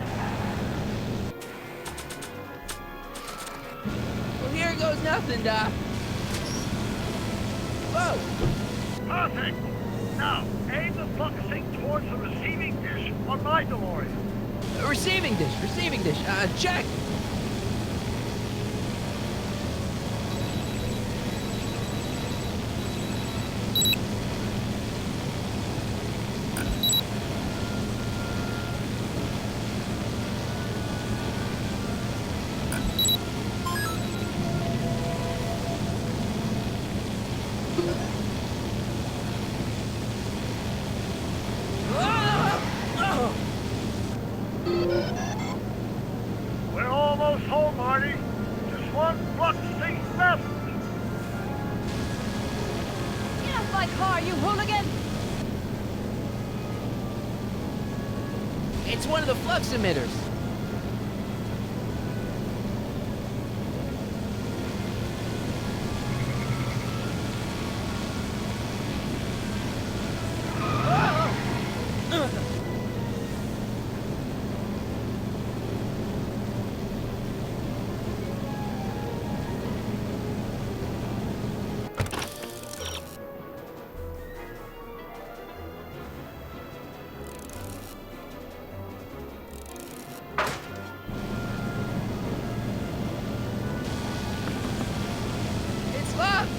A: Well, here goes nothing, Doc. Whoa!
C: Perfect! Now, aim the focusing towards the receiving dish on my DeLorean.
A: Receiving dish, check!
C: We're almost home, Marty. Just one flux sync left.
J: Get off my car, you hooligan!
A: It's one of the flux emitters. It's locked!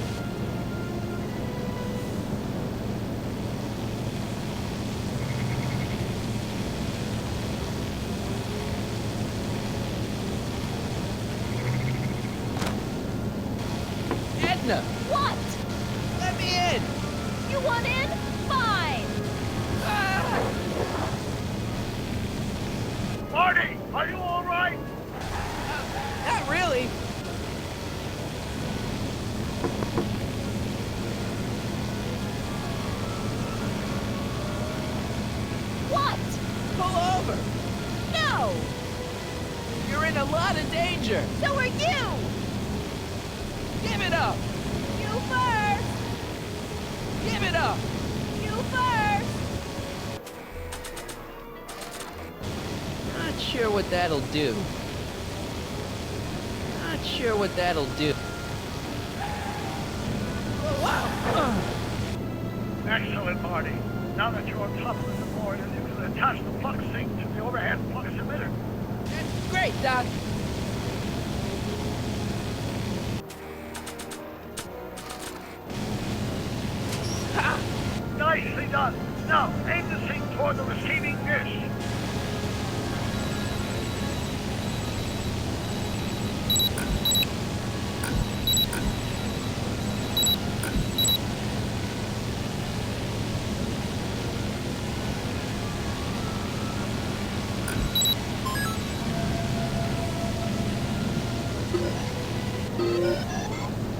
A: Edna!
J: What?
A: Let me in!
J: You want in? Fine!
C: Marty, are you all right?
A: Not really.
J: What?
A: Pull over!
J: No!
A: You're in a lot of danger!
J: So are you!
A: Give it up!
J: You first!
A: Give it up!
J: You first!
A: Not sure what that'll do. Not sure what that'll do. Oh, wow!
C: Excellent, Marty. Now that you're on top of the DeLorean, you can attach the flux sync to the overhead flux emitter.
A: Great, Doc.
C: Nicely done. Now, aim the sync toward the receiving dish.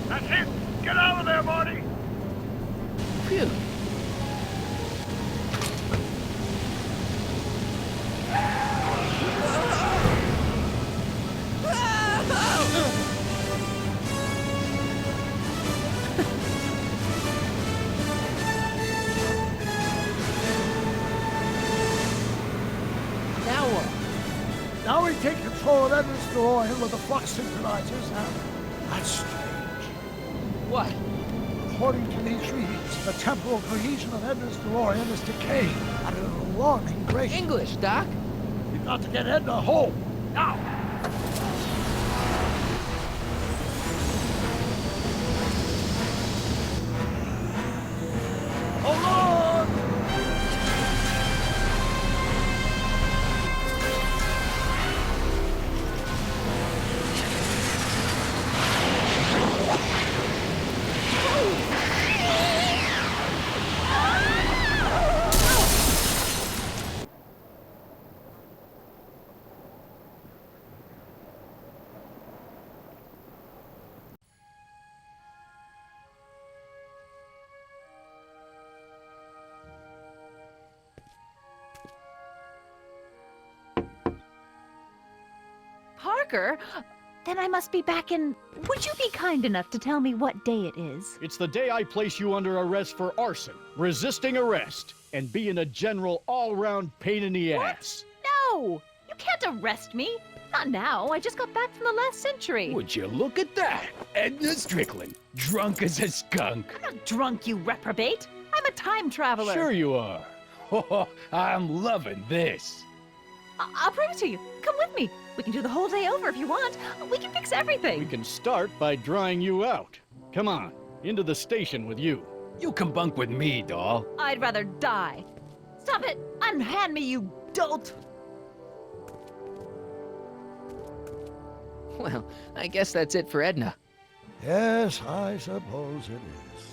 C: That's it. Get out of there, Marty.
A: Phew. Now what?
C: Now we take control of Edna's DeLorean with the flux synchronizers, and that's strange.
A: What?
C: According to these readings, the temporal cohesion of Edna's DeLorean is decaying at an alarming rate.
A: English, Doc.
C: We've got to get Edna home, now! Hold on!
J: Parker? Then I must be back in... Would you be kind enough to tell me what day it is?
I: It's the day I place you under arrest for arson, resisting arrest, and being a general all-round pain in the ass.
J: No! You can't arrest me. Not now. I just got back from the last century.
U: Would you look at that? Edna Strickland, drunk as a skunk.
J: I'm not drunk, you reprobate.
E: I'm a time traveler.
U: Sure you are. Oh, I'm loving this.
J: I'll prove it to you. Come with me. We can do the whole day over if you want. We can fix everything.
I: We can start by drying you out. Come on, into the station with you.
U: You come bunk with me, doll.
J: I'd rather die. Stop it! Unhand me, you dolt!
A: Well, I guess that's it for Edna.
C: Yes, I suppose it is.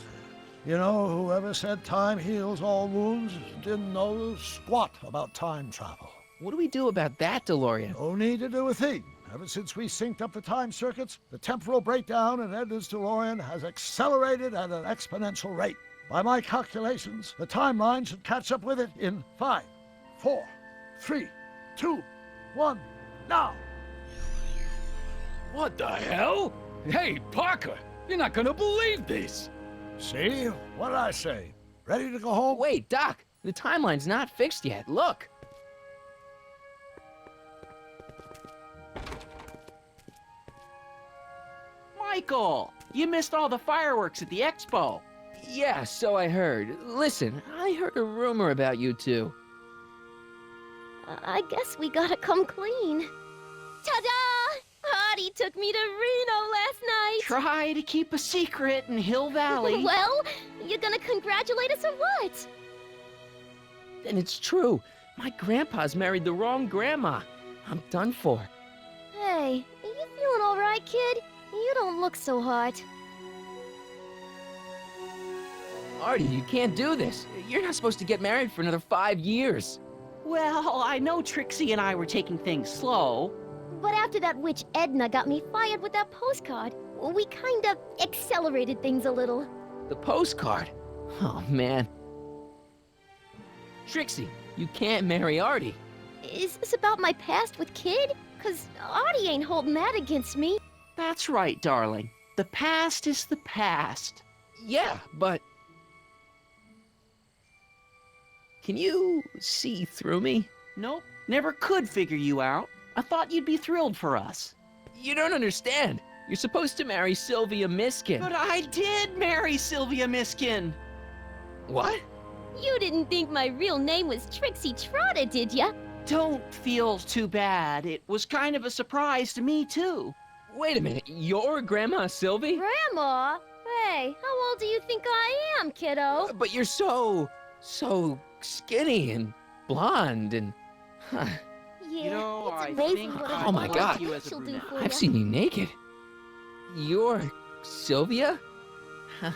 C: You know, whoever said time heals all wounds didn't know squat about time travel.
A: What do we do about that, DeLorean?
C: No need to do a thing. Ever since we synced up the time circuits, the temporal breakdown in Edna's DeLorean has accelerated at an exponential rate. By my calculations, the timeline should catch up with it in 5, 4, 3, 2, 1, now!
U: What the hell? Hey, Parker, you're not gonna believe this.
C: See? What did I say? Ready to go home?
A: Wait, Doc, the timeline's not fixed yet. Look.
E: Michael, you missed all the fireworks at the expo.
A: Yeah, so I heard. Listen, I heard a rumor about you two.
D: I guess we gotta come clean. Ta-da! Artie took me to Reno last night.
E: Try to keep a secret in Hill Valley.
D: Well, you gonna congratulate us or what?
A: And it's true. My grandpa's married the wrong grandma. I'm done for.
D: Hey, are you feeling all right, kid? You don't look so hot.
A: Artie, you can't do this. You're not supposed to get married for another 5 years.
E: Well, I know Trixie and I were taking things slow.
D: But after that witch Edna got me fired with that postcard, we kind of accelerated things a little.
A: The postcard? Oh, man. Trixie, you can't marry Artie.
D: Is this about my past with Kid? 'Cause Artie ain't holding that against me.
E: That's right, darling. The past is the past.
A: Yeah, but... Can you see through me?
E: Nope, never could figure you out. I thought you'd be thrilled for us.
A: You don't understand. You're supposed to marry Sylvia Miskin.
E: But I did marry Sylvia Miskin.
A: What?
D: You didn't think my real name was Trixie Trotter, did ya?
E: Don't feel too bad. It was kind of a surprise to me, too.
A: Wait a minute, you're Grandma Sylvie?
D: Grandma? Hey, how old do you think I am, kiddo?
A: But you're so skinny and blonde and... Huh.
D: Yeah,
E: You know,
D: it's
E: I
D: amazing
E: think
D: what
A: Oh my God.
E: you as a
D: she'll do
E: brunette.
D: for
A: I've
D: ya.
A: seen you naked. You're Sylvia?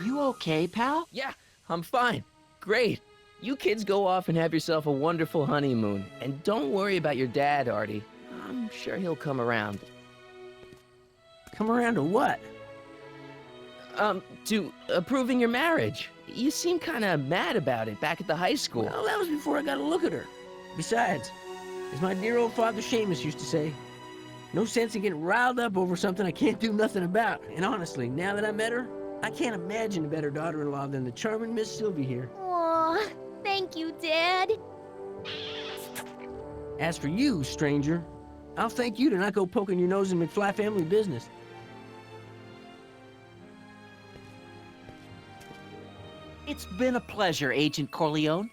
E: You okay, pal?
A: Yeah, I'm fine. Great. You kids go off and have yourself a wonderful honeymoon. And don't worry about your dad, Artie. I'm sure he'll come around.
R: Come around to what?
A: To approving your marriage. You seem kind of mad about it back at the high school.
R: Well, that was before I got a look at her. Besides, as my dear old father Seamus used to say, no sense in getting riled up over something I can't do nothing about. And honestly, now that I met her, I can't imagine a better daughter-in-law than the charming Miss Sylvie here.
D: Aw, thank you, Dad.
R: As for you, stranger, I'll thank you to not go poking your nose in McFly family business.
E: It's been a pleasure, Agent Corleone.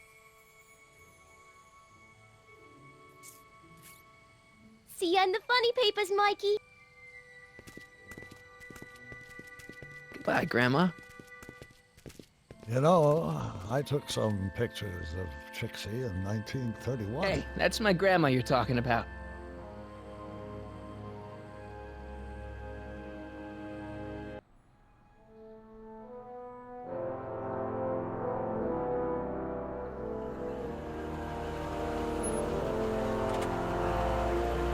D: See ya in the funny papers, Mikey.
A: Goodbye, Grandma.
C: You know, I took some pictures of Trixie in 1931.
A: Hey, that's my grandma you're talking about.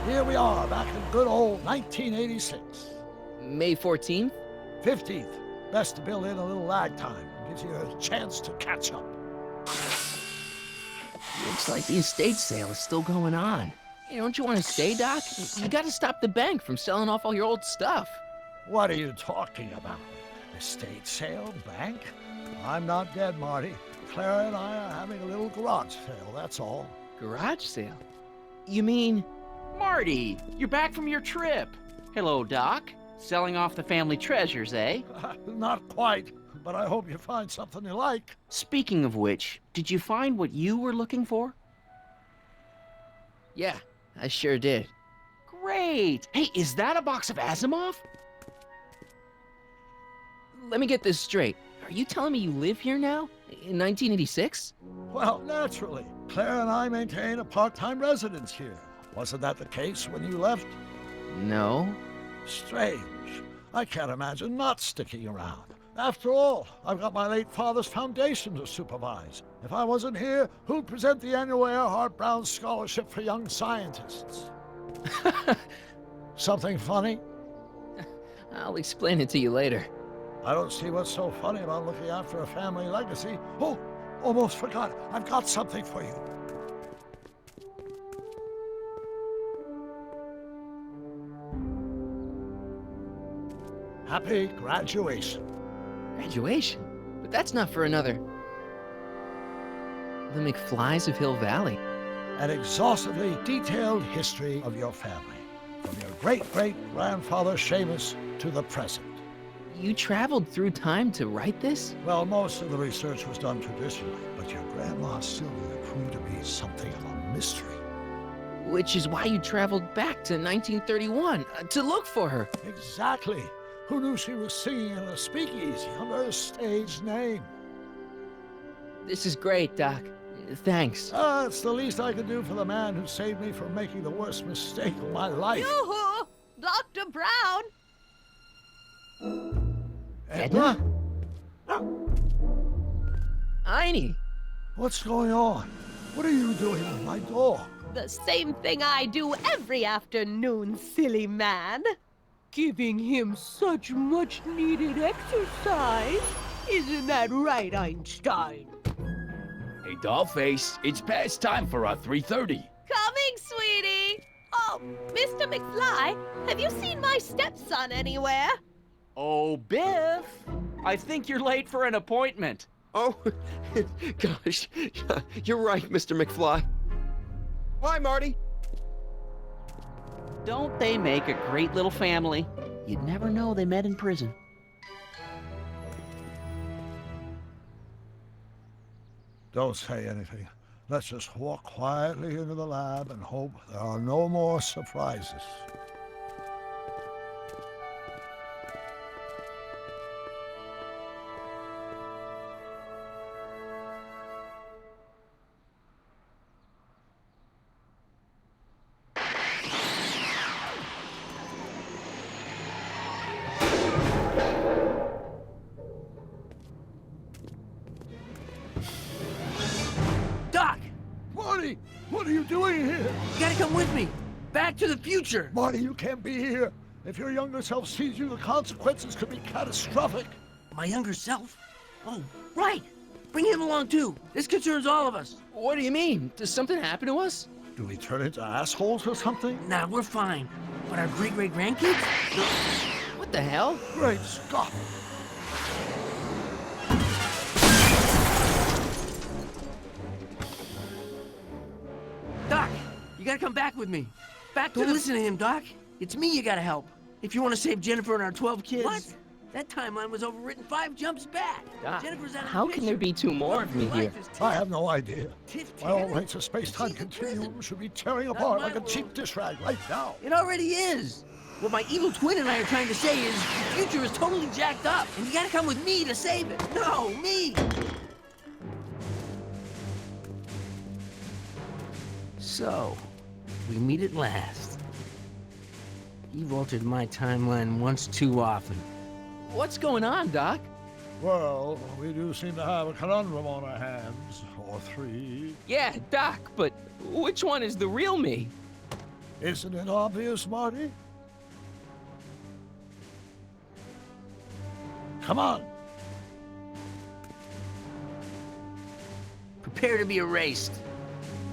C: Here we are, back in good old 1986.
A: May 14th?
C: 15th. Best to build in a little lag time. Gives you a chance to catch up.
A: Looks like the estate sale is still going on. Hey, don't you want to stay, Doc? You gotta stop the bank from selling off all your old stuff.
C: What are you talking about? Estate sale? Bank? I'm not dead, Marty. Clara and I are having a little garage sale, that's all.
A: Garage sale? You mean...
E: Marty, you're back from your trip. Hello, Doc. Selling off the family treasures, eh?
C: Not quite. but I hope you find something you like.
E: Speaking of which, did you find what you were looking for?
A: Yeah, I sure did.
E: Great! Hey, is that a box of Asimov?
A: Let me get this straight. Are you telling me you live here now? In 1986?
C: Well, naturally. Claire and I maintain a part-time residence here. Wasn't that the case when you left?
A: No.
C: Strange. I can't imagine not sticking around. After all, I've got my late father's foundation to supervise. If I wasn't here, who'd present the annual Earhart Brown Scholarship for Young Scientists? Something funny?
A: I'll explain it to you later.
C: I don't see what's so funny about looking after a family legacy. Oh, almost forgot. I've got something for you. Happy graduation.
A: Graduation? But that's not for another... The McFlys of Hill Valley.
C: An exhaustively detailed history of your family, from your great-great-grandfather Seamus to the present.
A: You traveled through time to write this?
C: Well, most of the research was done traditionally, but your grandma Sylvia proved to be something of a mystery.
A: Which is why you traveled back to 1931, to look for her.
C: Exactly. Who knew she was singing in a speakeasy under a stage name?
A: This is great, Doc. Thanks.
C: It's the least I could do for the man who saved me from making the worst mistake of my life.
O: Yoo-hoo! Dr. Brown!
C: Edna?
A: Einie!
C: What's going on? What are you doing with my dog?
O: The same thing I do every afternoon, silly man. Giving him such much-needed exercise. Isn't that right, Einstein?
U: Hey, Dollface, it's past time for our 3:30.
O: Coming, sweetie! Oh, Mr. McFly, have you seen my stepson anywhere?
E: Oh, Biff! I think you're late for an appointment.
H: Oh, gosh. You're right, Mr. McFly. Hi, Marty.
E: Don't they make a great little family? You'd never know they met in prison.
C: Don't say anything. Let's just walk quietly into the lab and hope there are no more surprises.
R: Doc!
C: Marty! What are you doing here?
R: You gotta come with me! Back to the future!
C: Marty, you can't be here. If your younger self sees you, the consequences could be catastrophic.
R: My younger self? Oh, right! Bring him along too. This concerns all of us.
A: What do you mean? Does something happen to us?
C: Do we turn into assholes or something?
R: Nah, we're fine. But our great-great-grandkids?
A: What the hell?
C: Great Scott!
R: Doc, you gotta come back with me. Back to Don't listen to him, Doc. It's me you gotta help. If you want to save Jennifer and our 12 kids. What? That timeline was overwritten 5 jumps back.
A: Doc,
R: Jennifer's out of
A: how
R: the
A: can there be 2 more of me here?
C: I have no idea. My own rights of space-time continuum should be tearing apart like a cheap dish rag right now.
R: It already is. What my evil twin and I are trying to say is the future is totally jacked up, and you gotta come with me to save it. No, me! So, we meet at last. You've altered my timeline once too often.
A: What's going on, Doc?
C: Well, we do seem to have a conundrum on our hands. Or 3.
A: Yeah, Doc, but which one is the real me?
C: Isn't it obvious, Marty? Come on.
R: Prepare to be erased.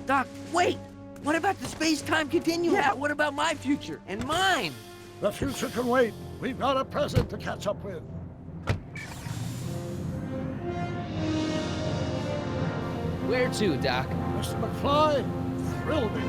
R: Doc, wait! What about the space-time continuum? Yeah, what about my future? And mine?
C: The future can wait. We've got a present to catch up with.
A: Where to, Doc?
C: Mr. McFly, thrill me.